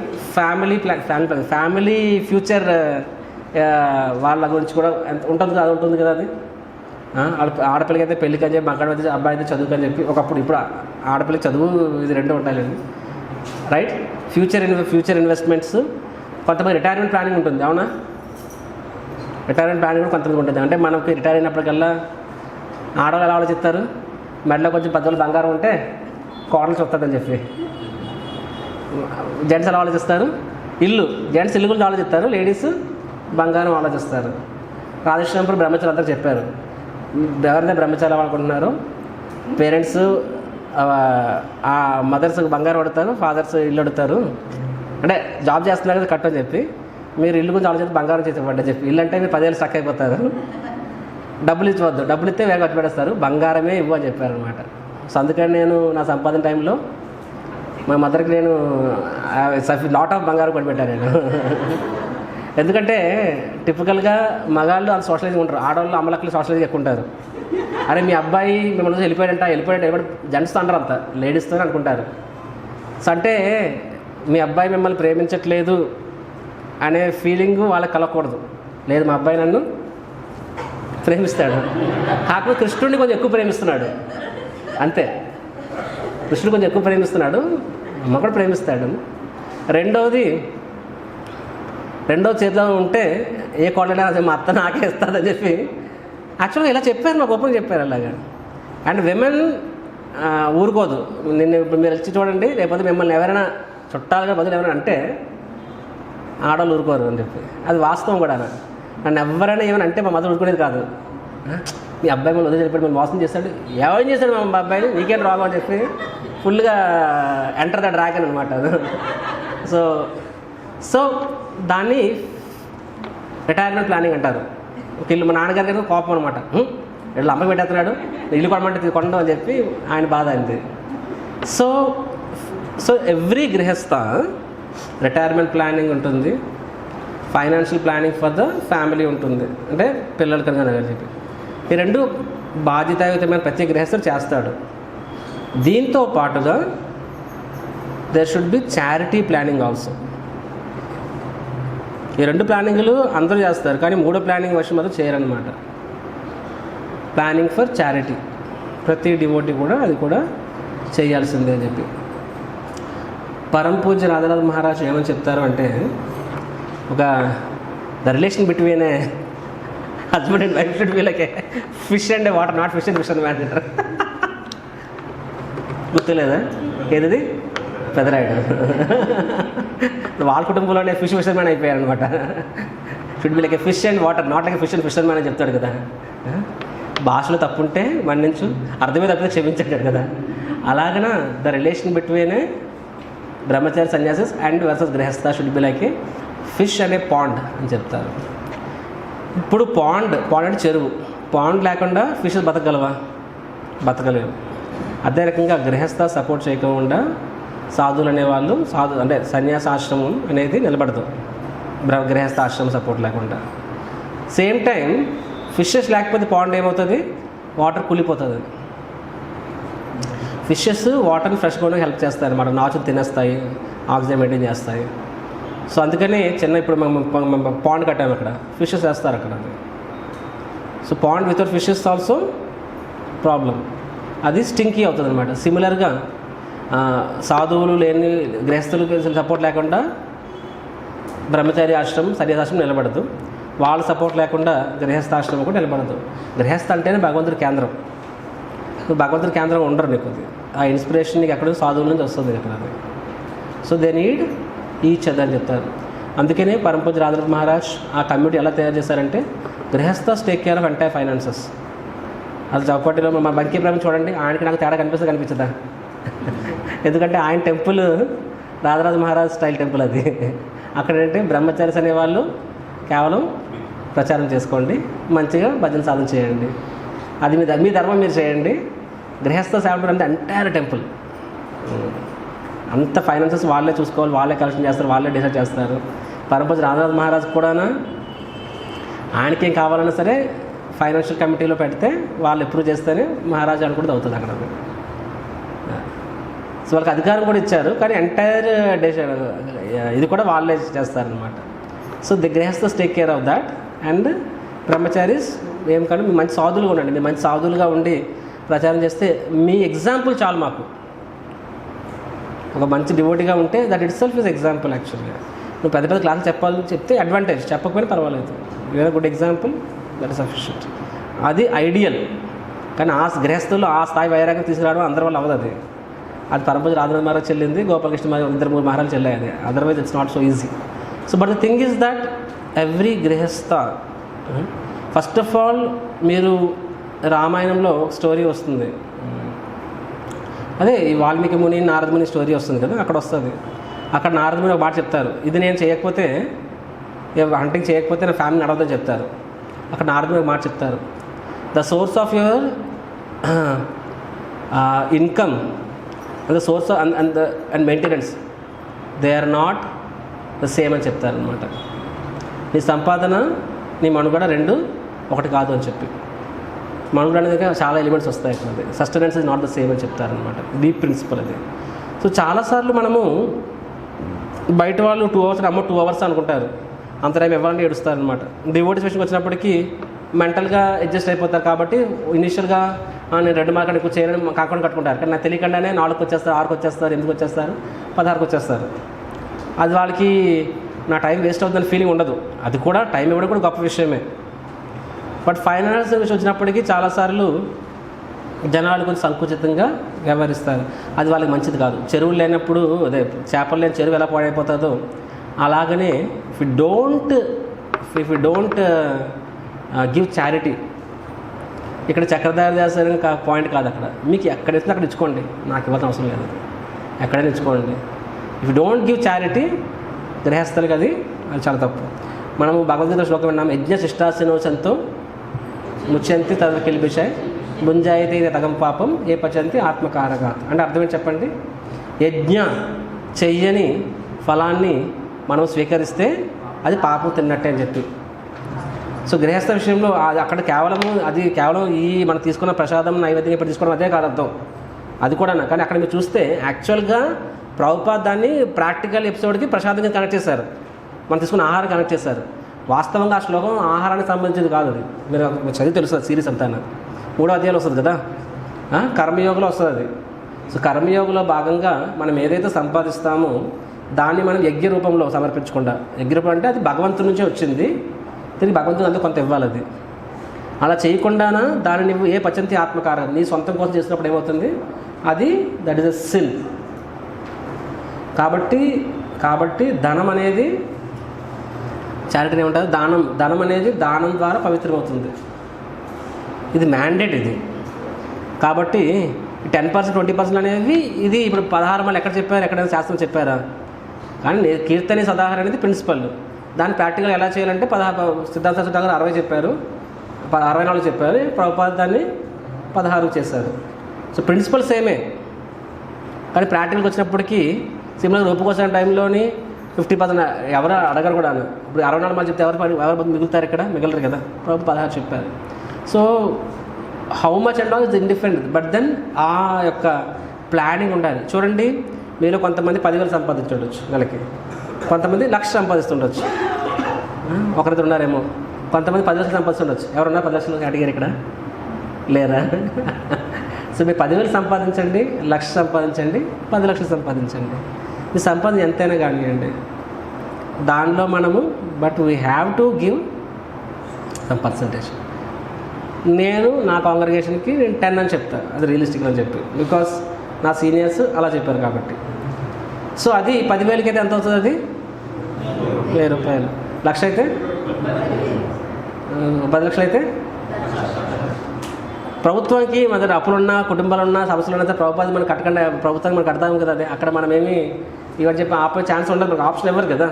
family future వాళ్ళ గురించి కూడా ఉంటుంది కదా. అది ఆడపిల్లకి అయితే పెళ్ళికి అని చెప్పి, మగవాడు అయితే అబ్బాయి అయితే చదువుకు అని చెప్పి ఒకప్పుడు. ఇప్పుడు ఆడపిల్లకి చదువు ఇది రెండు ఉంటాయండి, రైట్? Future investments. కొంతమంది రిటైర్మెంట్ ప్లానింగ్ ఉంటుంది, అవునా? రిటైర్మెంట్ ప్లానింగ్ కూడా కొంతమంది ఉంటుంది. అంటే మనకి రిటైర్ అయినప్పటికల్లా ఆడవాళ్ళు ఎలా ఆలోచిస్తారు, మెడలో కొంచెం 10 బంగారం ఉంటే కోడలు చూస్తుందని చెప్పి. జెంట్స్ ఎలా ఆలోచిస్తారు, జెంట్స్ ఇల్లు గురించి ఆలోచిస్తారు, లేడీస్ బంగారం ఆలోచిస్తారు. రాధేశ్వరంపురం బ్రహ్మచారి అందరూ చెప్పారు, ఎవరైతే బ్రహ్మచారి అవ్వాలనుకుంటున్నారో పేరెంట్స్ ఆ మదర్స్ బంగారం అడుగుతారు, ఫాదర్స్ ఇల్లు అడుగుతారు. అంటే జాబ్ చేస్తున్నారు కదా కట్టు అని చెప్పి, మీరు ఇల్లు గురించి ఆలోచిస్తే బంగారం చేసి ఇవ్వండి అని చెప్పి. ఇల్లు అంటే మీరు 10 ఏళ్ళు స్టక్ అయిపోతారు, డబ్బులు ఇచ్చవద్దు, డబ్బులు ఇస్తే వేగ ఖర్చు పెడేస్తారు, బంగారమే ఇవ్వు అని చెప్పారనమాట. సో అందుకని నేను నా సంపాదన టైంలో మా మదర్కి నేను లాట్ ఆఫ్ బంగారం కొనిపెట్టాను నేను. ఎందుకంటే టిపికల్గా మగాళ్ళు అంత సోషలైజింగ్ ఉంటారు, ఆడవాళ్ళు అమ్మలక్కలు సోషలైజింగ్ ఎక్కువ ఉంటారు. అరే మీ అబ్బాయి మిమ్మల్ని వెళ్ళిపోయాడంట జెంట్స్తో అంటారు, అంత లేడీస్తో అనుకుంటారు. సో అంటే మీ అబ్బాయి మిమ్మల్ని ప్రేమించట్లేదు అనే ఫీలింగ్ వాళ్ళకి కలగకూడదు. లేదు మా అబ్బాయి నన్ను ప్రేమిస్తాడు, కాకపోతే కృష్ణుడిని కొంచెం ఎక్కువ ప్రేమిస్తున్నాడు అంతే. కృష్ణుడు కొంచెం ఎక్కువ ప్రేమిస్తున్నాడు, అమ్మ కూడా ప్రేమిస్తాడు. రెండవది చేతిలో ఉంటే ఏ కోడలైనా మా అత్త నాకే ఇస్తుందని చెప్పి యాక్చువల్గా ఇలా చెప్పారు, మాకు ఓపెన్ చెప్పారు అలాగా. అండ్ విమెన్ ఊరుకోదు. నిన్న ఇప్పుడు మీరు వచ్చి చూడండి, లేకపోతే మిమ్మల్ని ఎవరైనా చుట్టాలుగా బదులు ఎవరైనా అంటే ఆడవాళ్ళు ఊరుకోరు అని చెప్పి, అది వాస్తవం కూడా. నన్ను ఎవరైనా ఏమైనా అంటే మా మదర్ ఊరుకునేది కాదు. మీ అబ్బాయి మళ్ళీ వదిలి చెప్పాడు, మేము మోసం చేస్తాడు, ఏం చేశాడు మా అబ్బాయిని, నీకేం రావు అని చెప్పి ఫుల్గా ఎంటర్ ద డ్రాగన్ అనమాట. సో దాన్ని రిటైర్మెంట్ ప్లానింగ్ అంటారు. ఒక ఇల్లు మా నాన్నగారి గారు కోపం అనమాట, వీళ్ళు అమ్మకి పెట్టేస్తున్నాడు, ఇల్లు కొనమంటే కొనడం అని చెప్పి ఆయన బాధ అయింది. సో ఎవ్రీ గృహస్థ రిటైర్మెంట్ ప్లానింగ్ ఉంటుంది, financial planning for the family ఉంటుంది, అంటే పిల్లలు కనుక చెప్పి ఈ రెండు బాధ్యతాయుతమైన ప్రతి గృహస్థుడు చేస్తాడు. దీంతో పాటుగా there should be charity planning also. ఈ రెండు ప్లానింగ్లు అందరూ చేస్తారు, కానీ మూడో ప్లానింగ్ వర్షం మాత్రం చేయరనమాట. ప్లానింగ్ ఫర్ చారిటీ ప్రతి డివోటీ కూడా అది కూడా చేయాల్సిందే అని చెప్పి పరమ పూజ్య రాధానాథ్ మహారాజ్ ఏమని చెప్తారు అంటే, ఒక the relation between A husband and wife should be like a fish and water, not fish and fish and man అంటారు. గుర్తులేదా ఏది పెదరాయుడు? వాళ్ళ కుటుంబంలోనే ఫిష్ ఫిషర్ మ్యాన్ అయిపోయారు అనమాట. Should be like a fish and water, not like fish and fissure man అని చెప్తాడు కదా. భాషలో తప్పుంటే మన్నించు, అర్థమే తప్పితే క్షమించాడు కదా. అలాగన the relation between a brahmachari sannyasis and versus grihastha should be like a fish and a pond అని చెప్తారు. ఇప్పుడు పాండ్ అంటే చెరువు, పాండ్ లేకుండా ఫిషెస్ బతకలేవు. అదే రకంగా గృహస్థ సపోర్ట్ చేయకుండా సాధువులు అనేవాళ్ళు అంటే సన్యాసాశ్రమం అనేది నిలబడదు గృహస్థ ఆశ్రమం సపోర్ట్ లేకుండా. సేమ్ టైం ఫిషెస్ లేకపోతే పాండ్ ఏమవుతుంది, వాటర్ కూలిపోతుంది. ఫిషెస్ వాటర్ని ఫ్రెష్గా ఉండడానికి హెల్ప్ చేస్తాయి అన్నమాట, నాచులు తినేస్తాయి, ఆక్సిజన్ మెయింటైన్ చేస్తాయి. సో అందుకని ఇప్పుడు మేము పాండ్ కట్టాము, అక్కడ ఫిషెస్ వేస్తారు అక్కడ. So pond without fishes also problem, అది స్టింకీ అవుతుంది అనమాట. సిమిలర్గా సాధువులు లేని గృహస్థులకు సపోర్ట్ లేకుండా బ్రహ్మచారి ఆశ్రమం సన్యాసాశ్రమం నిలబడదు, వాళ్ళ సపోర్ట్ లేకుండా గృహస్థాశ్రమం కూడా నిలబడదు. గృహస్థ అంటేనే భగవంతుడి కేంద్రం, భగవంతుడి కేంద్రం ఉండరు నీకు, ఆ ఇన్స్పిరేషన్ నీకు ఎక్కడ సాధువుల నుంచి వస్తుంది అక్కడ. So they need each other అని చెప్తారు. అందుకనే పరమ పూజ్య రాధానాథ్ మహారాజ్ ఆ కమ్యూనిటీ ఎలా తయారు చేశారంటే, గృహస్థ take care of entire finances. అది చౌపాటిలో మా బంకీ బ్రహ్మ చూడండి, ఆయనకి నాకు తేడా కనిపించదా? ఎందుకంటే ఆయన temple Radhanath Maharaj style temple అది. అక్కడ ఏంటంటే బ్రహ్మచారిస్ అనేవాళ్ళు కేవలం ప్రచారం చేసుకోండి, మంచిగా భజన సాధన చేయండి, అది మీ ధర్మం మీరు చేయండి. గృహస్థ సేవకుడు అంటే ఎంటైర్ టెంపుల్, అంత ఫైనాన్సెస్ వాళ్ళే చూసుకోవాలి, వాళ్ళే కలెక్షన్ చేస్తారు, వాళ్ళే డిసైడ్ చేస్తారు. పరమ పూజ్య రాధానాథ్ మహారాజ్ కూడా ఆయనకేం కావాలన్నా సరే ఫైనాన్షియల్ కమిటీలో పెడితే వాళ్ళు అప్రూవ్ చేస్తేనే మహారాజు అని కూడా అవుతుంది అక్కడ. సో వాళ్ళకి అధికారం కూడా ఇచ్చారు, కానీ ఎంటైర్ ఇది కూడా వాళ్ళే చేస్తారనమాట. So the grihasthas take care of that. And brahmacharis ఏం కానీ మీ మంచి సాధువులుగా ఉండండి, మీరు మంచి సాధువులుగా ఉండి ప్రచారం చేస్తే మీ ఎగ్జాంపుల్ చాలు మాకు. ఒక మంచి డివోటీగా ఉంటే that it self is example. యాక్చువల్గా నువ్వు పెద్ద పెద్ద క్లాసులు చెప్పాలని చెప్తే అడ్వాంటేజ్, చెప్పకపోయినా పర్వాలేదు, you are good example, that is sufficient. అది ఐడియల్. కానీ ఆ గృహస్థులు ఆ స్థాయి వైరాగ్యం తీసుకురావడం అందరి వల్ల అవ్వదు. అది పరమ పూజ్య రాధానాథ్ మహారాజ్ చెల్లింది, గోపాలకృష్ణ 2-3 మహారాజు చెల్లాయి. అది otherwise it's not so easy. So but the thing is that every గృహస్థ, ఫస్ట్ ఆఫ్ ఆల్ మీరు రామాయణంలో స్టోరీ వస్తుంది, అదే ఈ వాల్మీకి ముని నారద ముని స్టోరీ వస్తుంది కదా, అక్కడ వస్తుంది. అక్కడ నారద ముని ఒక మాట చెప్తారు, ఇది నేను చేయకపోతే, హంటింగ్ చేయకపోతే నా ఫ్యామిలీ నడవదని చెప్తారు. అక్కడ నారద ముని ఒక మాట చెప్తారు, the source of your income the source and maintenance they are not the same అని చెప్తారనమాట. నీ సంపాదన నీ మనుగడ రెండు ఒకటి కాదు అని చెప్పి, మనుగడ అనేది చాలా ఎలిమెంట్స్ వస్తాయి అక్కడ. Sustenance is not the same అని చెప్తారనమాట. డీప్ ప్రిన్సిపల్ అది. సో చాలాసార్లు మనము బయట వాళ్ళు 2 hours అమ్మ 2 hours అనుకుంటారు, అంత టైం ఇవ్వాలని ఏడుస్తారనమాట. డివోటీ సిచ్యువేషన్కి వచ్చినప్పటికీ మెంటల్గా అడ్జస్ట్ అయిపోతారు. కాబట్టి ఇనిషియల్గా నేను 2 మార్కులు ఎక్కువ చేయడం కాకుండా కట్టుకుంటారు. కానీ నాకు తెలియకుండానే 4కి వచ్చేస్తారు, 6కి వచ్చేస్తారు, 8కి వచ్చేస్తారు, 16కి వచ్చేస్తారు. అది వాళ్ళకి నా టైం వేస్ట్ అవుతుందని ఫీలింగ్ ఉండదు. అది కూడా టైం ఇవ్వడం కూడా గొప్ప విషయమే. బట్ ఫైనాన్స్ విషయం వచ్చినప్పటికీ చాలాసార్లు జనాలు కొంచెం సంకుచితంగా వ్యవహరిస్తారు. అది వాళ్ళకి మంచిది కాదు. చెరువులు లేనప్పుడు, అదే చేపలు లేని చెరువు ఎలా పాడైపోతుందో అలాగనే if you don't give charity. ఇక్కడ చక్రధారి దాసరి పాయింట్ కాదు, అక్కడ మీకు ఎక్కడ ఇస్తే అక్కడ ఇచ్చుకోండి, నాకు ఇవ్వాల్సిన అవసరం లేదు, ఎక్కడైనా ఇచ్చుకోండి. If you don't give charity గ్రహస్థలకి అది చాలా తప్పు. మనము భగవద్గీత శ్లోకం విన్నాము, యజ్ఞ శిష్టాశినోచంతో ముచ్యంతి తద కిల్బిషాయ్ ముంజాయితీ తగం పాపం ఏ పచంతి ఆత్మకారగా. అంటే అర్థమేంటి చెప్పండి? యజ్ఞ చెయ్యని ఫలాన్ని మనం స్వీకరిస్తే అది పాపం తిన్నట్టే అని చెప్పి. సో గృహస్థ విషయంలో అక్కడ కేవలం ఈ మనం తీసుకున్న ప్రసాదం నైవేద్యం ఇప్పుడు తీసుకోవడం అదే కాదు అర్థం, అది కూడా. కానీ అక్కడ మీరు చూస్తే యాక్చువల్గా ప్రభుపాద్ దాన్ని ప్రాక్టికల్ ఎపిసోడ్కి ప్రసాదంగా కనెక్ట్ చేశారు, మనం తీసుకున్న ఆహారం కనెక్ట్ చేశారు. వాస్తవంగా ఆ శ్లోకం ఆహారానికి సంబంధించింది కాదు. అది మీరు చదివి తెలుస్తుంది, సిరీస్ అంతా 3వ అధ్యాయంలో వస్తుంది కదా, కర్మయోగంలో వస్తుంది అది. సో కర్మయోగంలో భాగంగా మనం ఏదైతే సంపాదిస్తామో దాన్ని మనం యజ్ఞ రూపంలో సమర్పించకుండా, యజ్ఞ రూపం అంటే అది భగవంతుడి నుంచే వచ్చింది, తిరిగి భగవంతుడు అంతా కొంత ఇవ్వాలి. అది అలా చేయకుండానా దాన్ని నువ్వు ఏ పచంతి ఆత్మకారం నీ సొంతం కోసం చేసినప్పుడు ఏమవుతుంది, అది దట్ ఈస్ ఎ సిన్. కాబట్టి ధనం అనేది చారిటీ ఏమంటారు, ధనం అనేది దానం ద్వారా పవిత్రమవుతుంది. ఇది మ్యాండేట్ ఇది. కాబట్టి 10% 20% అనేవి ఇది ఇప్పుడు 16 మళ్ళీ ఎక్కడ చెప్పారు, ఎక్కడైనా శాస్త్రం చెప్పారా? కానీ కీర్తని సదాహారం అనేది ప్రిన్సిపల్. దాన్ని ప్రాక్టికల్ ఎలా చేయాలంటే సిద్ధార్థ సుధా గారు 60 చెప్పారు, 64 చెప్పారు, ప్రభుపాద దాన్ని 16 చేశారు. సో ప్రిన్సిపల్ సేమే, కానీ ప్రాక్టికల్కి వచ్చినప్పటికీ సిమిలర్ రూపుకోసం టైంలోని 50% ఎవరు అడగరు కూడా. ఇప్పుడు 64 మంది చెప్తే ఎవరు మిగులుతారు? ఇక్కడ మిగలరు కదా. ప్రభు 16 చెప్పారు. So how much and all is indifferent, but then ఆ యొక్క ప్లానింగ్ ఉండాలి. చూడండి, మీలో కొంతమంది 10,000 సంపాదించుండొచ్చు నెలకి, కొంతమంది 1,00,000 సంపాదిస్తుండొచ్చు, ఒకరిద్దరు ఉన్నారేమో. కొంతమంది 10 లక్షలు సంపాదిస్తుండొచ్చు. ఎవరున్నా 10 లక్షలు కేటగిరీ ఇక్కడ లేరా? సో మీరు 10,000 సంపాదించండి, 1,00,000 సంపాదించండి, 10 లక్షలు సంపాదించండి, మీ సంపాదన ఎంతైనా కానివ్వండి దానిలో మనము. But we have to give some percentage. నేను నా కాంగ్రిగేషన్కి నేను 10 అని చెప్తాను, అది రియలిస్టిక్ అని చెప్పి, బికాస్ నా సీనియర్స్ అలా చెప్పారు కాబట్టి. సో అది 10,000కి అయితే ఎంత అవుతుంది? అది 1,000 రూపాయలు. 1,00,000 అయితే 10 లక్షలు అయితే ప్రభుత్వానికి మన దగ్గర అప్పులున్నా, కుటుంబాలున్నా, సమస్యలు ఉన్నా ప్రభుత్వానికి మనం కట్టకుండా ప్రభుత్వానికి మనం కడతాము కదా. అది అక్కడ మనం ఏమి ఇవన్నీ చెప్పి ఆపే ఛాన్స్ ఉండదు, మనకు ఆప్షన్ ఇవ్వరు కదా.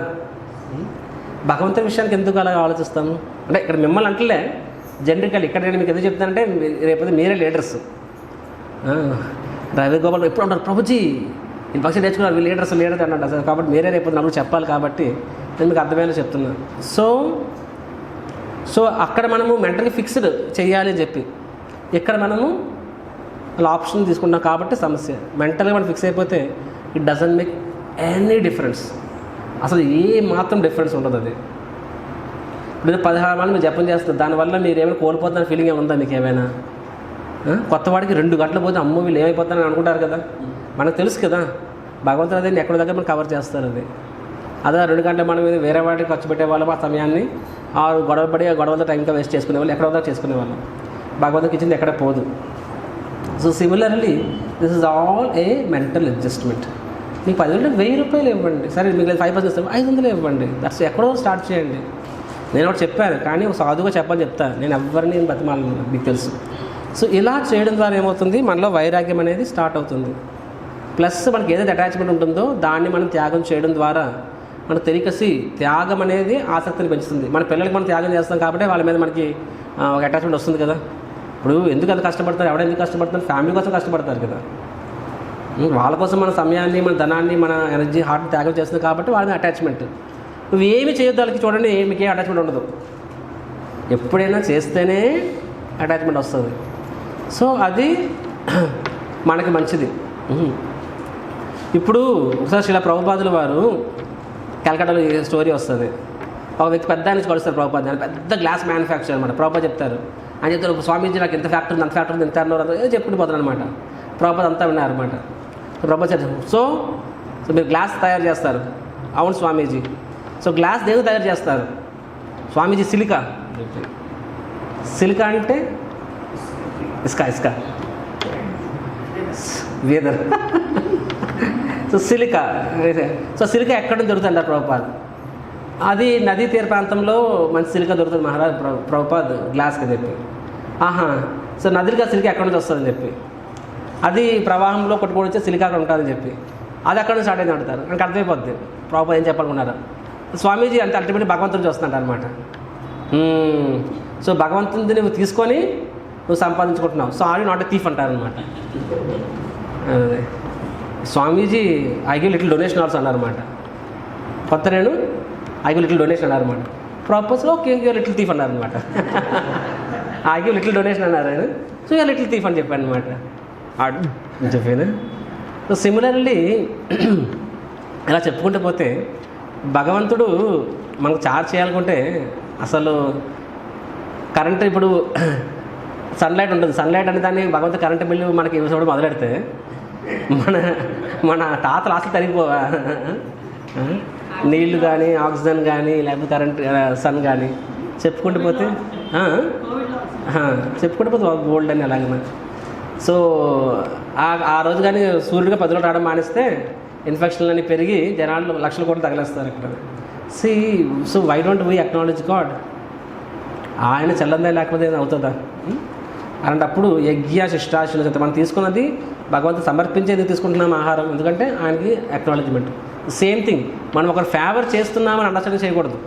భగవంతుని విషయానికి ఎందుకు అలా ఆలోచిస్తాము అంటే ఇక్కడ మిమ్మల్ని అంటలే, జనరికల్. ఇక్కడ నేను మీకు ఎందుకు చెప్తానంటే రేపు మీరే లీడర్స్. రవి గోపాల్ ఎప్పుడు అంటారు, ప్రభుజీ ఈ పక్షి నేర్చుకున్నారు, వీళ్ళు లీడర్స్ అన్నాడు సార్. కాబట్టి మీరే రేపు నలుగురు చెప్పాలి. కాబట్టి నేను మీకు అర్థమయ్యేలా చెప్తున్నాను. సో అక్కడ మనము మెంటల్గా ఫిక్స్డ్ చేయాలి అని చెప్పి, ఇక్కడ మనము అలా ఆప్షన్ తీసుకుంటాం కాబట్టి సమస్య. మెంటల్గా మనం ఫిక్స్ అయిపోతే it doesn't make any difference, అసలు ఏ మాత్రం డిఫరెన్స్ ఉండదు. అది ఇప్పుడు 16 మంది మీరు జపం చేస్తారు, దానివల్ల మీరు ఏమైనా కోల్పోతున్న ఫీలింగ్ ఏమైనా ఉందా మీకు ఏమైనా? కొత్త వాడికి 2 గంటలు పోతే అమ్మో వీళ్ళు ఏమైపోతారని అనుకుంటారు కదా. మనకు తెలుసు కదా భగవంతుడు అదే ఎక్కడ దగ్గర మనం కవర్ చేస్తారు. అదే 2 గంటలు మనం వేరే వాటికి ఖర్చు పెట్టేవాళ్ళం, ఆ సమయాన్ని ఆ గొడవపడి ఆ గొడవలతో టైంగా వేస్ట్ చేసుకునేవాళ్ళు, ఎక్కడ వద్ద చేసుకునేవాళ్ళం. భగవంతుడికి ఇచ్చింది ఎక్కడ పోదు. So similarly this is all A mental adjustment. మీకు 10,000 1,000 రూపాయలు ఇవ్వండి, సరే మీకు 5% ఇస్తాను, 500 ఇవ్వండి, దట్స్ ఎక్కడో స్టార్ట్ చేయండి. నేను ఒకటి చెప్పాను, కానీ ఒక సాధువుగా చెప్పని చెప్తాను, నేను ఎవరిని బతిమాలను, మీకు తెలుసు. సో ఇలా చేయడం ద్వారా ఏమవుతుంది, మనలో వైరాగ్యం అనేది స్టార్ట్ అవుతుంది. ప్లస్ మనకి ఏదైతే అటాచ్మెంట్ ఉంటుందో దాన్ని మనం త్యాగం చేయడం ద్వారా మనకు తెలియకసి త్యాగం అనేది ఆసక్తిని పెంచుతుంది. మన పిల్లలకి మనం త్యాగం చేస్తాం కాబట్టి వాళ్ళ మీద మనకి ఒక అటాచ్మెంట్ వస్తుంది కదా. ఇప్పుడు ఎందుకు అంత కష్టపడతారు, ఎవడ ఎందుకు కష్టపడతారు, ఫ్యామిలీ కోసం కష్టపడతారు కదా. వాళ్ళ కోసం మన సమయాన్ని, మన ధనాన్ని, మన ఎనర్జీ, హార్ట్ త్యాగం చేస్తుంది కాబట్టి వాళ్ళ మీద అటాచ్మెంట్. నువ్వు ఏమి చేయొద్దు వాళ్ళకి, చూడండి మీకు ఏ అటాచ్మెంట్ ఉండదు. ఎప్పుడైనా చేస్తేనే అటాచ్మెంట్ వస్తుంది. సో అది మనకి మంచిది. ఇప్పుడు ఒకసారి శ్రీల ప్రభుపాదుల వారు కలకట్టాలో స్టోరీ వస్తుంది. ఒక వ్యక్తి పెద్ద నుంచి కలుస్తారు ప్రభుపాద, పెద్ద గ్లాస్ మ్యానుఫ్యాక్చర్ అనమాట. ప్రభుపాద చెప్తారు, అని చెప్తారు స్వామీజీ నాకు ఇంత ఫ్యాక్టరీ అంత ఫ్యాక్టరీ ఇంత అన్నారు, ఏదో చెప్పుకుంటూ పోతారు అనమాట. ప్రభుపాద అంతా విన్నారు అనమాట. ప్రభుపాద చెప్తారు, సో మీరు గ్లాస్ తయారు చేస్తారు. అవును స్వామీజీ. సో గ్లాస్ దేని తయారు చేస్తారు? స్వామీజీ సిలికా. సిలికా అంటే ఇసుక whether. So silica. So silica ఎక్కడ నుంచి దొరుకుతుంది అంటారు ప్రభుపాద్. అది నదీ తీర ప్రాంతంలో మంచి సిలికా దొరుకుతుంది మహారాజ్ ప్రభుపాద్ గ్లాస్కి చెప్పి. సో నదిగా సిలికా ఎక్కడి నుంచి వస్తుందని చెప్పి, అది ప్రవాహంలో కొట్టుకొని వచ్చే సిలికా అక్కడ ఉంటుందని చెప్పి, అది అక్కడ నుంచి స్టార్ట్ అయింది అంటారు. నాకు అర్థమైపోద్ది ప్రభుపాద్ ఏం చెప్పాలనుకున్నారు. స్వామీజీ అంత అల్టిమేట్లీ భగవంతుడి నుంచి వస్తుందంట అనమాట. సో భగవంతుడిని నువ్వు తీసుకొని నువ్వు సంపాదించుకుంటున్నావు. So are you not a thief అంటారనమాట. అదే Swamiji I give little donation also అన్నారన్నమాట. కొత్త నేను ఐ గివ్ లిటిల్ డొనేషన్ అన్నారన్నమాట. ప్రాపర్స్ ఓకే యూఆర్ లిటిల్ థీఫ్ అన్నారనమాట. ఐ గివ్ లిటిల్ డొనేషన్ అన్నారు ఆయన. సో యూఆర్ లిటిల్ థీఫ్ అని చెప్పాను అనమాట. చెప్పాను. సో సిమిలర్లీ ఇలా చెప్పుకుంటూ పోతే భగవంతుడు మనకు చార్జ్ చేయాలనుకుంటే అసలు కరెంట్, ఇప్పుడు సన్లైట్ ఉంటుంది. సన్లైట్ అనే దాన్ని భగవంతుడు కరెంట్ బిల్లు మనకి ఇవ్వడం మొదలెడితే మన తాతలు ఆశలు తరిగిపోవా? నీళ్లు కానీ, ఆక్సిజన్ కానీ, లేకపోతే కరెంట్, సన్ కానీ చెప్పుకుంటూ పోతే గోల్డ్ అని అలాగే. సో ఆ రోజు కానీ సూర్యుడిగా 10 రోజులు రావడం మానేస్తే ఇన్ఫెక్షన్లు అన్నీ పెరిగి జనాలు లక్షల కోట్లు తగిలేస్తారు ఇక్కడ. So why don't we acknowledge God? ఆయన చల్లందా లేకపోతే అవుతుందా? అలాంటప్పుడు యజ్ఞ శిష్టాశులు మనం తీసుకున్నది భగవంతుడు సమర్పించేది తీసుకుంటున్నాం ఆహారం, ఎందుకంటే ఆయనకి అక్నాలెడ్జ్మెంట్. సేమ్ థింగ్ మనం ఒకరు ఫేవర్ చేస్తున్నామని అండర్స్టాండింగ్ చేయకూడదు.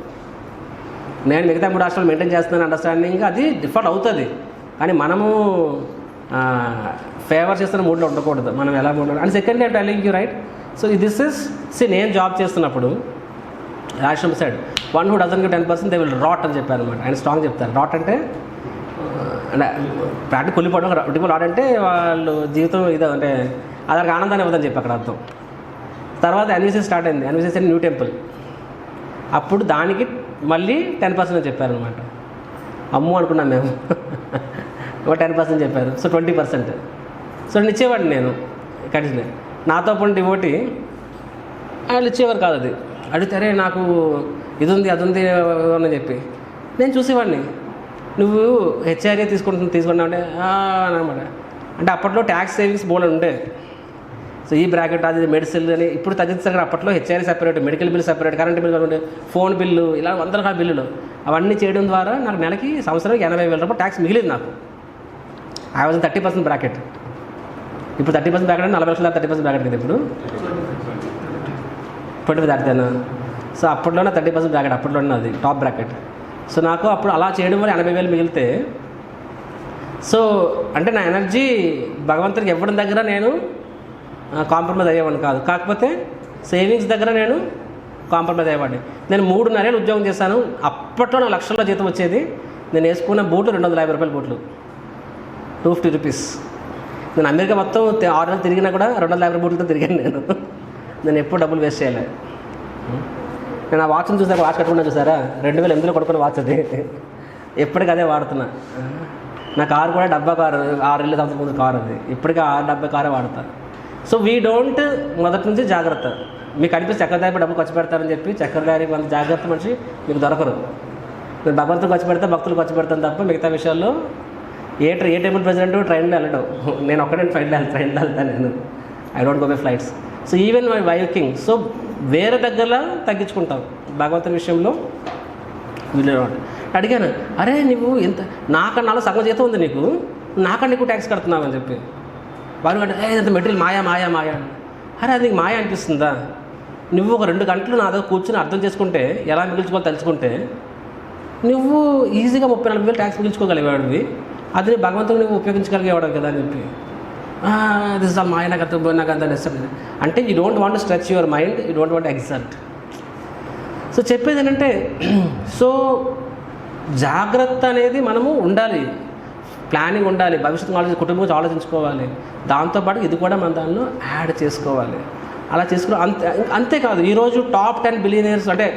నేను మిగతా 3 రాష్ట్రాలు మెయింటైన్ చేస్తున్నాను అండర్స్టాండింగ్, అది డిఫాల్ట్ అవుతుంది. కానీ మనము ఫేవర్ చేస్తున్న మూడ్లో ఉండకూడదు. మనం ఎలా మూడ్లో and secondly I telling you right. So this is నేను జాబ్ చేస్తున్నప్పుడు రాష్ట్రం side 1 who doesn't give 10% they will rot అని చెప్పారు అనమాట. ఆయన స్ట్రాంగ్ చెప్తారు. రాట్ అంటే ప్రాక్టిక్ కొలిపోవడం, రాట్ అంటే వాళ్ళు జీవితం ఇది అంటే అదొక ఆనందాన్ని ఇవ్వదని చెప్పి అక్కడ అర్థం. తర్వాత ఎన్విసి స్టార్ట్ అయింది. ఎన్విసి అంటే న్యూ టెంపుల్. అప్పుడు దానికి మళ్ళీ 10% అని చెప్పారనమాట. అమ్ము అనుకున్నాం మేము. 10% చెప్పారు. సో 20%. సో నేను ఇచ్చేవాడిని. నేను కంటిన్యూ నాతో పాటు డివోటి వాళ్ళు ఇచ్చేవారు కాదు. అది అడిగితే నాకు ఇది ఉంది అది ఉంది అని చెప్పి నేను చూసేవాడిని. నువ్వు హెచ్ఆర్ఏ తీసుకున్నావు అంటే అనమాట. అంటే అప్పట్లో ట్యాక్స్ సేవింగ్స్ బోర్డు ఉండే. సో ఈ బ్రాకెట్ అది మెడిసిన్ అని ఇప్పుడు తగ్గించారు. అప్పట్లో HRA separate, medical bill separate, current bill ఉండే, ఫోన్ బిల్లు, ఇలా 100 రకాల బిల్లులు అవన్నీ చేయడం ద్వారా నాకు నెలకి సంవత్సరానికి 80,000 రూపాయలు ట్యాక్స్ మిగిలింది నాకు. I was 30% bracket. ఇప్పుడు 30% బ్రాకెట్ అంటే 40 లక్షల 30% బ్రాకెట్ కదా ఇప్పుడు 25 దాటితేనా. సో అప్పట్లోనే 30% బ్రాకెట్, అప్పట్లోనే అది టాప్ బ్రాకెట్. సో నాకు అప్పుడు అలా చేయడం వల్ల 80,000 మిగిలితే, సో అంటే నా ఎనర్జీ భగవంతుడికి ఇవ్వడం దగ్గర నేను కాంప్రమైజ్ అయ్యేవాడిని కాదు. కాకపోతే సేవింగ్స్ దగ్గర నేను కాంప్రమైజ్ అయ్యేవాడిని. నేను 3.5 ఏళ్ళు ఉద్యోగం చేశాను. అప్పట్లో నాకు లక్షల్లో జీతం వచ్చేది. నేను వేసుకున్న బూట్లు 250 రూపాయల బూట్లు, 250 రూపీస్. నేను అమెరికా మొత్తం 6 నెలలు తిరిగినా కూడా 250 బూట్లతో తిరిగాను. నేను ఎప్పుడు డబ్బులు వేస్ట్ చేయలేదు. నేను ఆ వాచ్ని చూసాక, వాచ్ కట్టుకున్నా చూసారా, 2008లో కొనుక్కున్న వాచ్ అది. ఎప్పటికీ అదే వాడుతున్నా. నా కారు కూడా డబ్బా కారు, 6 ఏళ్ళ సంవత్సరం ముందు కారు అది. ఇప్పటికీ 6-70 కారే వాడతా. సో వీ డోంట్ మొదటి నుంచి జాగ్రత్త. మీకు అనిపిస్తే చక్కెరదారి డబ్బులు ఖర్చు పెడతారని చెప్పి, చక్కెరదారి అంత జాగ్రత్త మనిషి మీకు దొరకరు. నేను భగవంతుడు ఖర్చు పెడతా, భక్తులు ఖర్చు పెడతాను తప్ప మిగతా విషయాల్లో ఏ టెంపుల్ ప్రెసిడెంట్ ట్రైన్లో వెళ్ళడం. నేను ఒక్కడే ట్రైన్లో వెళ్తాను. నేను I don't go by flights. So even my Viking. So వేరే దగ్గరలో తగ్గించుకుంటాం భగవంతుని విషయంలో. వీళ్ళు అడిగాను, అరే నువ్వు ఎంత నాకన్నా సగం జీతం ఉంది నీకు, నాకన్నా ఎక్కువ ట్యాక్స్ కడుతున్నావు అని చెప్పి. వాళ్ళు అంటే ఇంత మెటీరియల్ మాయా. అరే అది నీకు మాయ అనిపిస్తుందా? నువ్వు ఒక 2 గంటలు నా దగ్గర కూర్చొని అర్థం చేసుకుంటే ఎలా మిగిల్చుకోవాలో తెలుసుకుంటే నువ్వు ఈజీగా 30-40 వేలు ట్యాక్స్ మిగిల్చుకోగలిగేవాడివి. అది భగవంతుడు నువ్వు ఉపయోగించగలిగేవాడు కదా అని చెప్పి దిస్ ఆల్ మాయ, నాకు అర్థం నాకు అంత నెసరీ అంటే you don't want stretch your mind, you don't want exalt. So చెప్పేది ఏంటంటే సో జాగ్రత్త అనేది మనము ఉండాలి, ప్లానింగ్ ఉండాలి, భవిష్యత్తు కుటుంబం గురించి ఆలోచించుకోవాలి. దాంతోపాటు ఇది కూడా మన దానిలో యాడ్ చేసుకోవాలి. అలా చేసుకుని అంతేకాదు ఈరోజు టాప్ 10 బిలియనర్స్ అంటే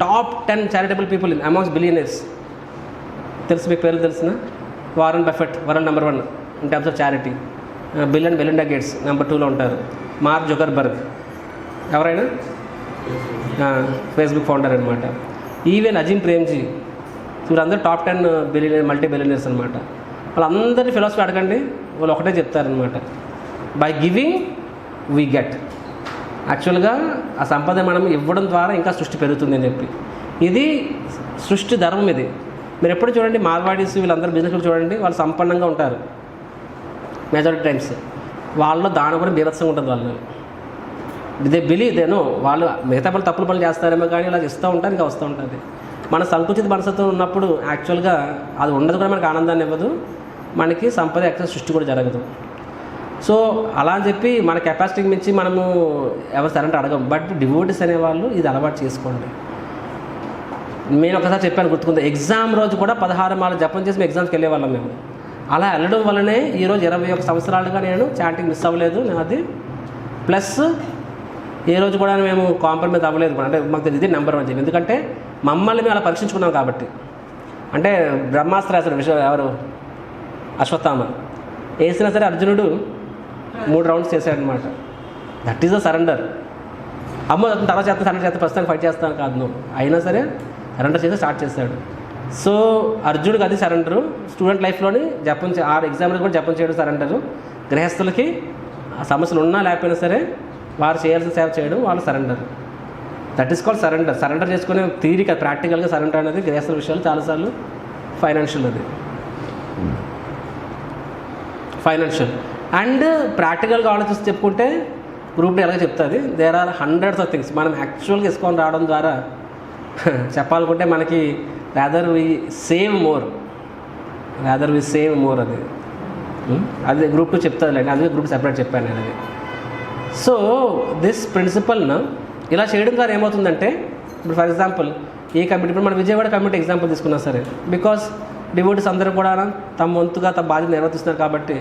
top 10 charitable people amongst billionaires తెలుసు, మీకు పేర్లు తెలిసిన Warren Buffett world number 1 in terms of charity, Melinda gates number 2లో ఉంటారు, మార్క్ జుకర్బర్గ్ ఎవరైనా ఫేస్బుక్ ఫౌండర్ అనమాట, ఈవెన్ అజిమ్ ప్రేమ్జీ, వీళ్ళందరూ టాప్ 10 బిలియనర్ మల్టీ బిలియనర్స్ అనమాట. వాళ్ళందరి ఫిలాసఫీ అడగండి, వాళ్ళు ఒకటే చెప్తారనమాట, బై గివింగ్ వీ గెట్. యాక్చువల్గా ఆ సంపద మనం ఇవ్వడం ద్వారా ఇంకా సృష్టి పెరుగుతుంది అని చెప్పి, ఇది సృష్టి ధర్మం. ఇది మీరు ఎప్పుడు చూడండి, మార్వాడీస్ వీళ్ళందరూ బిజినెస్లు చూడండి, వాళ్ళు సంపన్నంగా ఉంటారు మెజారిటీ టైమ్స్. వాళ్ళలో దాని కూడా బీభత్సంగా ఉంటుంది. వాళ్ళు దే బిలీవ్ దేనో వాళ్ళు మిగతా వాళ్ళు తప్పులు పనులు చేస్తారేమో కానీ ఇలా ఇస్తూ ఉంటారు, ఇంకా వస్తూ ఉంటుంది. మన సంకుచిత మనసుతో ఉన్నప్పుడు యాక్చువల్గా అది ఉండదు కూడా మనకు ఆనందాన్ని ఇవ్వదు, మనకి సంపద యాక్చువల్ సృష్టి కూడా జరగదు. సో అలా అని చెప్పి మన కెపాసిటీకి మించి మనము ఎవరు సరంటే అడగం. బట్ డివోటీస్ అనేవాళ్ళు ఇది అలవాటు చేసుకోండి. నేను ఒకసారి చెప్పాను గుర్తుకుంది, ఎగ్జామ్ రోజు కూడా 16 మాల జపం చేసి మేము ఎగ్జామ్స్కి వెళ్ళేవాళ్ళం మేము. అలా వెళ్ళడం వల్లనే ఈరోజు 21 సంవత్సరాలుగా నేను చాంటింగ్ మిస్ అవ్వలేదు నాది. ప్లస్ ఏ రోజు కూడా మేము కాంప్రమైజ్ అవ్వలేదు కూడా, అంటే మాకు ఇది నెంబర్ 1 చెప్పి. ఎందుకంటే మమ్మల్ని మేము అలా పరీక్షించుకున్నాం కాబట్టి. అంటే బ్రహ్మాస్త్ర వేసాడు ఎవరు, అశ్వత్థామ వేసినా సరే అర్జునుడు 3 రౌండ్స్ చేశాడనమాట. That is the surrender. అమ్మ తర్వాత చేస్తాను సరెండర్ చేస్తే ప్రస్తుతానికి ఫైట్ చేస్తాను కాదు నువ్వు, అయినా సరే సరెండర్ చేసి స్టార్ట్ చేశాడు. సో అర్జునుడికి అది సరెండరు. స్టూడెంట్ లైఫ్లోని జపం 6 ఎగ్జామ్లు కూడా జపం చేయడం సరెండరు. గృహస్థులకి సమస్యలు ఉన్నా లేకపోయినా సరే వారు చేయాల్సిన సేవ చేయడం వాళ్ళు surrender. That is called surrender. Surrender చేసుకునే థియరీ ప్రాక్టికల్గా సరెండర్ అనేది గృహస్థుల విషయాలు చాలాసార్లు ఫైనాన్షియల్, అది ఫైనాన్షియల్. అండ్ ప్రాక్టికల్గా ఆలోచిస్తే చెప్పుకుంటే గ్రూప్ని ఎలాగ చెప్తుంది, there are hundreds of things మనం యాక్చువల్గా తీసుకొని రావడం ద్వారా చెప్పాలనుకుంటే మనకి రాదర్ వి సేవ్ మోర్ అది గ్రూప్ 2 చెప్తుంది. అదే గ్రూప్ సెపరేట్ చెప్పాను నేను అది. సో దిస్ ప్రిన్సిపల్ను ఇలా చేయడం ద్వారా ఏమవుతుందంటే, ఇప్పుడు ఫర్ ఎగ్జాంపుల్ ఈ కమిటీ, ఇప్పుడు మన విజయవాడ కమిటీ ఎగ్జాంపుల్ తీసుకున్నా సరే, బికాస్ డివోటీస్ అందరూ కూడా తమ వంతుగా తమ బాధ్యత నిర్వర్తిస్తున్నారు కాబట్టి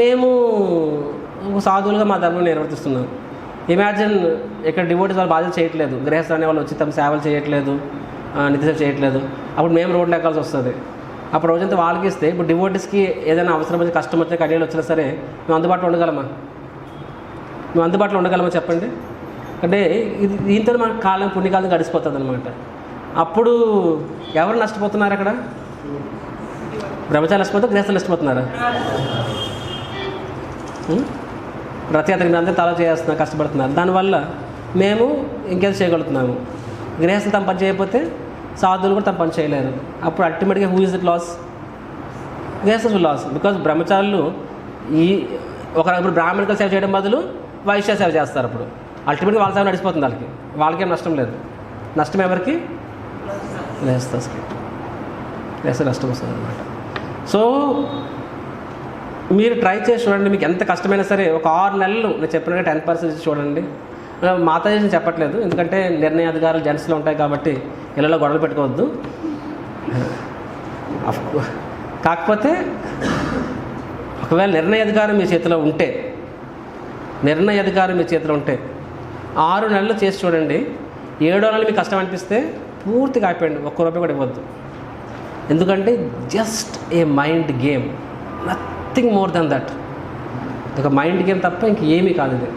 మేము సాధువులుగా మా ధర్మం నిర్వర్తిస్తున్నాం. ఇమాజిన్ ఇక్కడ డివోటీస్ వాళ్ళు బాధ్యత చేయట్లేదు, గృహస్థులు అనే వాళ్ళు వచ్చి తమ సేవలు చేయట్లేదు, నిత్యసేవ చేయట్లేదు, అప్పుడు మేము రోడ్లు ఎక్కాల్సి వస్తుంది. అప్పుడు రోజంతా వాళ్ళకి ఇస్తే ఇప్పుడు డివోటీస్కి ఏదైనా అవసరం వచ్చి కష్టం వచ్చి కడియాలు వచ్చినా సరే మేము అందుబాటులో ఉండగలమా చెప్పండి. అంటే ఇది దీంతో మన కాలం పుణ్యకాలం గడిచిపోతుంది అనమాట. అప్పుడు ఎవరు నష్టపోతున్నారు అక్కడ? బ్రహ్మచారి నష్టపోతే గృహస్థులు నష్టపోతున్నారా? రథయాత్ర అందరూ తల చేస్తున్నారు, కష్టపడుతున్నారు. దానివల్ల మేము ఇంకేదో చేయగలుగుతున్నాము. గృహస్థులు తమ పని చేయకపోతే సాధువులు కూడా తమ పని చేయలేరు. అప్పుడు అల్టిమేట్గా హూ ఇస్ ఇట్ లాస్? గృహస్థులు లాస్. బికాజ్ బ్రహ్మచారులు ఇప్పుడు బ్రాహ్మణికలు సేవ చేయడం బదులు వైశ్య సేవ చేస్తారు. అప్పుడు అల్టిమేట్గా వాళ్ళ సేవ నడిచిపోతుంది. వాళ్ళకేం నష్టం లేదు. నష్టం ఎవరికి? గృహస్థ నష్టం వస్తుంది అనమాట. సో మీరు ట్రై చేసి చూడండి, మీకు ఎంత కష్టమైనా సరే ఒక 6 నెలలు నేను చెప్పినట్టు 10% చూడండి. మాతాజీని చెప్పట్లేదు, ఎందుకంటే నిర్ణయాధికారులు జెంట్స్లో ఉంటాయి కాబట్టి ఇళ్ళలో గొడవలు పెట్టుకోవద్దు. కాకపోతే ఒకవేళ నిర్ణయాధికారం మీ చేతిలో ఉంటే 6 నెలలు చేసి చూడండి. 7వ నెలలు మీకు కష్టం అనిపిస్తే పూర్తిగా ఆపేయండి, ₹1 కూడా ఇవ్వద్దు. ఎందుకంటే just a mind game, nothing more than that. ఒక మైండ్ గేమ్ తప్ప ఇంకేమీ కాదు ఇది.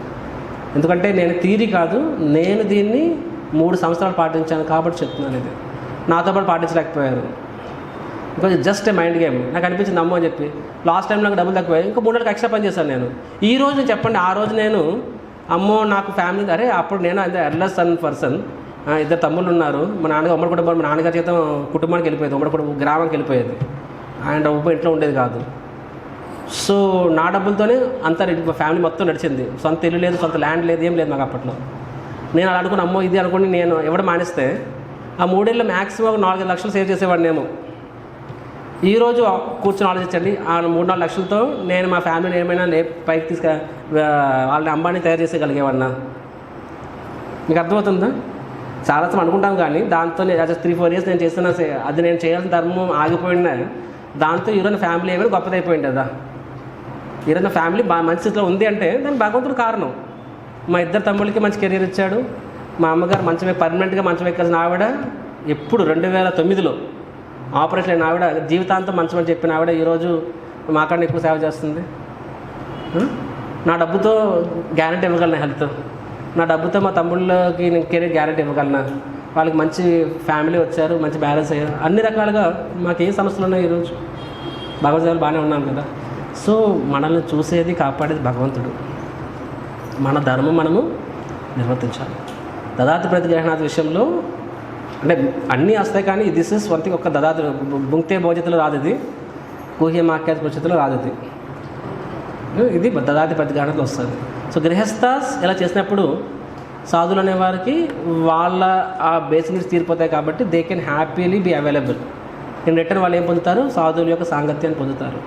ఎందుకంటే నేను థియరీ కాదు, నేను దీన్ని 3 సంవత్సరాలు పాటించాను కాబట్టి చెప్తున్నాను. ఇది నాతో పాటు పాటించలేకపోయారు. Because just a mind game. నాకు అనిపించింది అమ్మో అని చెప్పి లాస్ట్ టైం నాకు డబ్బులు తక్కువ, ఇంకా 3 నెలలకు ఎక్స్ట్రా పని చేశాను నేను. ఈ రోజు చెప్పండి, ఆ రోజు నేను అమ్మో నాకు ఫ్యామిలీ, అరే అప్పుడు నేను అంతే ఎర్లెస్ సన్ పర్సన్, 2 తమ్ముళ్ళు ఉన్నారు. మా నాన్నగారు ఉమ్మడి కుటుంబం, మా నాన్నగారి చేత కుటుంబానికి వెళ్ళిపోయేది, ఉమ్మడి కుటుంబం గ్రామానికి వెళ్ళిపోయేది. ఆయన ఇంట్లో ఉండేది కాదు. సో నా డబ్బులతోనే అంతా మా ఫ్యామిలీ మొత్తం నడిచింది. సొంత ఇల్లు లేదు, సొంత ల్యాండ్ లేదు, ఏం లేదు మాకు అప్పట్లో. నేను అలా అనుకుని అమ్మో ఇది అనుకుని నేను ఎవడు మానేస్తే ఆ 3 ఏళ్ళు మ్యాక్సిమం 4-5 లక్షలు సేవ్ చేసేవాడినేమో. ఈరోజు కూర్చొని ఆలోచించండి, ఆ 3-4 లక్షలతో నేను మా ఫ్యామిలీని ఏమైనా పైకి వాళ్ళని అంబానీ తయారు చేసేయగలిగేవన్నా. మీకు అర్థమవుతుందా? చాలాసార్లు అనుకుంటాం కానీ దాంతో 3-4 ఇయర్స్ నేను చేస్తున్నా అది నేను చేయాల్సిన ధర్మం ఆగిపోయినా దాంతో ఈరోజు ఫ్యామిలీ ఏమైనా గొప్పదైపోయింది కదా. ఈరోజు ఫ్యామిలీ బాగా మంచి స్థితిలో ఉంది అంటే దానికి భగవంతుడు కారణం. మా 2 తమ్ముళ్ళకి మంచి కెరీర్ ఇచ్చాడు. మా అమ్మగారు మంచం పర్మనెంట్గా మంచం ఎక్కాల్సిన ఆవిడ ఎప్పుడు 2009లో ఆపరేషన్ అయిన ఆవిడ జీవితాంతం మంచం అని చెప్పిన ఆవిడ ఈరోజు మాకన్నా ఎక్కువ సేవ చేస్తుంది. నా డబ్బుతో గ్యారెంటీ ఇవ్వగలను హెల్త్, నా డబ్బుతో మా తమ్ముళ్ళకి నేను కెరీర్ గ్యారెంటీ ఇవ్వగలను. వాళ్ళకి మంచి ఫ్యామిలీ వచ్చారు, మంచి బ్యాలెన్స్ అయ్యారు, అన్ని రకాలుగా మాకు ఏ సమస్యలు ఉన్నాయి ఈరోజు. భగవద్గీతలు బాగానే ఉన్నాం కదా. సో మనల్ని చూసేది కాపాడేది భగవంతుడు. మన ధర్మం మనము నిర్వర్తించాలి. దదాతి ప్రతిగ్రహణాది విషయంలో అంటే అన్నీ వస్తాయి కానీ దిస్ ఇస్ వన్ థింగ్. ఒక్క దదాతి భుంక్తే భోజతులు రాదు, ఇది గుహ్యమాఖ్యాత కృషితులు రాదు, ఇది దదాతి ప్రతిగ్రహణలో వస్తుంది. సో గృహస్థాస్ ఇలా చేసినప్పుడు సాధువులు అనేవారికి వాళ్ళ ఆ బేసిక్ నీడ్స్ తీరిపోతాయి కాబట్టి they can happily be available. In return వాళ్ళు ఏం పొందుతారు? సాధువుల యొక్క సాంగత్యాన్ని పొందుతారు,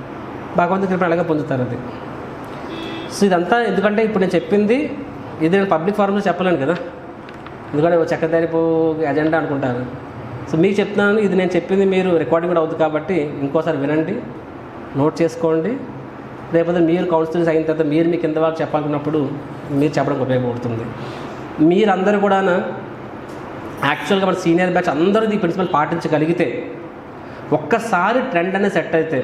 భగవంతుడి కృపను అలాగే పొందుతారు. అది సో ఇదంతా ఎందుకంటే ఇప్పుడు నేను చెప్పింది ఇది నేను పబ్లిక్ ఫారంలో చెప్పలేను కదా, ఎందుకంటే చక్రధారిపు ఎజెండా అనుకుంటారు. సో మీకు చెప్తున్నాను, ఇది నేను చెప్పింది మీరు రికార్డింగ్ కూడా అవుతుంది కాబట్టి ఇంకోసారి వినండి, నోట్ చేసుకోండి. లేకపోతే మీరు కౌన్సిలింగ్స్ అయిన తర్వాత మీరు మీ కింద వాళ్ళు చెప్పాలనుకున్నప్పుడు మీరు చెప్పడానికి ఉపయోగపడుతుంది. మీరందరూ కూడా యాక్చువల్గా మన సీనియర్ బ్యాచ్ అందరూ ఈ ప్రిన్సిపల్ పాటించగలిగితే ఒక్కసారి ట్రెండ్ అనేది సెట్ అయితే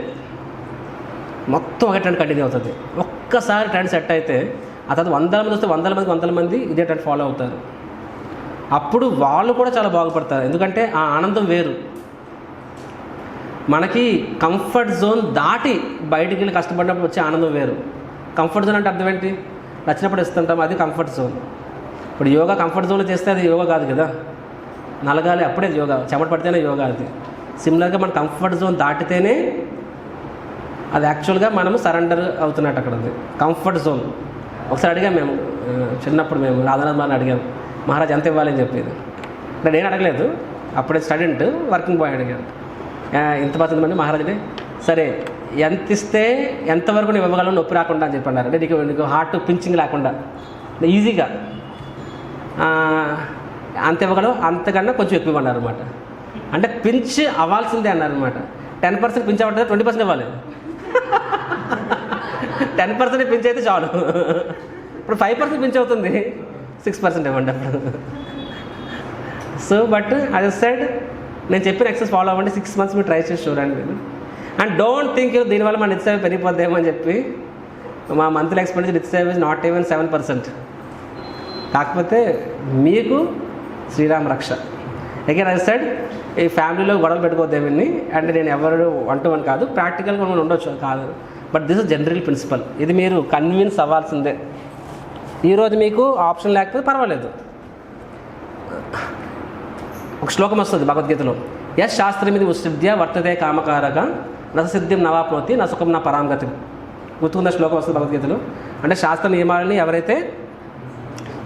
మొత్తం ఒక ట్రెండ్ కంటిన్యూ అవుతుంది. ఒక్కసారి ట్రెండ్ సెట్ అయితే ఆ తర్వాత 100 మంది వస్తే 100 మంది ఇదే ట్రెండ్ ఫాలో అవుతారు. అప్పుడు వాళ్ళు కూడా చాలా బాగుపడతారు. ఎందుకంటే ఆ ఆనందం వేరు. మనకి కంఫర్ట్ జోన్ దాటి బయటికి వెళ్ళి కష్టపడినప్పుడు వచ్చే ఆనందం వేరు. కంఫర్ట్ జోన్ అంటే అర్థం ఏంటి? నచ్చినప్పుడు ఇస్తుంటాం, అది కంఫర్ట్ జోన్. ఇప్పుడు యోగా కంఫర్ట్ జోన్లో చేస్తే అది యోగా కాదు కదా, నలగాలి అప్పుడే యోగా, చెమట పడితేనే యోగా. అది సిమిలర్గా మన కంఫర్ట్ జోన్ దాటితేనే అది యాక్చువల్గా మనము సరెండర్ అవుతున్నట్టు అక్కడ. అది కంఫర్ట్ జోన్. ఒకసారి అడిగాం మేము చిన్నప్పుడు, మేము రాధానాథ్ మాని అడిగాం, మహారాజ్ ఎంత ఇవ్వాలని చెప్పేది. నేను అడగలేదు, అప్పుడే స్టూడెంట్ వర్కింగ్ బాయ్ అడిగాను. ఇంత మంది మహారాజుని సరే ఎంత ఇస్తే ఎంతవరకు నేను ఇవ్వగలను నొప్పి రాకుండా అని చెప్పన్నారు. అంటే నీకు హార్ట్ పించింగ్ లేకుండా ఈజీగా అంత ఇవ్వగలవు, అంతకన్నా కొంచెం ఎక్కువ ఇవ్వన్నారు అనమాట. అంటే పించ్ అవ్వాల్సిందే అన్నారు అనమాట. 10% పించ్ అవ్వట్లేదు, 20% ఇవ్వాలి. 10% పించ్ అయితే చాలు. ఇప్పుడు 5% పించ్ అవుతుంది, 6% ఇవ్వండి అప్పుడు. సో బట్ అది సైడ్ నేను చెప్పిన ఎక్సర్సైజ్ ఫాలో అవ్వండి. 6 months మీరు ట్రై చేసి చూడండి మీరు. అండ్ డోంట్ థింక్ దీనివల్ల మన నిత్య సేవ పెరిగిపోద్దేమో అని చెప్పి. మా మంత్లీ ఎక్స్పెండిచర్ నిత్య సేవ ఇస్ నాట్ ఈవెన్ 7%. కాకపోతే మీకు శ్రీరామ రక్ష. అగైన్ అది సైడ్ ఈ ఫ్యామిలీలో గొడవలు పెట్టుకోవద్దేమని. అంటే నేను ఎవరు 1-to-1 కాదు, ప్రాక్టికల్గా మనం ఉండొచ్చు కాదు, but this is general principal. ఇది మీరు కన్విన్స్ అవ్వాల్సిందే. ఈరోజు మీకు ఆప్షన్ లేకపోతే పర్వాలేదు. ఒక శ్లోకం వస్తుంది భగవద్గీతలో, యస్ శాస్త్రమిది ఉసిద్ధ్య వర్తతే కామకారక నసిద్ధిం నవాప్నోతి నా సుఖం నా పరాంగతి. గుర్తుకున్న శ్లోకం వస్తుంది భగవద్గీతలో. అంటే శాస్త్ర నియమాలని ఎవరైతే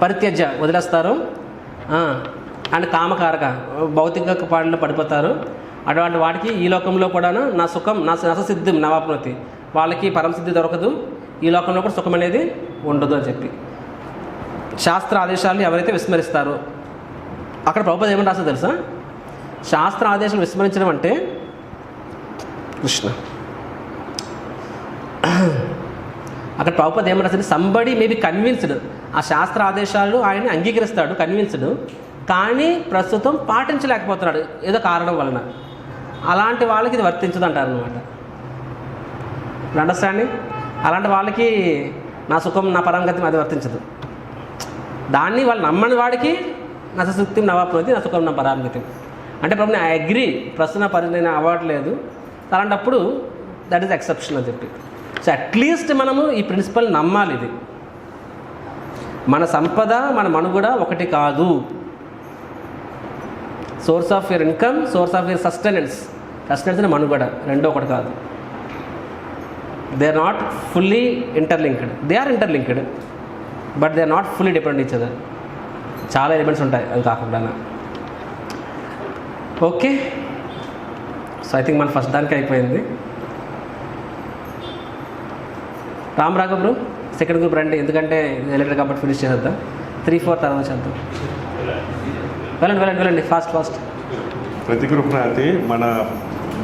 పరిత్యజ్య వదిలేస్తారో అండ్ కామకారక భౌతిక పాటల్లో పడిపోతారో అటువంటి వాటికి ఈ లోకంలో కూడా నా సుఖం నా నససిద్ధిం నవాప్నోతి, వాళ్ళకి పరమసిద్ధి దొరకదు, ఈ లోకంలో కూడా సుఖం అనేది ఉండదు అని చెప్పి. శాస్త్ర ఆదేశాలను ఎవరైతే విస్మరిస్తారో, అక్కడ ప్రభుపాద ఏమని రాస్తుందో తెలుసా? శాస్త్ర ఆదేశాలు విస్మరించడం అంటే కృష్ణ అక్కడ ప్రభుపాద ఏమని రాస్తుంది? సంబడి మేబీ కన్విన్స్డ్, ఆ శాస్త్ర ఆదేశాలు ఆయన అంగీకరిస్తాడు, కన్విన్స్డ్, కానీ ప్రస్తుతం పాటించలేకపోతున్నాడు ఏదో కారణం వలన. అలాంటి వాళ్ళకి ఇది వర్తించదు అంటారు అనమాట. అండర్స్టాండింగ్? అలాంటి వాళ్ళకి నా సుఖం నా పరంగతి అది వర్తించదు. దాన్ని వాళ్ళు నమ్మని వాడికి నసశుక్తి నవాప్నోతి నా సుఖం నా పరాంగతి. అంటే ప్రభు నేను ఐ అగ్రీ, ప్రస్తుతం నేను అవ్వట్లేదు, అలాంటప్పుడు దట్ ఈస్ ఎక్సెప్షన్ అని చెప్పి. సో అట్లీస్ట్ మనము ఈ ప్రిన్సిపల్ నమ్మాలి. ఇది మన సంపద మన మనుగడ ఒకటి కాదు. Source of your income, source of your sustenance. Sustenance మనుగడ రెండో ఒకటి కాదు. They are not fully interlinked. They are interlinked but they are not fully dependent each other. చాలా ఎలిమెంట్స్ ఉంటాయి అది కాకుండా. ఓకే, సో ఐ థింక్ మన ఫస్ట్ దానికి అయిపోయింది. Ram Raghav bro second group రండి, ఎందుకంటే ఎలక్ట్రిక్ కాబట్టి ఫినిష్ చేసేద్దాం. 3-4 తర్వాత చేద్దాం. వెళ్ళండి ఫాస్ట్. ప్రతి గృహనాథి మన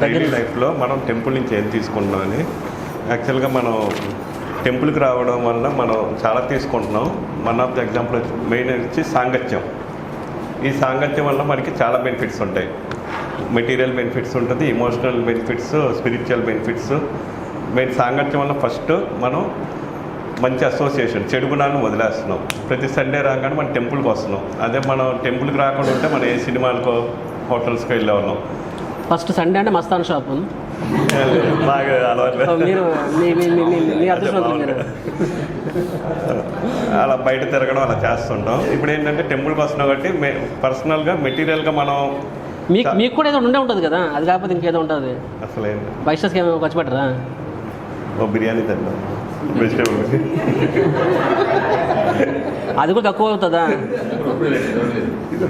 డైలీ లైఫ్లో మనం టెంపుల్ నుంచి ఏం తీసుకుంటున్నామని. యాక్చువల్గా మనం టెంపుల్కి రావడం వల్ల మనం చాలా తీసుకుంటున్నాం. One of the example main వచ్చి సాంగత్యం. ఈ సాంగత్యం వల్ల మనకి చాలా బెనిఫిట్స్ ఉంటాయి. మెటీరియల్ బెనిఫిట్స్ ఉంటుంది, emotional benefits, spiritual benefits. Main సాంగత్యం వల్ల ఫస్ట్ మనం మంచి అసోసియేషన్, చెడు గుణాలను వదిలేస్తున్నాం. ప్రతి సండే రాగానే మనం టెంపుల్కి వస్తున్నాం. అదే మనం టెంపుల్కి రాకుండా ఉంటే మనం ఏ సినిమాలకో హోటల్స్కో వెళ్ళేవాళ్ళం. ఫస్ట్ సండే అంటే మస్తాన్ షాప్ బాగా అలవాటు. మీరు మీ అదృష్టవంతులు మీరు. అలా బయట తిరగడం అలా చేస్తుంటాం. ఇప్పుడు ఏంటంటే టెంపుల్కి వస్తున్నాం కాబట్టి పర్సనల్గా మెటీరియల్గా మనం మీకు కూడా ఏదో ఉండే ఉంటుంది కదా, అది కాకపోతే ఇంకేదో ఉంటుంది. అసలు ఏంటి బైస్టర్స్కి ఏమో ఖర్చు పెట్టరా? ఓ బిర్యానీ తింటాం, వెజిటేబుల్. అది కూడా తక్కువ అవుతుందా?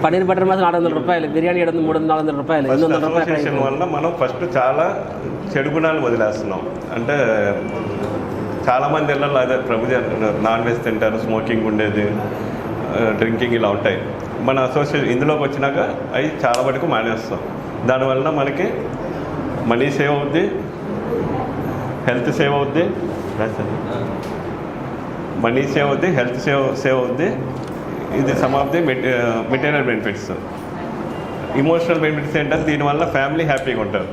పన్నీర్ బటర్ మసాలా 600 రూపాయలు, బిర్యానీ 300-400 రూపాయలు, 800 రూపాయలు. అసోసియేషన్ వల్ల మనం ఫస్ట్ చాలా చెడు గుణాలు వదిలేస్తున్నాం. అంటే చాలామంది ఇళ్ళల్లో అదే నాన్ వెజ్ తింటారు, స్మోకింగ్ ఉండేది, డ్రింకింగ్ ఇలా ఉంటాయి. మన అసోసియేషన్ ఇందులోకి వచ్చినాక అవి చాలా వరకు మానేస్తాం. దానివల్ల మనకి మనీ సేవ్ అవుద్ది, హెల్త్ సేవ్ అవుద్ది, మనీ సేవ్ అవుద్ది, హెల్త్ సేవ్ అవుద్ది. ఇది some of the material benefits. Emotional benefits ఏంటంటే దీనివల్ల ఫ్యామిలీ హ్యాపీగా ఉంటారు.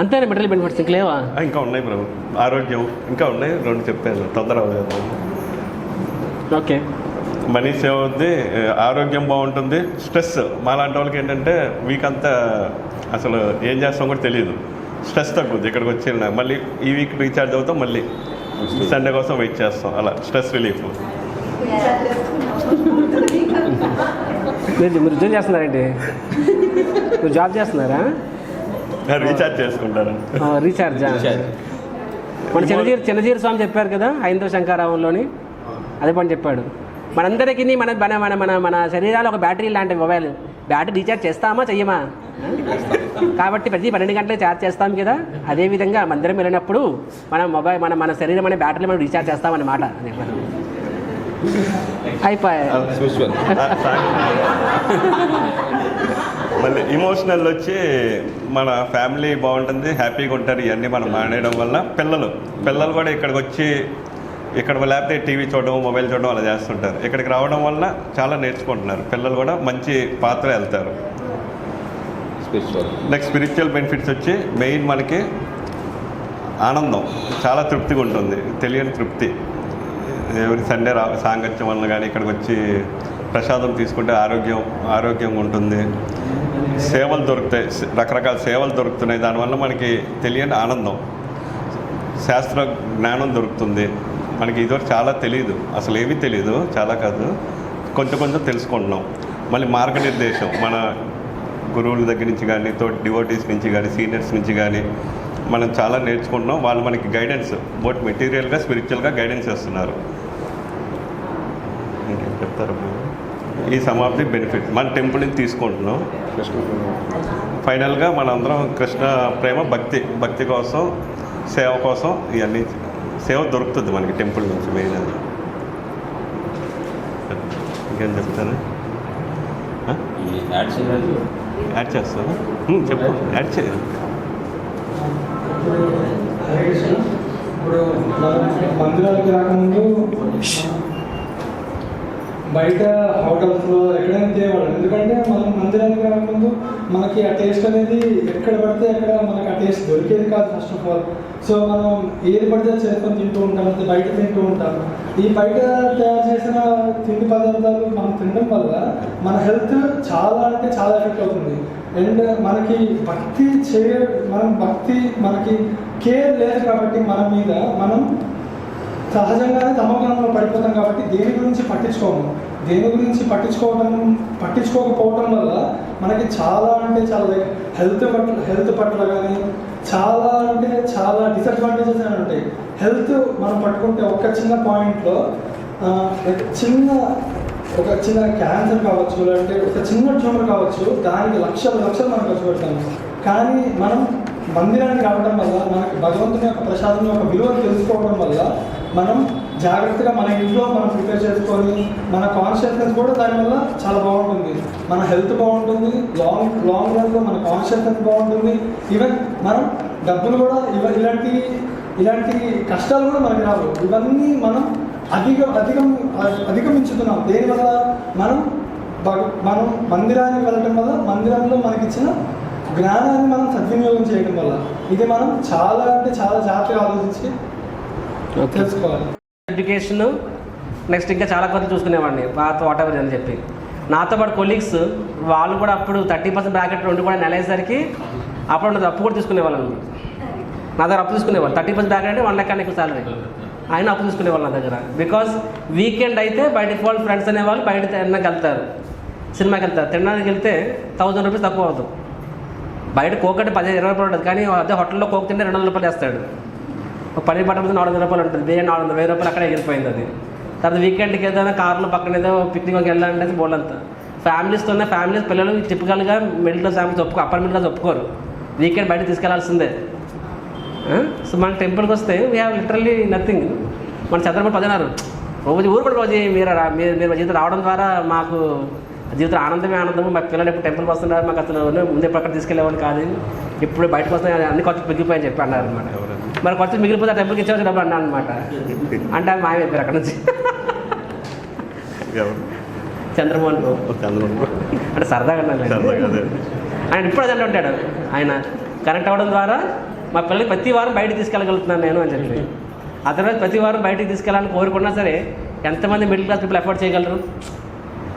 అంతేనా? మెటీరియల్ బెనిఫిట్స్ ఇంకా లేవా? ఇంకా ఉన్నాయి ప్రభు. ఆరోగ్యం ఇంకా ఉన్నాయి, 2 చెప్పాను, తొందర అవ్వలేదు. ఓకే, మనీ సేవ్ అవుద్ది, ఆరోగ్యం బాగుంటుంది. స్ట్రెస్ మాలాంటి వాళ్ళకి ఏంటంటే వీక్ అంతా అసలు ఏం చేస్తాం కూడా తెలియదు. స్ట్రెస్ తగ్గుద్ది. ఇక్కడికి వచ్చి మళ్ళీ ఈ వీక్ రీఛార్జ్ అవుతాం, మళ్ళీ సండే కోసం వెయిట్ చేస్తాం. అలా స్ట్రెస్ రిలీఫ్. మీరు ఉద్యోగం చేస్తున్నారండి? మీరు జాబ్ చేస్తున్నారా? రీఛార్జ్ చేసుకుంటారా? రీఛార్జా? మన చిన్నజీర స్వామి చెప్పారు కదా హైందవ శంకరావంలోని, అదే పని చెప్పాడు. మనందరికీ మన మన మన మన మన శరీరాలు ఒక బ్యాటరీ లాంటి మొబైల్. బ్యాటరీ రీఛార్జ్ చేస్తామా చెయ్యమా? కాబట్టి ప్రతి 12 గంటలకు ఛార్జ్ చేస్తాం కదా, అదేవిధంగా మందిరం వెళ్ళినప్పుడు మన మొబైల్ మన శరీరం అనే బ్యాటరీ మనం రీఛార్జ్ చేస్తామన్నమాట. అయిపోయాయి. మళ్ళీ ఇమోషనల్ వచ్చి మన ఫ్యామిలీ బాగుంటుంది, హ్యాపీగా ఉంటారు. ఇవన్నీ మనం మానేయడం వల్ల పిల్లలు కూడా ఇక్కడికి వచ్చి ఇక్కడ లేకపోతే టీవీ చూడడం, మొబైల్ చూడడం అలా చేస్తుంటారు. ఇక్కడికి రావడం వల్ల చాలా నేర్చుకుంటున్నారు. పిల్లలు కూడా మంచి పాత్ర వెళ్తారు. నెక్స్ట్ స్పిరిచువల్ బెనిఫిట్స్ వచ్చి మెయిన్ మనకి ఆనందం, చాలా తృప్తిగా ఉంటుంది, తెలియని తృప్తి. ఎవరి సండే సాంగత్యం వల్ల కానీ ఇక్కడికి వచ్చి ప్రసాదం తీసుకుంటే ఆరోగ్యంగా ఉంటుంది. సేవలు దొరుకుతాయి, రకరకాల సేవలు దొరుకుతున్నాయి. దానివల్ల మనకి తెలియని ఆనందం, శాస్త్ర జ్ఞానం దొరుకుతుంది. మనకి ఇదివరకు చాలా తెలియదు, అసలు ఏమీ తెలియదు, చాలా కాదు, కొంచెం తెలుసుకుంటున్నాం. మళ్ళీ మార్గనిర్దేశం మన గురువుల దగ్గర నుంచి కానీ, డివోటీస్ నుంచి కానీ, సీనియర్స్ నుంచి కానీ మనం చాలా నేర్చుకుంటున్నాం. వాళ్ళు మనకి గైడెన్స్, బోత్ మెటీరియల్గా స్పిరిచువల్గా గైడెన్స్ ఇస్తున్నారు. ఇంకేం చెప్తారు? ఈ సమ్ ఆఫ్ ది బెనిఫిట్ మన టెంపుల్ నుంచి తీసుకుంటున్నాం. ఫైనల్గా మనందరం కృష్ణ ప్రేమ, భక్తి కోసం, సేవ కోసం ఇవన్నీ సేవ దొరుకుతుంది మనకి టెంపుల్ నుంచి. మెయిన్ అది. ఇంకేం చెప్తాను? యాడ్ చేస్తాను, చెప్పు. యాడ్ చేయాలి. ఇప్పుడు మందిరాలకు రాకముందు బయట హోటల్స్లో ఎక్కడైనా చేయవాళ్ళం. ఎందుకంటే మనం మందిరానికి రాకముందు మనకి ఆ టేస్ట్ అనేది ఎక్కడ పడితే అక్కడ మనకి ఆ టేస్ట్ దొరికేది కాదు ఫస్ట్ ఆఫ్ ఆల్. సో మనం ఏది పడితే చేసుకొని తింటూ ఉంటాం, అది బయట తింటూ ఉంటాం. ఈ బయట తయారు చేసిన తిండి పదార్థాలు మనం తినడం వల్ల మన హెల్త్ చాలా అంటే చాలా ఎఫెక్ట్ అవుతుంది. అండ్ మనకి మనకి కేర్ లేదు కాబట్టి మన మీద మనం సహజంగానే తమోగుణంలో పడిపోతాం. కాబట్టి దేని గురించి పట్టించుకోకపోవడం వల్ల మనకి చాలా అంటే చాలా హెల్త్ పట్ల కానీ చాలా అంటే చాలా డిసడ్వాంటేజెస్ అని ఉంటాయి. హెల్త్ మనం పట్టుకుంటే ఒక చిన్న పాయింట్లో ఒక చిన్న క్యాన్సర్ కావచ్చు, లేదంటే ఒక చిన్న ట్యూమర్ కావచ్చు, దానికి లక్షలు మనం ఖర్చు పెడతాము. కానీ మనం మందిరానికి రావడం వల్ల, మనకి భగవంతుని యొక్క ప్రసాదం యొక్క విలువను తెలుసుకోవడం వల్ల మనం జాగ్రత్తగా మన ఇంట్లో మనం ప్రిపేర్ చేసుకొని మన కాన్షియస్నెస్ కూడా దానివల్ల చాలా బాగుంటుంది. మన హెల్త్ బాగుంటుంది, లాంగ్ రన్లో మన కాన్షియస్నెస్ బాగుంటుంది. ఈవెన్ మనం డబ్బులు కూడా ఇలాంటి కష్టాలు కూడా మనకి రావు. ఇవన్నీ మనం అధిగమించుతున్నాం. దేనివల్ల మనం మందిరానికి వెళ్ళటం వల్ల, మందిరంలో మనకిచ్చిన జ్ఞానాన్ని మనం సద్వినియోగం చేయడం వల్ల. ఇది మనం చాలా జాగ్రత్తగా ఆలోచించి తెలుసుకోవాలి. ఎడ్యుకేషన్ నెక్స్ట్ ఇంకా చాలా కొద్ది చూసుకునేవాడిని పాత వాట్ ఎవర్ అని చెప్పి. నాతో పాటు కొలీగ్స్ వాళ్ళు కూడా అప్పుడు 30% బ్రాకెట్ ఉండి కూడా నెల అయ్యేసరికి అప్పుడు అప్పు కూడా తీసుకునేవాళ్ళు. నా దగ్గర అప్పు తీసుకునేవాళ్ళు. 30% బ్రాకెట్ అంటే 1 lakh ఎక్కువ సాలరీ, ఆయన అప్పు తీసుకునేవాళ్ళు నా దగ్గర. బికాజ్ వీకెండ్ అయితే బై డిఫాల్ట్ ఫ్రెండ్స్ అనేవాళ్ళు బయట తినడానికి వెళ్తారు, సినిమాకి వెళ్తారు. తినడానికి వెళ్తే 1000 రూపీస్ తక్కువ అవుతుంది. బయట కోక్ అంటే 10-20 రూపాయలు ఉంటుంది, కానీ అదే హోటల్లో కోక్ తింటే 200 రూపాయలు వేస్తాడు. ఒక 10 బట్ట మీద 400 రూపాయలు ఉంటుంది, బిర్యానీ 400 రూపాయలు అక్కడే ఎగిరిపోయింది అది. తర్వాత వీకెండ్కి ఏదైనా కార్లో పక్కన ఏదో పిక్నిక్కి వెళ్ళాలంటే బోర్డంతా ఫ్యామిలీస్తోనే. ఫ్యామిలీస్ పిల్లలు టిపికల్గా middle class families upper middle class ఒప్పుకోరు, వీకెండ్ బయట తీసుకెళ్లాల్సిందే. సో మన టెంపుల్కి వస్తే వీ హ్యావ్ లిటరల్లీ నథింగ్. మన చంద్రబాబు 16 రోజు ఊరు కూడా రోజు మీరు జీవితం రావడం ద్వారా మాకు జీవితం ఆనందము. మా పిల్లలు ఎప్పుడు టెంపుల్కి వస్తున్నారు, మాకు అసలు ముందే పక్కన తీసుకెళ్ళేవాళ్ళు కాదు, ఇప్పుడు బయటకు వస్తే అన్ని ఖర్చు మిగిలిపోయని చెప్పి అన్నారు అనమాట. మరి ఖర్చు మిగిలిపోతే ఆ టెంపుల్కి ఇచ్చేవాళ్ళు డబ్బు అన్నా అనమాట. అంటే అది మాయమైపోయారు అక్కడ నుంచి. చంద్రమోహన్ అంటే సరదాగా ఆయన ఇప్పుడు అదే ఉంటాడు. ఆయన కనెక్ట్ అవ్వడం ద్వారా మా పిల్లలకి ప్రతి వారం బయటకు తీసుకెళ్ళగలుగుతున్నాను నేను అని చెప్పి. ఆ తర్వాత ప్రతి వారం బయటికి తీసుకెళ్ళాలని కోరుకున్నా సరే ఎంతమంది మిడిల్ క్లాస్ పీపుల్ ఎఫోర్డ్ చేయగలరు?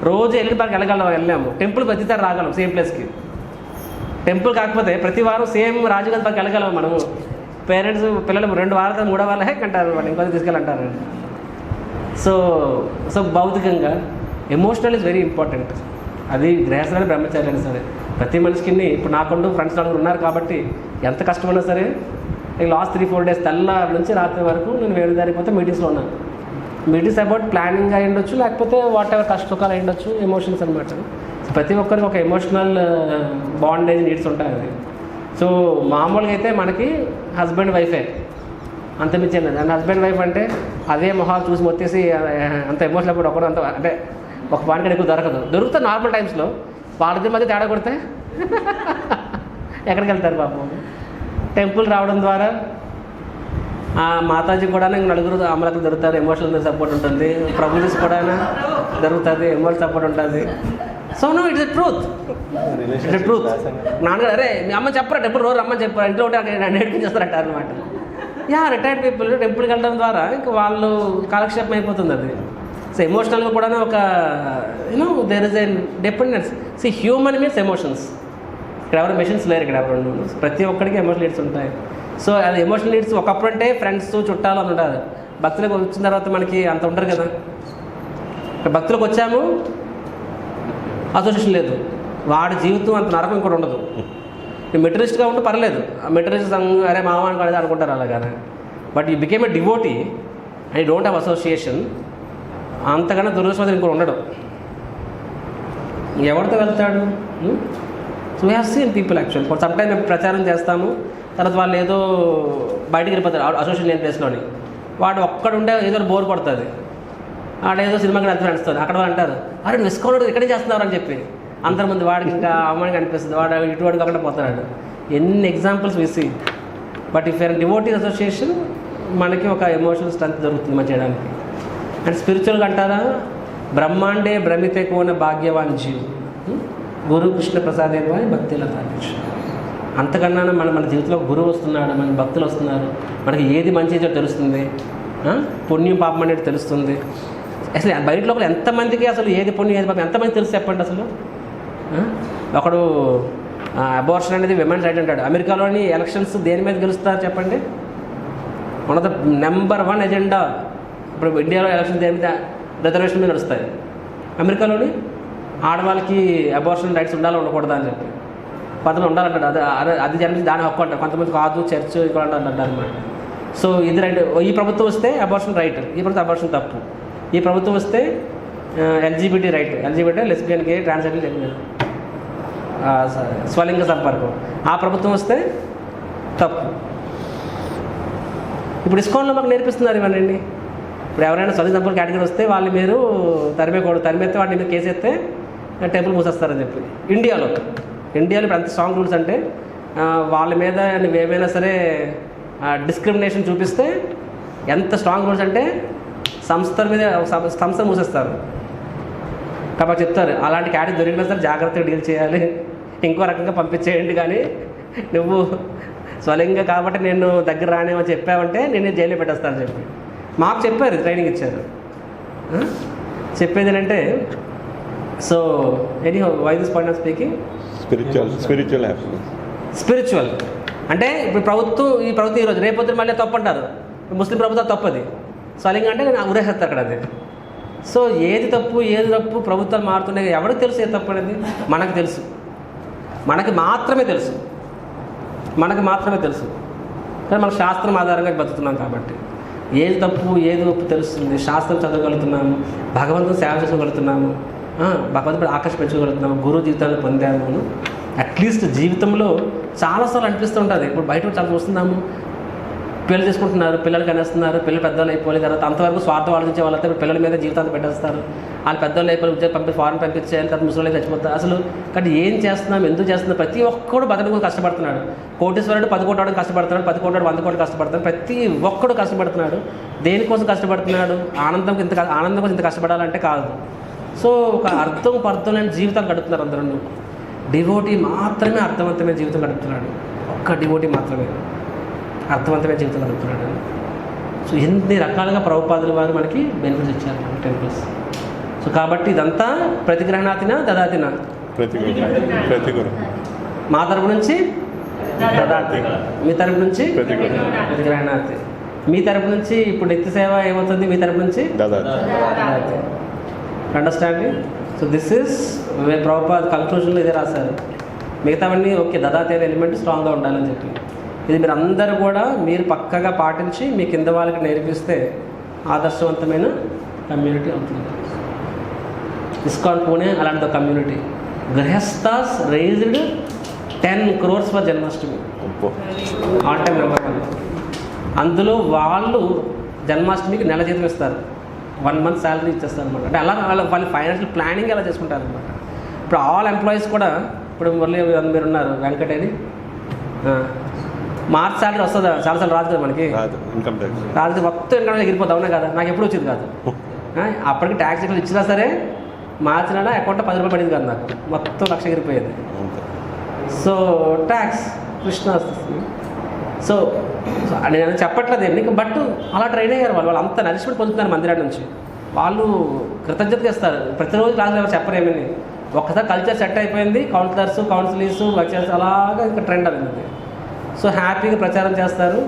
రోజు వెళ్ళి బాగా వెళ్ళాము, టెంపుల్ ప్రతిసారి రాగలం సేమ్ ప్లేస్కి. టెంపుల్ కాకపోతే ప్రతి వారం సేమ్ రాజుగారి బాగా వెళ్ళగలము మనము. పేరెంట్స్ పిల్లలు 2 వారాలు 3 వారాలు హెక్ అంటారు, వాళ్ళు ఇంకొక తీసుకెళ్ళంటారు. సో భౌతికంగా ఎమోషనల్ ఈజ్ వెరీ ఇంపార్టెంట్. అది గృహస్థాన్ని బ్రహ్మచార్యాన్ని సరే ప్రతి మనిషికి. ఇప్పుడు నాకుంటూ ఫ్రెండ్స్ నలుగురు ఉన్నారు కాబట్టి ఎంత కష్టమైనా సరే లాస్ట్ 3-4 days తెల్లారి నుంచి రాత్రి వరకు నేను వేరే దారిపోతే మీటింగ్స్లో ఉన్నాను. మీటింగ్స్ అబౌట్ ప్లానింగ్ అయి ఉండొచ్చు, లేకపోతే వాట్ ఎవర్ కష్టసుఖాలు అయి ఉండొచ్చు, ఎమోషన్స్ అనమాట. సో ప్రతి ఒక్కరికి ఒక ఎమోషనల్ బాండేజ్ నీడ్స్ ఉంటాయి అది. సో మామూలుగా అయితే మనకి హస్బెండ్ వైఫే అంతమించేది. అండ్ హస్బెండ్ వైఫ్ అంటే అదే మొహాలు చూసి మొత్తేసి అంత ఎమోషనల్ కూడా ఒకడు అంత అంటే ఒక పాయింట్ ఎక్కువ దొరుకుతుంది నార్మల్ టైమ్స్లో. వాళ్ళిద్దరి మధ్య తేడా కొడితే ఎక్కడికి వెళ్తారు పాపం. టెంపుల్ రావడం ద్వారా మాతాజీ కూడా నలుగురు అమలకు దొరుకుతారు, ఎమోషనల్ సపోర్ట్ ఉంటుంది. ప్రభుజీస్ కూడా దొరుకుతుంది, ఎమోషనల్ సపోర్ట్ ఉంటుంది. So no it's a truth. నాన్నగారు అరే మీ అమ్మ చెప్పరా టెంపుల్ రోజు రమ్మని చెప్పారు, ఇంట్లో ఉంటే అక్కడ నేర్పించేస్తారంట అనమాట. రిటైర్డ్ పీపుల్ టెంపుల్కి వెళ్ళడం ద్వారా ఇంకా వాళ్ళు కాలక్షేపం అయిపోతుంది అది. సో ఎమోషనల్గా కూడా ఒక there is a dependence. Human means emotions. ఇక్కడ ఎవరు మెషిన్స్ లేరు, ఇక్కడ ఎవరు ప్రతి ఒక్కరికి ఎమోషనల్ నీడ్స్ ఉంటాయి. సో అది ఎమోషనల్ నీడ్స్ ఒకప్పుడు అంటే ఫ్రెండ్స్ చుట్టాలు అని ఉంటారు. భక్తులకు వచ్చిన తర్వాత మనకి అంత ఉంటారు కదా. భక్తులకు వచ్చాము అసోసియేషన్ లేదు, వాడి జీవితం అంత నరకం ఇంకోటి ఉండదు. మెటీరియలిస్ట్గా ఉంటే పర్లేదు, మెటీరియలిస్ట్ అరే మామ అని అనుకుంటారు అలాగానే. But you became a devotee and you don't have association. అంతకన్నా దురదృష్టం ఇంకోటి ఉండడు. ఎవరితో వెళ్తాడు? So we have seen people actual some time మేము ప్రచారం చేస్తాము, తర్వాత వాళ్ళు ఏదో బయటికి వెళ్ళిపోతారు అసోసియేషన్ లేని ప్లేస్లోని. వాడు ఒక్కడుండే ఏదో బోర్ పడుతుంది, ఆడేదో సినిమాకి వెళ్తే ఫ్రెండ్స్తో. అక్కడ వాళ్ళు అంటారు అరే నువ్వు ఇస్కాన్ ఇక్కడే చేస్తున్నారు అని చెప్పి అంతమంది వాడికి ఇంకా అవమానంగా అనిపిస్తుంది. వాడు ఇటువంటి కాకుండా పోతాడు. ఎన్ని ఎగ్జాంపుల్స్ విసి. But if you are devotee association మనకి ఒక ఎమోషనల్ స్ట్రెంత్ దొరుకుతుంది మనం చేయడానికి. అండ్ స్పిరిచువల్గా అంటారా బ్రహ్మాండే భ్రమితే కోన భాగ్యవాన్ జీవ్ గురు కృష్ణ ప్రసాదేవ భక్తిలా తారీష్. అంతకన్నా మన జీవితంలో గురువు వస్తున్నాడు, మన భక్తులు వస్తున్నారు, మనకి ఏది మంచి తెలుస్తుంది, పుణ్యం పాపం అనేది తెలుస్తుంది. అసలు బయట లోపల ఎంతమందికి అసలు ఏది పుణ్యం ఏది పాపం ఎంతమంది తెలుసు చెప్పండి. అసలు ఒకడు అబార్షన్ అనేది విమెన్స్ రైట్ అంటాడు. అమెరికాలోని ఎలక్షన్స్ దేని మీద గెలుస్తారు చెప్పండి? One of the number 1 agenda. ఇప్పుడు ఇండియాలో ఎలక్షన్ దేని మీద రిజర్వేషన్ మీద నడుస్తాయి. అమెరికాలోని ఆడవాళ్ళకి అబార్షన్ రైట్స్ ఉండాలి ఉండకూడదా అని చెప్పి. కొంతమంది ఉండాలంటాడు, అది జన్మించి దాని హక్కు అంటారు, కొంతమంది కాదు చర్చ్ ఇక్కడ అంటారు అనమాట. సో ఇది రైట్. ఈ ప్రభుత్వం వస్తే అబార్షన్ రైట్, ఈ ప్రభుత్వం అబార్షన్ తప్పు. ఈ ప్రభుత్వం వస్తే ఎల్జీబీటీ రైట్, ఎల్జీబీటీ లెస్బియన్, గే, ట్రాన్స్జెండర్, స్వలింగ సంపర్కం. ఆ ప్రభుత్వం వస్తే తప్పు. ఇప్పుడు ఇస్కాన్లో మాకు నేర్పిస్తున్నారు ఇవన్నీ. ఇప్పుడు ఎవరైనా స్వలింగ సంపర్క కేటగిరీ వస్తే వాళ్ళు మీరు తరిమేస్తే వాటిని మీరు కేసేస్తే టెంపుల్ మూసేస్తారని చెప్పి. ఇండియాలో ఇప్పుడు ఎంత స్ట్రాంగ్ రూల్స్ అంటే వాళ్ళ మీద నువ్వేమైనా సరే డిస్క్రిమినేషన్ చూపిస్తే ఎంత స్ట్రాంగ్ రూల్స్ అంటే సంస్థ మూసేస్తారు. కాబట్టి చెప్తారు అలాంటి కేటగిరీ దొరికినా సరే జాగ్రత్తగా డీల్ చేయాలి, ఇంకో రకంగా పంపించేయండి, కానీ నువ్వు స్వలింగ కాబట్టి నేను దగ్గర రానేమని చెప్పావంటే నేను జైల్లో పెట్టేస్తానని చెప్పి మాకు చెప్పారు, ట్రైనింగ్ ఇచ్చారు. చెప్పేది ఏంటంటే so anyway this point of speaking spiritual అంటే ఇప్పుడు ఈ ప్రభుత్వం ఈరోజు రేపొద్దు మళ్ళీ తప్పు అంటారు, ముస్లిం ప్రభుత్వం తప్పది, స్వలింగ అంటే నేను ఉరేసేస్తారు అక్కడ అది. సో ఏది తప్పు ప్రభుత్వాలు మారుతున్నాయి, ఎవరికి తెలుసు ఏది తప్పు అనేది? మనకు తెలుసు, మనకి మాత్రమే తెలుసు కానీ మనకు శాస్త్రం ఆధారంగా బతుకుతున్నాం కాబట్టి ఏది తప్పు ఏది ఒప్పు తెలుస్తుంది. శాస్త్రం చదవగలుగుతున్నాము, భగవంతుని సేవ చేసుకోగలుగుతున్నాము, భగవంతుడు ఆకర్షించగలుగుతున్నాము, గురువు జీవితాన్ని పొందాము. అట్లీస్ట్ జీవితంలో చాలాసార్లు అనిపిస్తుంటుంది. ఇప్పుడు బయట చాలా చూస్తున్నాము, పెళ్లి చేసుకుంటున్నారు, పిల్లలు కనేస్తున్నారు, పిల్లలు పెద్దవాళ్ళు అయిపోయి తర్వాత అంతవరకు స్వార్థం ఆలోచించే వాళ్ళతో పిల్లల మీద జీవితాన్ని పెట్టేస్తారు. వాళ్ళు పెద్దవాళ్ళు అయిపోయి ఉద్యోగం ఫారెన్ పంపించేయాలి, తర్వాత ముసలి చచ్చిపోతారు. అసలు కానీ ఏం చేస్తున్నాం, ఎందుకు చేస్తున్నాం? ప్రతి ఒక్కడు బతకడం కష్టపడుతున్నాడు. కోటీశ్వరుడు 10 కోట్ల కష్టపడుతున్నాడు, 10 కోట్ల 100 కోట్లు కష్టపడుతున్నాడు. ప్రతి ఒక్కడు కష్టపడుతున్నాడు. దేనికోసం కష్టపడుతున్నాడు? ఆనందం కోసం ఇంత కష్టపడాలంటే కాదు. సో ఒక అర్థం లేని జీవితాలు గడుపుతున్నారు అందరూ. డివోటీ మాత్రమే అర్థవంతమైన జీవితం గడుపుతున్నాడు, ఒక్క డివోటీ మాత్రమే అర్థవంతమైన జీవితం గడుపుతున్నాడు. సో ఎన్ని రకాలుగా ప్రభుపాదుల వారు మనకి బెనిఫిట్స్ ఇచ్చారు టెంపుల్స్. సో కాబట్టి ఇదంతా ప్రతిగ్రహణాతినా దదాతినా? మా తరపు నుంచి దదాతి, మీ తరపు నుంచి ప్రతిగ్రహణాతి, మీ తరపు నుంచి ఇప్పుడు నిత్య సేవ ఏమవుతుంది? మీ తరపు నుంచి దదాతి. Understanding? So this is Prabhupad కంక్లూజన్లో ఇదే రాశారు. మిగతావన్నీ ఓకే, దదాతి అనే ఎలిమెంట్ స్ట్రాంగ్గా ఉండాలని చెప్పి. ఇది మీరు అందరూ కూడా మీరు పక్కగా పాటించి మీ కింద వాళ్ళకి నేర్పిస్తే ఆదర్శవంతమైన కమ్యూనిటీ అవుతుంది. ఇస్కాన్ పూణే అలాంటి community. గృహస్థాస్ raised 10 crores for Janmashtami, all time number 1. అందులో వాళ్ళు జన్మాష్టమికి నెల జీతం ఇస్తారు, 1 month శాలరీ ఇచ్చేస్తారు అనమాట. అంటే అలా వాళ్ళ ఫైనాన్షియల్ ప్లానింగ్ అలా చేసుకుంటారు అనమాట. ఇప్పుడు ఆల్ ఎంప్లాయీస్ కూడా, ఇప్పుడు మురళి మీరు ఉన్నారు, వెంకట్ అని, మార్చ్ శాలరీ వస్తుందా? చాలాసార్లు రాదు కదా మనకి, రాదు, మొత్తం ఇన్కమ్ ఎగిరిపోతా ఉన్నా కదా, నాకు ఎప్పుడు వచ్చేది కాదు. అప్పటికి ట్యాక్స్ ఇక్కడ ఇచ్చినా సరే మార్చి నెల అకౌంట్లో 10 రూపాయలు పడింది కాదు, నాకు మొత్తం 1,00,000 ఎగిరిపోయేది. సో ట్యాక్స్ కృష్ణ వస్తుంది. సో నేను చెప్పట్లేదు ఏమి, బట్ అలా ట్రైన్ అయ్యారు వాళ్ళు అంత నరిష్మెంట్ పొందుతున్నారు మందిరాల నుంచి. వాళ్ళు కృతజ్ఞత చేస్తారు. ప్రతిరోజు క్లాసులు ఎవరు చెప్పరేమని, ఒక్కసారి కల్చర్ సెట్ అయిపోయింది, కౌన్సిలర్స్ లెక్చర్స్ అలాగా ఇంకా ట్రెండ్ అనేది. సో హ్యాపీగా ప్రచారం చేస్తారు,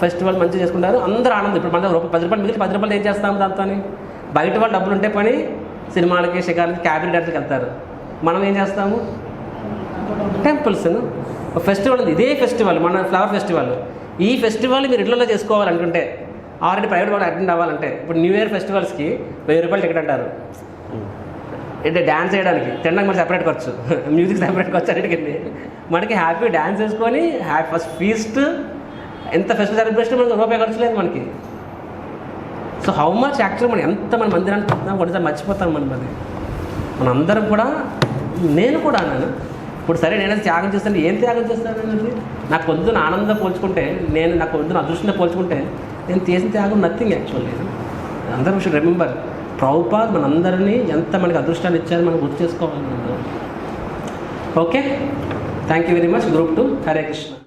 ఫెస్టివల్ మంచిగా చేసుకుంటారు, అందరూ ఆనందం. ఇప్పుడు మన 10 రూపాయలు మిగిలిన 10 రూపాయలు ఏం చేస్తాము దాంతో? బయట వాళ్ళు డబ్బులు ఉంటే పని సినిమాలకి, షికార్లకి, క్యాబిన్ డాన్స్కి వెళ్తారు. మనం ఏం చేస్తాము? టెంపుల్స్. ఫెస్టివల్ ఉంది, ఇదే ఫెస్టివల్ మన ఫ్లవర్ ఫెస్టివల్. ఈ ఫెస్టివల్ మీరు ఇళ్లలో చేసుకోవాలనుకుంటే, ఆల్రెడీ ప్రైవేట్ వాళ్ళు అటెండ్ అవ్వాలంటే, ఇప్పుడు న్యూ ఇయర్ ఫెస్టివల్స్కి 1000 రూపాయలు టికెట్ అంటారు. అంటే డ్యాన్స్ చేయడానికి, తినడానికి మనకి సెపరేట్ ఖర్చు, మ్యూజిక్ సెపరేట్ ఖర్చు, అన్నిటికండి. మనకి హ్యాపీ డ్యాన్స్ వేసుకొని ఫస్ట్ ఫీస్ట్, ఎంత ఫెస్టివల్ సెలబ్రేషన్ మనకి రూపాయి ఖర్చు లేదు మనకి. సో హౌ మచ్ యాక్చువల్ మనం ఎంత మన మందిరానికి చెప్తున్నాం కొన్నిసారి మర్చిపోతాం మన అందరం కూడా. నేను కూడా అన్నాను, ఇప్పుడు సరే నేనైతే త్యాగం చేస్తాను, ఏం త్యాగం చేస్తానన్నది నాకు పొద్దున ఆనందం పోల్చుకుంటే, నాకు పొద్దున అదృష్టంతో పోల్చుకుంటే నేను చేసిన త్యాగం నథింగ్ యాక్చువల్లీ. అందరూ షుడ్ రిమెంబర్, ప్రభుపాద్ మనందరినీ ఎంత మనకి అదృష్టాన్ని ఇచ్చారో మనం గుర్తు చేసుకోవాలి. Okay, thank you very much. Group 2, Hare Krishna.